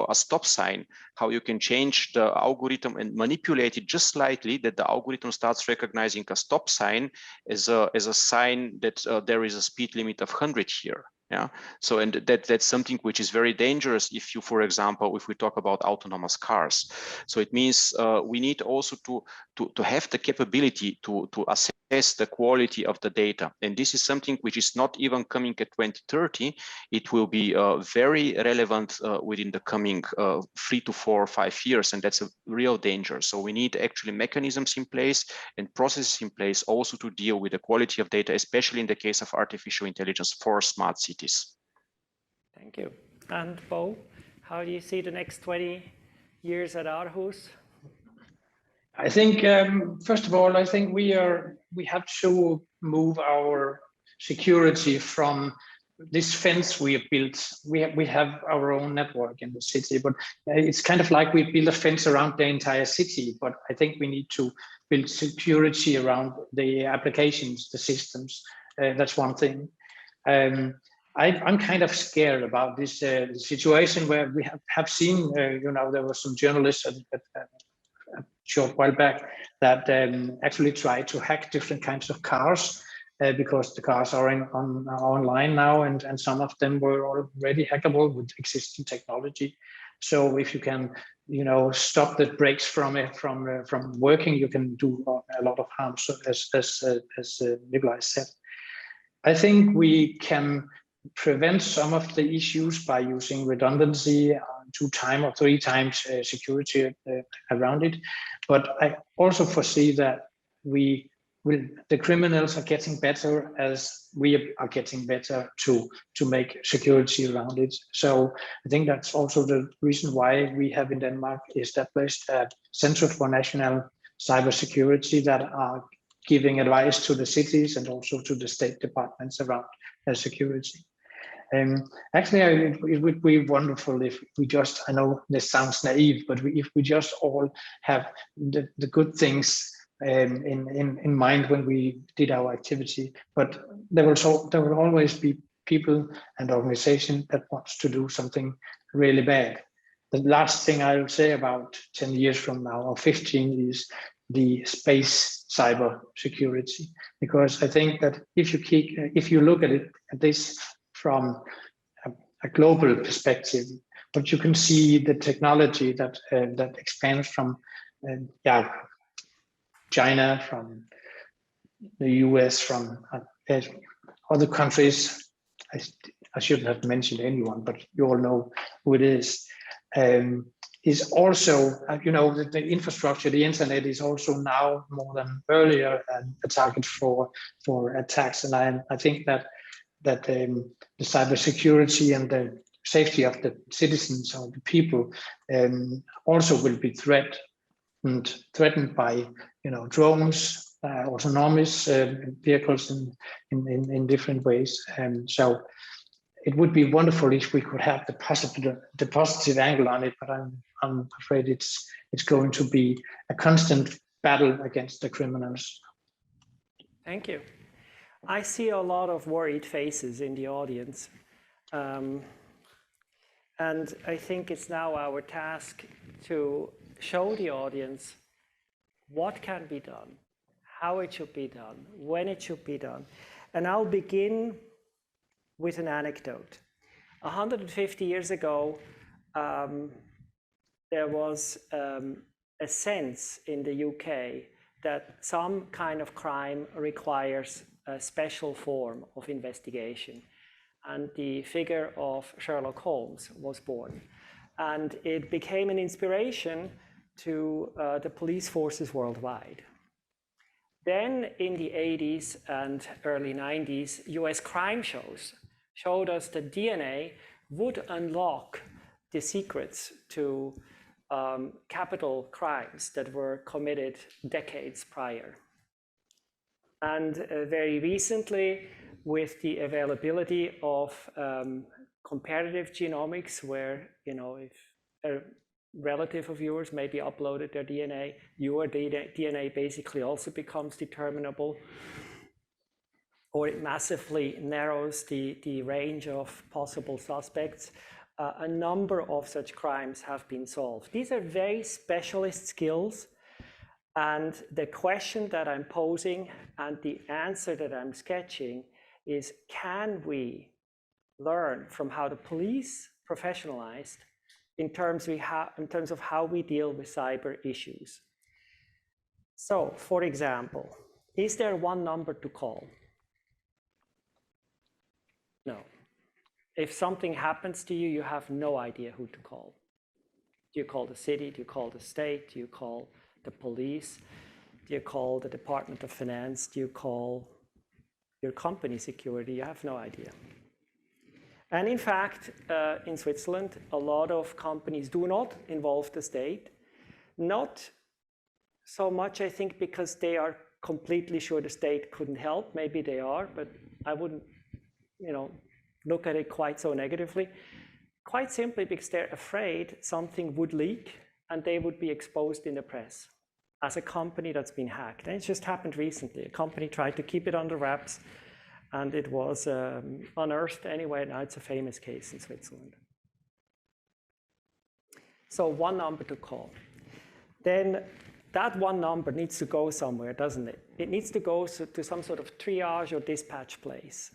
a stop sign, how you can change the algorithm and manipulate it just slightly, that the algorithm starts recognizing a stop sign as a sign that there is a speed limit of 100 here. Yeah. So, and that's something which is very dangerous if you, for example, if we talk about autonomous cars. So it means we need also to have the capability to assess the quality of the data. And this is something which is not even coming at 2030. It will be very relevant within the coming 3 to 4 or 5 years. And that's a real danger. So we need actually mechanisms in place and processes in place also to deal with the quality of data, especially in the case of artificial intelligence for smart cities. Thank you. And Bo, how do you see the next 20 years at Aarhus? I think, first of all, I think we have to move our security from this fence we have built. We have our own network in the city, but it's kind of like we build a fence around the entire city. But I think we need to build security around the applications, the systems. That's one thing. I'm kind of scared about this situation where we have seen, there were some journalists a short while back that actually tried to hack different kinds of cars because the cars are online now, and some of them were already hackable with existing technology. So if you can stop the brakes from working, you can do a lot of harm. So as Nikolai said, I think we can prevent some of the issues by using redundancy, 2 times or 3 times security around it. But I also foresee that the criminals are getting better as we are getting better to make security around it. So I think that's also the reason why we have in Denmark established a Center for National Cybersecurity that are giving advice to the cities and also to the state departments around security. Actually, it would be wonderful if we just, I know this sounds naive, but if we just all have the good things in mind when we did our activity. But there will always be people and organizations that wants to do something really bad. The last thing I will say about 10 years from now or 15 is the space cyber security, because I think that if you look at this from a global perspective, but you can see the technology that expands from China, from the US, from other countries. I shouldn't have mentioned anyone, but you all know who it is also, the infrastructure, the internet is also now more than earlier a target for attacks. And I think that the cybersecurity and the safety of the citizens or the people also will be threatened by drones, autonomous vehicles in different ways. So it would be wonderful if we could have the positive angle on it, but I'm afraid it's going to be a constant battle against the criminals. Thank you. I see a lot of worried faces in the audience. And I think it's now our task to show the audience what can be done, how it should be done, when it should be done. And I'll begin with an anecdote. 150 years ago, there was a sense in the UK that some kind of crime requires a special form of investigation. And the figure of Sherlock Holmes was born. And it became an inspiration to the police forces worldwide. Then in the 80s and early 90s, US crime shows showed us that DNA would unlock the secrets to capital crimes that were committed decades prior. And very recently, with the availability of comparative genomics, where if a relative of yours maybe uploaded their DNA, your DNA basically also becomes determinable, or it massively narrows the range of possible suspects. A number of such crimes have been solved. These are very specialist skills, and the question that I'm posing and the answer that I'm sketching is, can we learn from how the police professionalized in terms of how we deal with cyber issues? So, for example, is there one number to call? No. If something happens to you, you have no idea who to call. Do you call the city? Do you call the state? Do you call the police? Do you call the Department of Finance? Do you call your company security? You have no idea. And in fact, in Switzerland, a lot of companies do not involve the state. Not so much, I think, because they are completely sure the state couldn't help. Maybe they are, but I wouldn't, look at it quite so negatively. Quite simply because they're afraid something would leak and they would be exposed in the press as a company that's been hacked. And it just happened recently. A company tried to keep it under wraps, and it was unearthed anyway. Now it's a famous case in Switzerland. So one number to call. Then that one number needs to go somewhere, doesn't it? It needs to go to some sort of triage or dispatch place.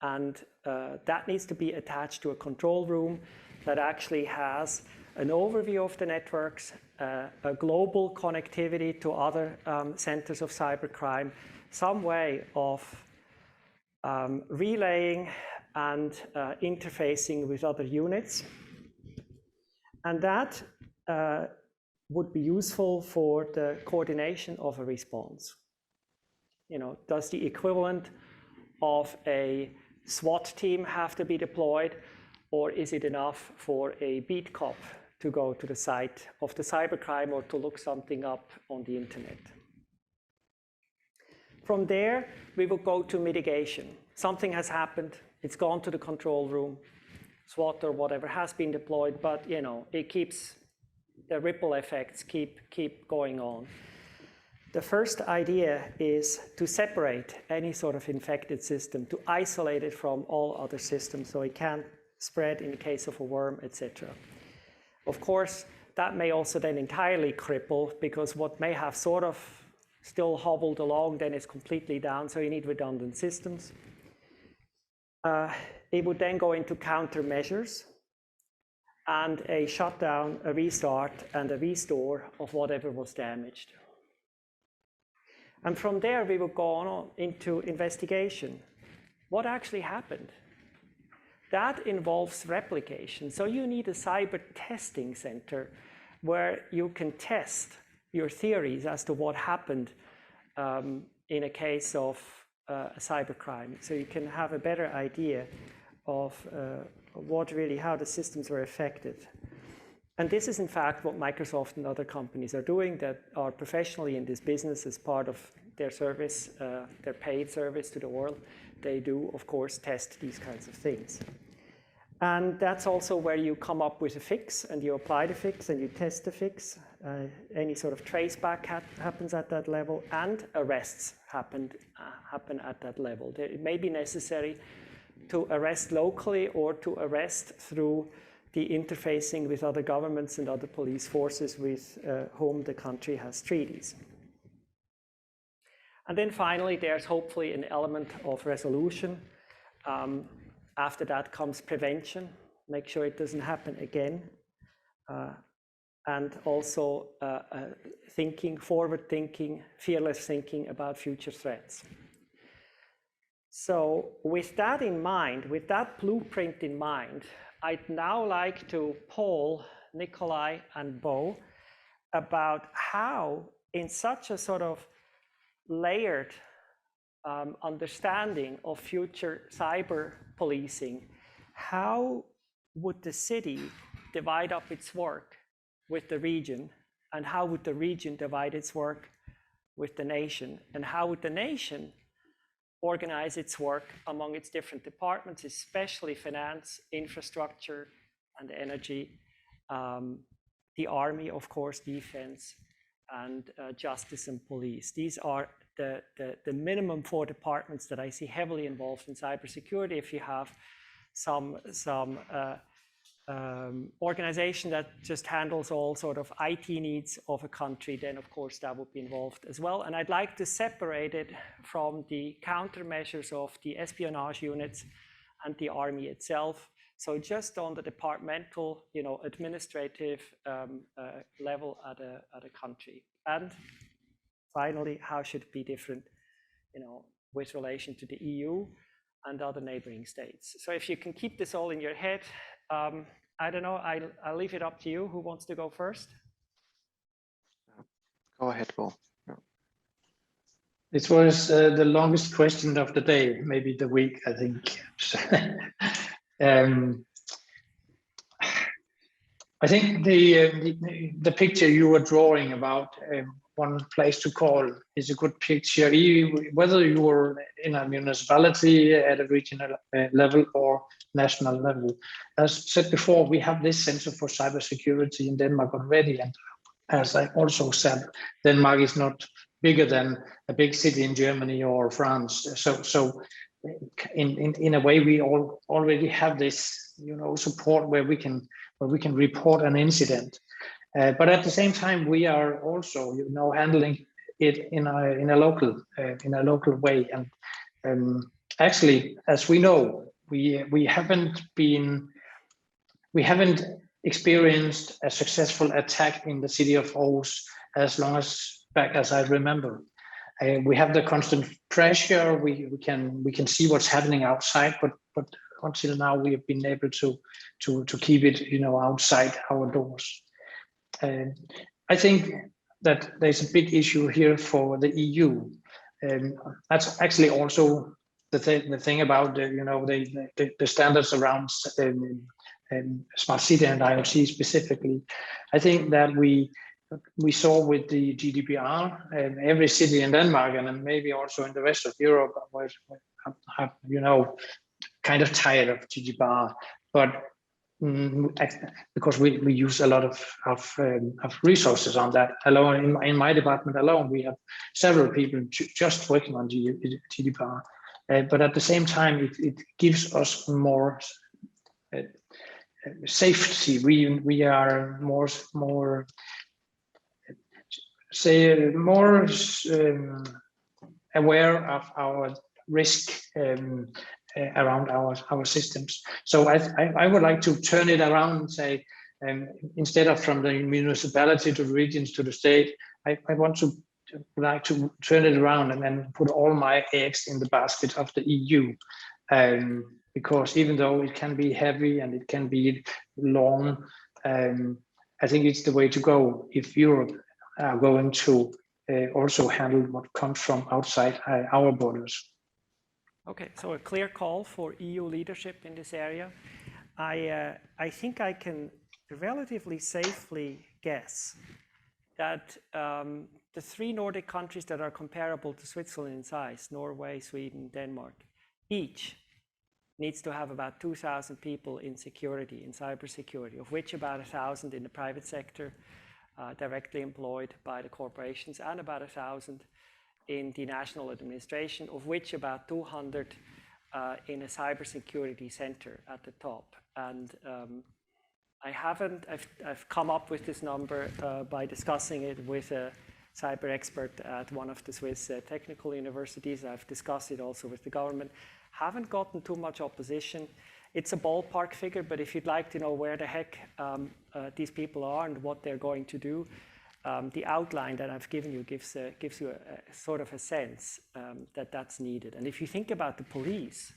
And that needs to be attached to a control room that actually has an overview of the networks, a global connectivity to other centers of cybercrime, some way of relaying and interfacing with other units. And that would be useful for the coordination of a response. You know, does the equivalent of a SWAT team have to be deployed, or is it enough for a beat cop to go to the site of the cybercrime or to look something up on the internet? From there, we will go to mitigation. Something has happened, it's gone to the control room, SWAT or whatever has been deployed, but you know, it keeps, the ripple effects keep going on. The first idea is to separate any sort of infected system, to isolate it from all other systems so it can't spread in the case of a worm, etc. Of course, that may also then entirely cripple, because what may have sort of still hobbled along then is completely down, so you need redundant systems. It would then go into countermeasures and a shutdown, a restart, and a restore of whatever was damaged. And from there, we will go on into investigation. What actually happened? That involves replication. So you need a cyber testing center where you can test your theories as to what happened in a case of cybercrime. So you can have a better idea of how the systems were affected. And this is in fact what Microsoft and other companies are doing that are professionally in this business as part of their service, their paid service to the world. They do, of course, test these kinds of things. And that's also where you come up with a fix and you apply the fix and you test the fix. Any sort of traceback happens at that level, and arrests happen at that level. It may be necessary to arrest locally or to arrest through the interfacing with other governments and other police forces with whom the country has treaties. And then finally, there's hopefully an element of resolution. After that comes prevention, make sure it doesn't happen again. And also forward thinking, fearless thinking about future threats. So with that in mind, with that blueprint in mind, I'd now like to poll Nikolai and Bo about how, in such a sort of layered understanding of future cyber policing, how would the city divide up its work with the region, and how would the region divide its work with the nation, and how would the nation organize its work among its different departments, especially finance, infrastructure, and energy, the army, of course, defense, and justice and police. These are the minimum 4 departments that I see heavily involved in cybersecurity. If you have some organization that just handles all sort of IT needs of a country, then of course that would be involved as well. And I'd like to separate it from the countermeasures of the espionage units and the army itself. So just on the departmental, administrative level at a country. And finally, how should it be different, with relation to the EU and other neighboring states? So if you can keep this all in your head, I don't know, I'll leave it up to you. Who wants to go first? Go ahead, Bo. Yeah. This was the longest question of the day, maybe the week, I think. I think the picture you were drawing about one place to call is a good picture, whether you were in a municipality at a regional level or national level. As said before, we have this Center for Cybersecurity in Denmark already, and as I also said, Denmark is not bigger than a big city in Germany or France. So in a way, we already have this, support where we can report an incident. But at the same time, we are also, handling it in a local way. And actually, as we know, we haven't experienced a successful attack in the city of Aarhus as long back as I remember. We have the constant pressure. We can see what's happening outside, but until now we have been able to keep it, outside our doors. I think that there's a big issue here for the EU. That's actually also the thing about the standards around smart city and IoT specifically. I think that we saw with the GDPR, every city in Denmark and maybe also in the rest of Europe have kind of tired of GDPR, but because we use a lot of resources on that. Alone in my department alone, we have several people just working on GDPR, but at the same time, it gives us more safety. We are more aware of our risk around our systems. So I would like to turn it around and say, instead of from the municipality to the regions to the state, I want to like to turn it around and then put all my eggs in the basket of the EU. Because even though it can be heavy and it can be long, I think it's the way to go if Europe are going to also handle what comes from outside our borders. Okay, so a clear call for EU leadership in this area. I think I can relatively safely guess that the 3 Nordic countries that are comparable to Switzerland in size, Norway, Sweden, Denmark, each needs to have about 2,000 people in security, in cybersecurity, of which about 1,000 in the private sector, directly employed by the corporations, and about 1,000 in the national administration, of which about 200 in a cybersecurity center at the top. And I've come up with this number by discussing it with a cyber expert at one of the Swiss technical universities. I've discussed it also with the government. Haven't gotten too much opposition. It's a ballpark figure, but if you'd like to know where the heck these people are and what they're going to do, the outline that I've given you gives you a sort of a sense that that's needed. And if you think about the police,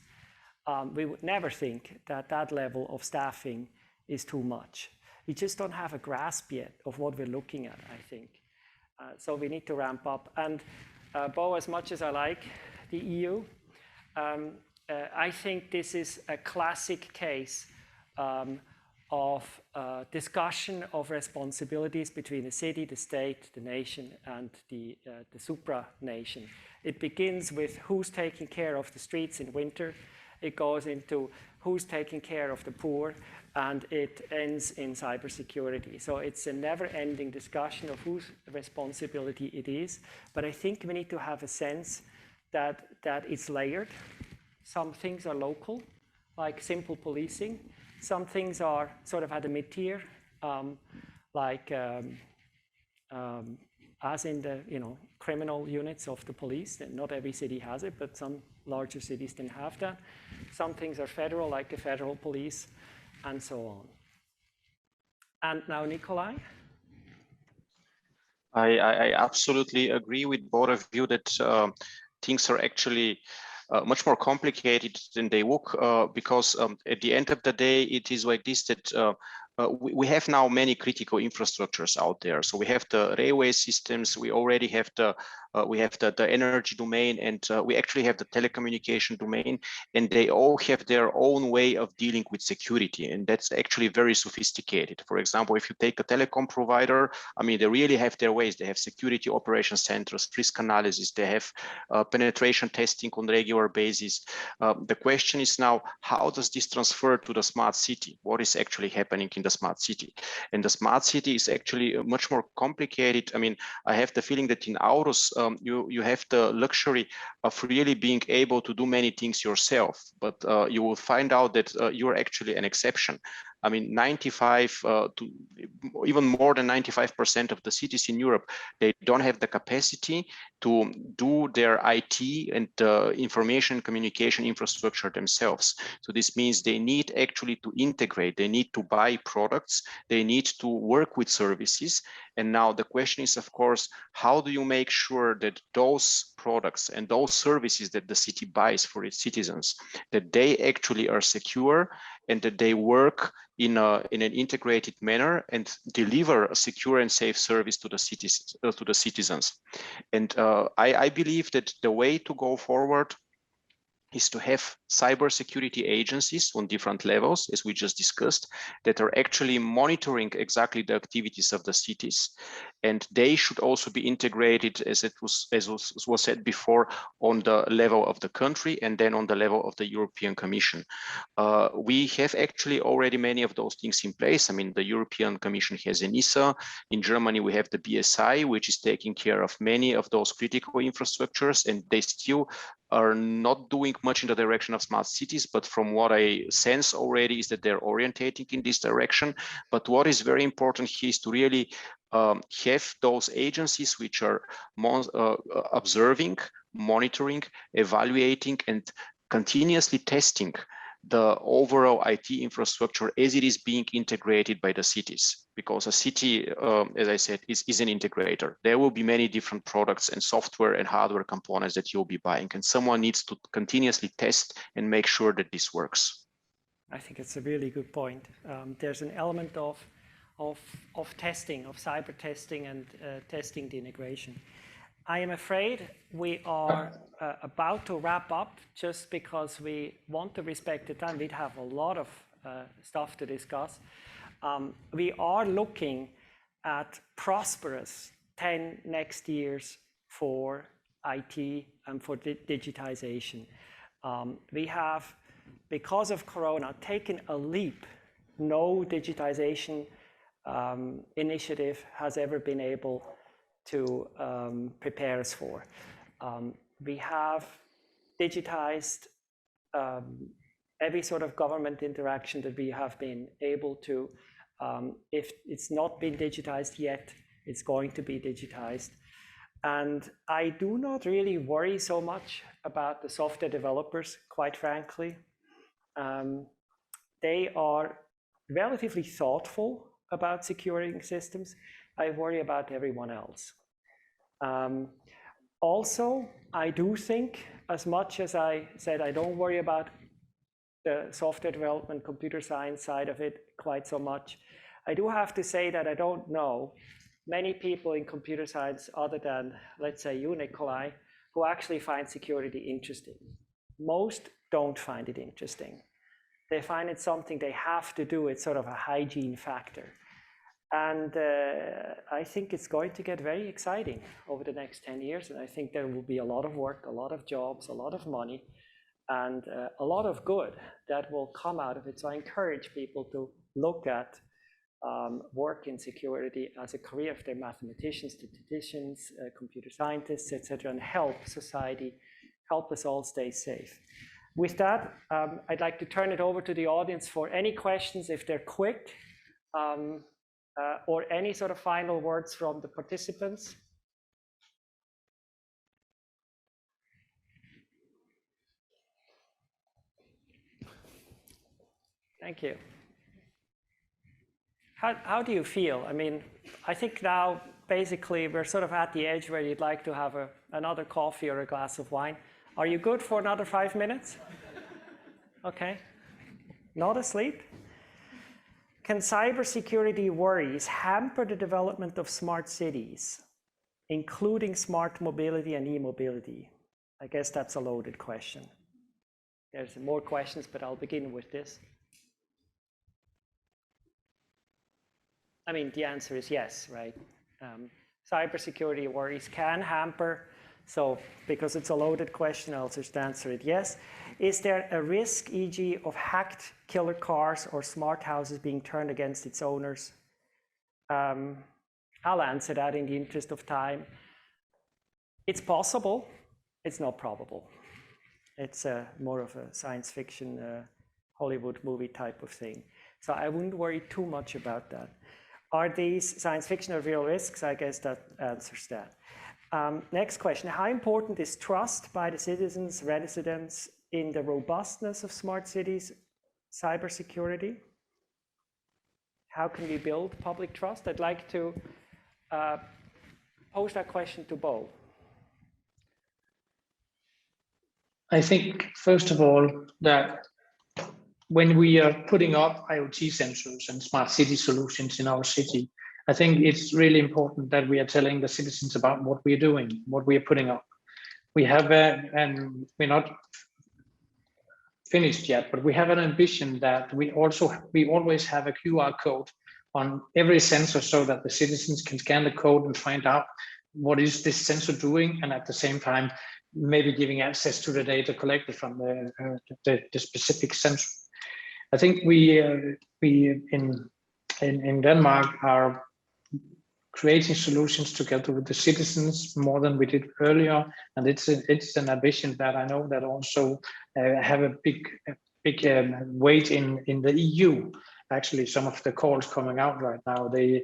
we would never think that that level of staffing is too much. We just don't have a grasp yet of what we're looking at, I think. So we need to ramp up. And Bo, as much as I like the EU, I think this is a classic case of discussion of responsibilities between the city, the state, the nation, and the supra-nation. It begins with who's taking care of the streets in winter. It goes into who's taking care of the poor, and it ends in cybersecurity. So it's a never-ending discussion of whose responsibility it is. But I think we need to have a sense that it's layered. Some things are local, like simple policing. Some things are sort of at a mid-tier, like as in the criminal units of the police. Not every city has it, but some larger cities didn't have that. Some things are federal, like the federal police, and so on. And now, Nikolai? I absolutely agree with both of you that things are actually much more complicated than they look, because at the end of the day, it is like this, that we have now many critical infrastructures out there. So we have the railway systems, we already have the energy domain, and we actually have the telecommunication domain, and they all have their own way of dealing with security, and that's actually very sophisticated. For example, if you take a telecom provider, I mean, they really have their ways. They have security operations centers, risk analysis, they have penetration testing on a regular basis. The question is now, how does this transfer to the smart city? What is actually happening in the smart city? And the smart city is actually much more complicated. I mean, I have the feeling that in Aarhus, you have the luxury of really being able to do many things yourself, but you will find out that you're actually an exception. I mean, 95 to even more than 95% of the cities in Europe, they don't have the capacity to do their IT and information communication infrastructure themselves. So this means they need actually to integrate, they need to buy products, they need to work with services. And now the question is, of course, how do you make sure that those products and those services that the city buys for its citizens, that they actually are secure and that they work in an integrated manner and deliver a secure and safe service to the citizens. And I believe that the way to go forward is to have cybersecurity agencies on different levels, as we just discussed, that are actually monitoring exactly the activities of the cities. And they should also be integrated, as was said before, on the level of the country and then on the level of the European Commission. We have actually already many of those things in place. I mean, the European Commission has ENISA. In Germany, we have the BSI, which is taking care of many of those critical infrastructures, and they still are not doing much in the direction of smart cities, but from what I sense already is that they're orientating in this direction. But what is very important here is to really have those agencies which are observing, monitoring, evaluating, and continuously testing the overall IT infrastructure as it is being integrated by the cities. Because a city, as I said, is an integrator. There will be many different products and software and hardware components that you'll be buying, and someone needs to continuously test and make sure that this works. I think it's a really good point. There's an element of testing, of cyber testing and testing the integration. I am afraid we are about to wrap up just because we want to respect the time. We'd have a lot of stuff to discuss. We are looking at prosperous 10 next years for IT and for digitization. We have, because of Corona, taken a leap no digitization initiative has ever been able to prepare us for. We have digitized every sort of government interaction that we have been able to. If it's not been digitized yet, it's going to be digitized. And I do not really worry so much about the software developers, quite frankly. They are relatively thoughtful about securing systems. I worry about everyone else. Also, I do think, as much as I said, I don't worry about the software development, computer science side of it quite so much. I do have to say that I don't know many people in computer science other than, let's say, you, Nikolai, who actually find security interesting. Most don't find it interesting. They find it something they have to do. It's sort of a hygiene factor. And I think it's going to get very exciting over the next 10 years. And I think there will be a lot of work, a lot of jobs, a lot of money, and a lot of good that will come out of it. So I encourage people to look at work in security as a career. If they're mathematicians, statisticians, computer scientists, etc., and help society, help us all stay safe. With that, I'd like to turn it over to the audience for any questions, if they're quick, or any sort of final words from the participants. Thank you. How do you feel? I mean, I think now basically we're sort of at the edge where you'd like to have another coffee or a glass of wine. Are you good for another 5 minutes? Okay. Not asleep? Can cybersecurity worries hamper the development of smart cities, including smart mobility and e-mobility? I guess that's a loaded question. There's more questions, but I'll begin with this. I mean, the answer is yes, right? Cybersecurity worries can hamper. So because it's a loaded question, I'll just answer it yes. Is there a risk, e.g., of hacked killer cars or smart houses being turned against its owners? I'll answer that in the interest of time. It's possible. It's not probable. It's more of a science fiction, Hollywood movie type of thing. So I wouldn't worry too much about that. Are these science fiction or real risks? I guess that answers that. Next question, how important is trust by the citizens, residents in the robustness of smart cities, cybersecurity? How can we build public trust? I'd like to pose that question to Bo. I think, first of all, that when we are putting up IoT sensors and smart city solutions in our city, I think it's really important that we are telling the citizens about what we are doing, what we are putting up. We have, and we're not finished yet, but we have an ambition that we always have a QR code on every sensor so that the citizens can scan the code and find out what is this sensor doing, and at the same time, maybe giving access to the data collected from the specific sensor. I think we in Denmark are creating solutions together with the citizens more than we did earlier, and it's an ambition that I know that also have a big weight in the EU. Actually, some of the calls coming out right now, you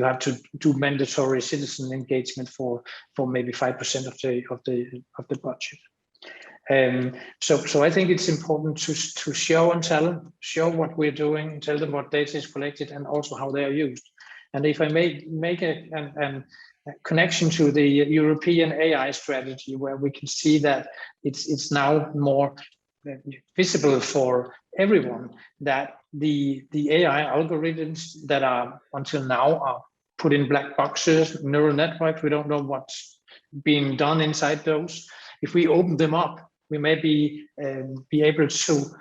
have to do mandatory citizen engagement for maybe 5% of the budget. So I think it's important to show and tell, show what we're doing, tell them what data is collected and also how they are used. And if I may make a connection to the European AI strategy, where we can see that it's now more visible for everyone that the AI algorithms that are until now are put in black boxes, neural networks, we don't know what's being done inside those. If we open them up, we may be able to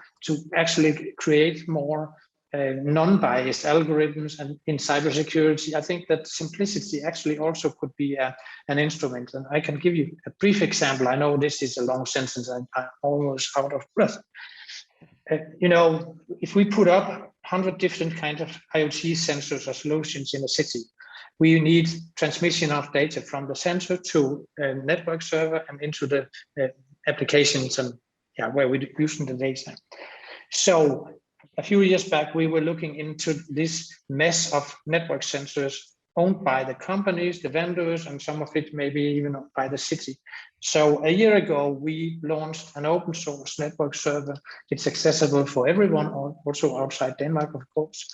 actually create more non-biased algorithms. And in cybersecurity, I think that simplicity actually also could be an instrument. And I can give you a brief example. I know this is a long sentence and I'm almost out of breath. If we put up 100 different kinds of IoT sensors or solutions in a city, we need transmission of data from the sensor to a network server and into the applications and where we're using the data. So a few years back, we were looking into this mess of network sensors owned by the companies, the vendors, and some of it maybe even by the city. So a year ago, we launched an open source network server. It's accessible for everyone, also outside Denmark, of course.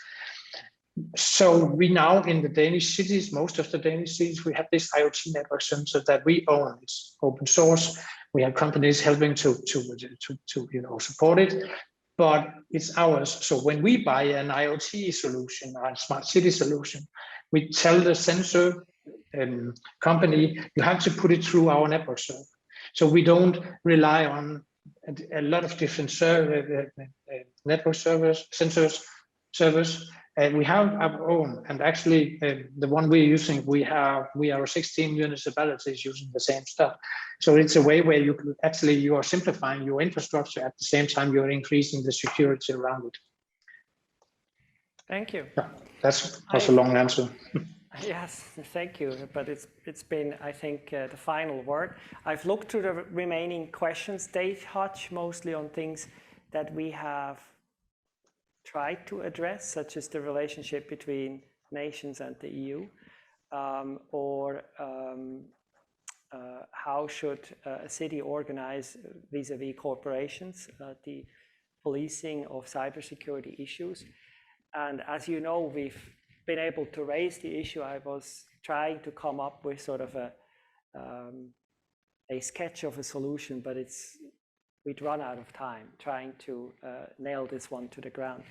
So we now in the Danish cities, most of the Danish cities, we have this IoT network sensor that we own. It's open source. We have companies helping to support it, but it's ours. So when we buy an IoT solution or a smart city solution, we tell the sensor company, you have to put it through our network server. So we don't rely on a lot of different network servers, servers. We have our own, and actually the one we're using, we are 16 municipalities using the same stuff. So it's a way where you are simplifying your infrastructure at the same time you're increasing the security around it. Thank you. Yeah, that's a long answer. Yes, thank you. But it's been, I think, the final word. I've looked through the remaining questions. They touch mostly on things that we have tried to address, such as the relationship between nations and the EU, or how should a city organize vis-a-vis corporations, the policing of cybersecurity issues. And as you know, we've been able to raise the issue. I was trying to come up with sort of a sketch of a solution, but we'd run out of time trying to nail this one to the ground.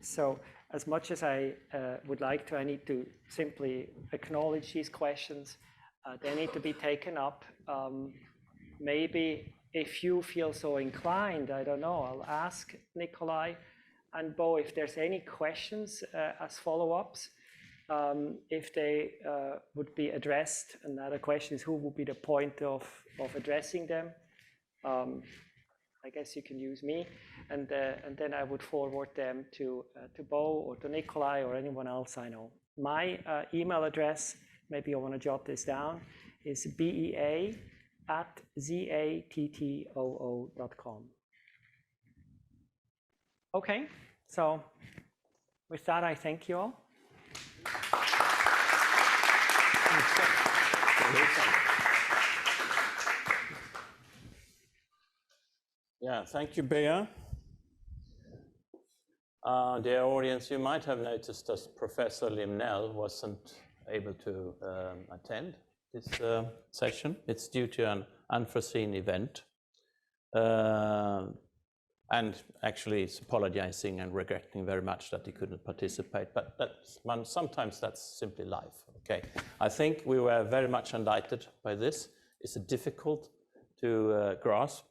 So as much as I would like to, I need to simply acknowledge these questions. They need to be taken up. Maybe if you feel so inclined, I don't know, I'll ask Nikolai and Bo if there's any questions as follow-ups, if they would be addressed. Another question is, who would be the point of addressing them? I guess you can use me, and then I would forward them to Bo or to Nikolai or anyone else I know. My email address, maybe you want to jot this down, is bea@zattoo.com. Okay, so With that, I thank you all. Yeah, thank you, Bea. Dear audience, you might have noticed that Professor Limnell wasn't able to attend this session. It's due to an unforeseen event. And actually is apologizing and regretting very much that he couldn't participate, but sometimes that's simply life, okay? I think we were very much enlightened by this. It's difficult to grasp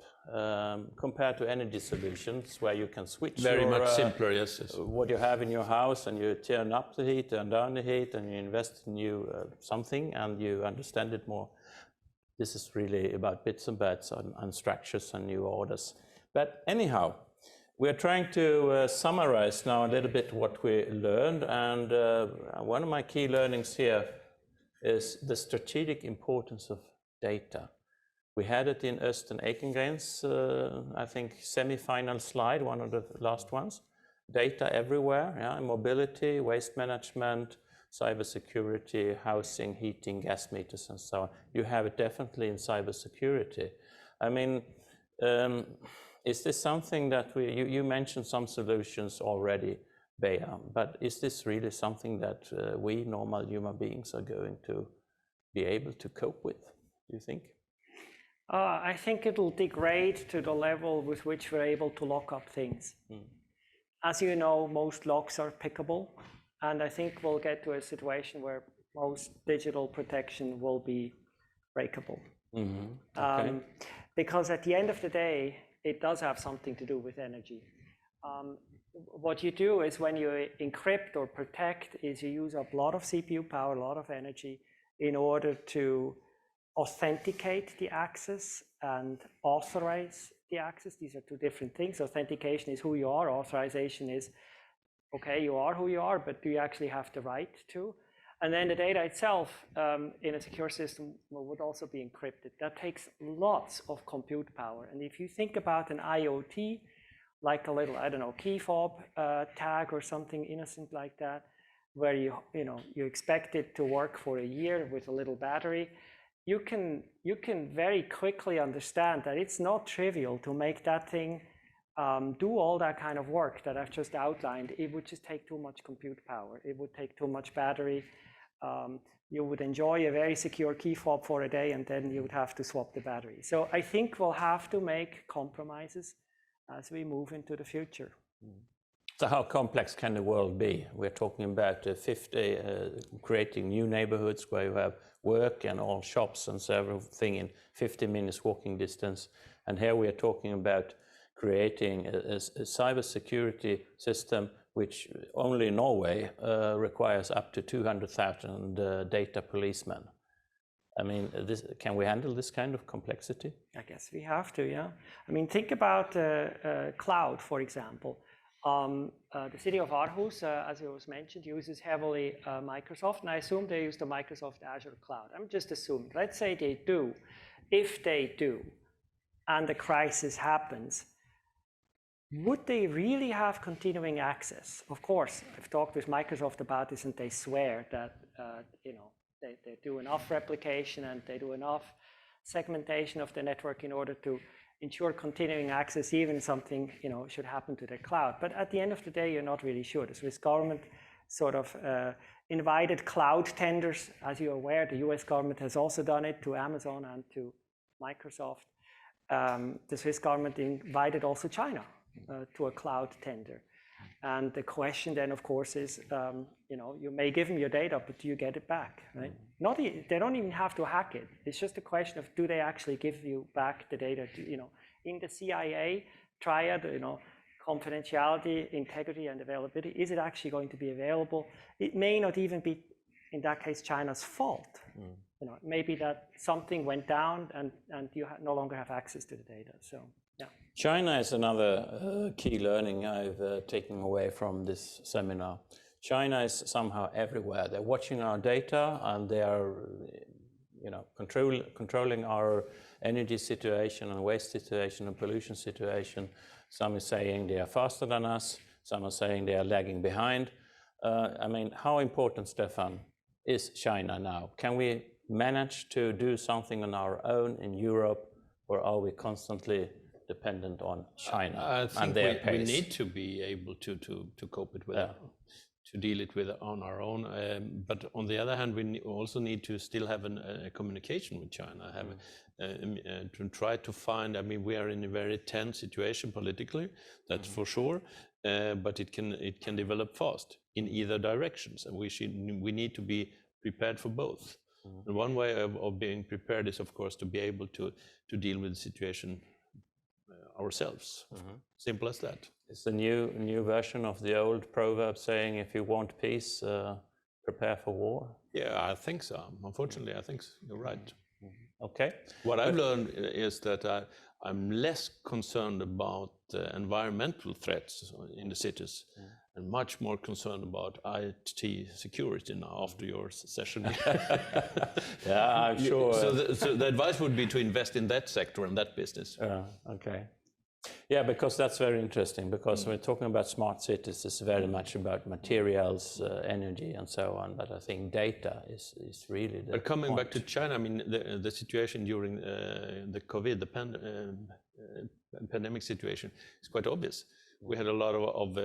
compared to energy solutions where you can switch very much simpler, yes, yes. What you have in your house, and you turn up the heat, turn down the heat, and you invest in new something and you understand it more. This is really about bits and bytes and structures and new orders. But anyhow, we're trying to summarize now a little bit what we learned, and one of my key learnings here is the strategic importance of data. We had it in Östen Ekengren's, I think, semi-final slide, one of the last ones. Data everywhere, yeah, mobility, waste management, cybersecurity, housing, heating, gas meters, and so on. You have it definitely in cybersecurity. I mean, is this something that you mentioned some solutions already, Bea, but is this really something that we normal human beings are going to be able to cope with, do you think? I think it'll degrade to the level with which we're able to lock up things. As you know, most locks are pickable, and I think we'll get to a situation where most digital protection will be breakable. Okay. Because at the end of the day, it does have something to do with energy. What you do is when you encrypt or protect is you use up a lot of CPU power, a lot of energy in order to authenticate the access and authorize the access. These are two different things. Authentication is who you are. Authorization is, okay, you are who you are, but do you actually have the right to? And then the data itself in a secure system would also be encrypted. That takes lots of compute power. And if you think about an IoT, like a little, I don't know, key fob tag or something innocent like that, where you expect it to work for a year with a little battery, you can very quickly understand that it's not trivial to make that thing do all that kind of work that I've just outlined. It would just take too much compute power. It would take too much battery. You would enjoy a very secure key fob for a day, and then you would have to swap the battery. So I think we'll have to make compromises as we move into the future. So how complex can the world be? We're talking about creating new neighborhoods where you have work and all shops and everything in 50 minutes walking distance. And here we are talking about creating a cybersecurity system which only in Norway requires up to 200,000 data policemen. I mean, can we handle this kind of complexity? I guess we have to, yeah. I mean, think about cloud, for example. The city of Aarhus, as it was mentioned, uses heavily Microsoft, and I assume they use the Microsoft Azure cloud. I'm just assuming. Let's say they do. If they do, and the crisis happens, would they really have continuing access? Of course, I've talked with Microsoft about this, and they swear that they do enough replication and they do enough segmentation of the network in order to ensure continuing access, even if something should happen to their cloud. But at the end of the day, you're not really sure. The Swiss government sort of invited cloud tenders. As you're aware, the US government has also done it to Amazon and to Microsoft. The Swiss government invited also China to a cloud tender. And the question then, of course, is, you may give them your data, but do you get it back, right? They don't even have to hack it. It's just a question of, do they actually give you back the data? In the CIA triad, confidentiality, integrity, and availability, is it actually going to be available? It may not even be, in that case, China's fault. Maybe that something went down and you no longer have access to the data. So, yeah. China is another key learning I've taken away from this seminar. China is somehow everywhere. They're watching our data and they are, controlling our energy situation and waste situation and pollution situation. Some are saying they are faster than us. Some are saying they are lagging behind. I mean, how important, Stefan, is China now? Can we manage to do something on our own in Europe, or are we constantly dependent on China? I think we need to be able to cope it with, to deal it with on our own. But on the other hand, we also need to still have a communication with China, to try to find. I mean, we are in a very tense situation politically, that's for sure. But it can develop fast in either directions, and we need to be prepared for both. And one way of being prepared is, of course, to be able to deal with the situation ourselves. Simple as that. It's the new version of the old proverb saying, if you want peace, prepare for war. Yeah, I think so. Unfortunately, I think you're right. Okay. What I've learned is that I'm less concerned about environmental threats in the cities, and much more concerned about IT security now after your session. Yeah, I'm sure. So the advice would be to invest in that sector and that business. Okay. Yeah, because that's very interesting, because when we're talking about smart cities, it's very much about materials, energy, and so on. But I think data is really the But coming point. back to China, I mean, the situation during the COVID, the pandemic situation is quite obvious. We had a lot of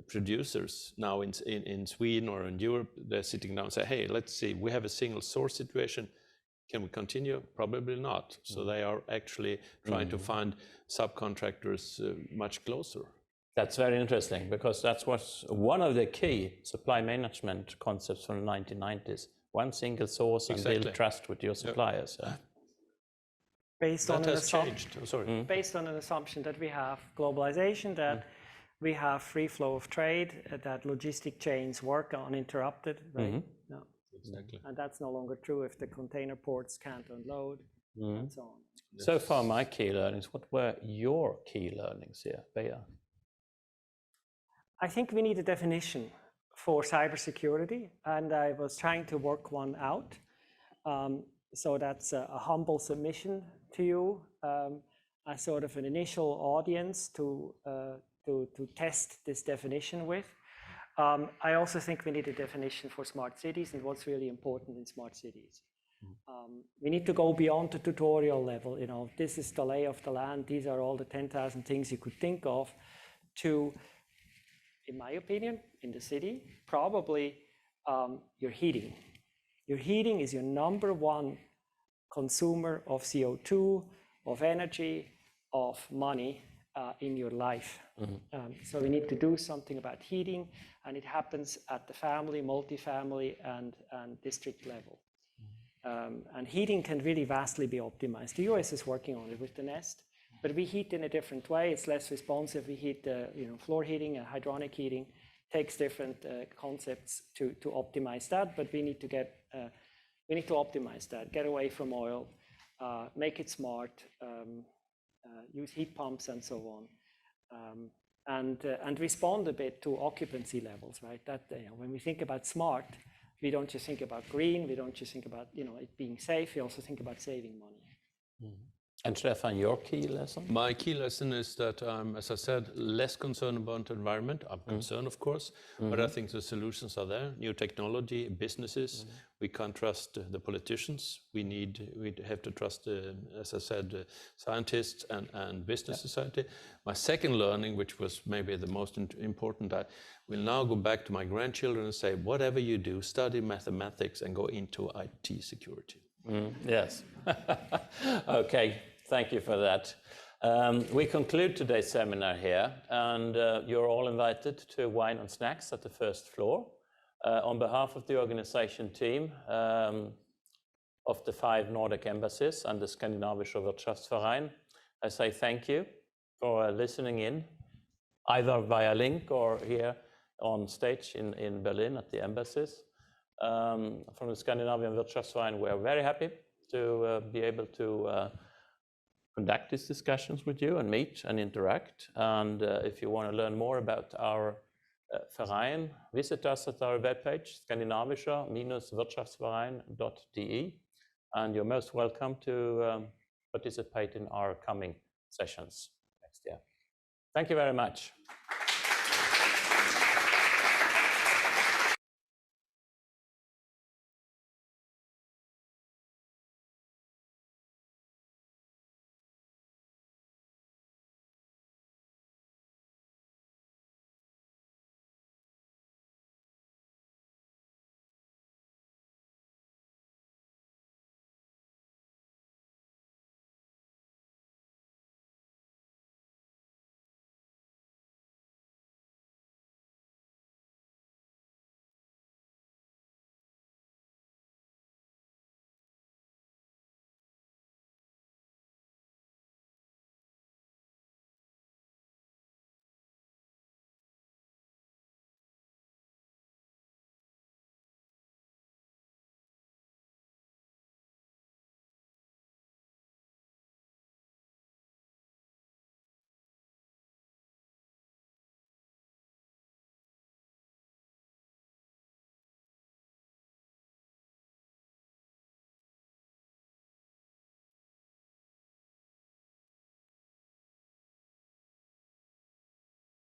producers now in Sweden or in Europe. They're sitting down and say, hey, let's see, we have a single source situation. Can we continue? Probably not. So they are actually trying to find subcontractors much closer. That's very interesting, because that was one of the key supply management concepts from the 1990s. One single source and build trust with your suppliers. Based on an assumption that we have globalization, that we have free flow of trade, that logistic chains work uninterrupted, right? No. Exactly. And that's no longer true if the container ports can't unload and so on. So far, my key learnings. What were your key learnings here, Bea? I think we need a definition for cybersecurity, and I was trying to work one out. So that's a humble submission to you, as sort of an initial audience to test this definition with. I also think we need a definition for smart cities and what's really important in smart cities. We need to go beyond the tutorial level. You know, this is the lay of the land. These are all the 10,000 things you could think of. To, in my opinion, in the city, probably your heating. Your heating is your number one consumer of CO2, of energy, of money in your life. So we need to do something about heating, and it happens at the family, multifamily, and district level. And heating can really vastly be optimized. The US is working on it with the Nest, but we heat in a different way. It's less responsive. We heat, floor heating and hydronic heating. Takes different concepts to optimize that, but we need to optimize that. Get away from oil, make it smart, use heat pumps and so on, and respond a bit to occupancy levels. Right. That when we think about smart, we don't just think about green. We don't just think about it being safe. We also think about saving money. And Stefan, your key lesson? My key lesson is that I'm, as I said, less concerned about the environment. I'm concerned, of course, but I think the solutions are there. New technology, businesses. We can't trust the politicians. We have to trust, as I said, scientists and business society. My second learning, which was maybe the most important, I will now go back to my grandchildren and say, whatever you do, study mathematics and go into IT security. Yes. Okay, thank you for that. We conclude today's seminar here, and you're all invited to wine and snacks at the first floor. On behalf of the organization team of the 5 Nordic embassies and the Skandinavischer Wirtschaftsverein, I say thank you for listening in, either via link or here on stage in Berlin at the embassies. From the Scandinavian Wirtschaftsverein, we are very happy to be able to conduct these discussions with you and meet and interact. And if you want to learn more about our Verein, visit us at our webpage, skandinavischer-wirtschaftsverein.de, and you're most welcome to participate in our coming sessions next year. Thank you very much.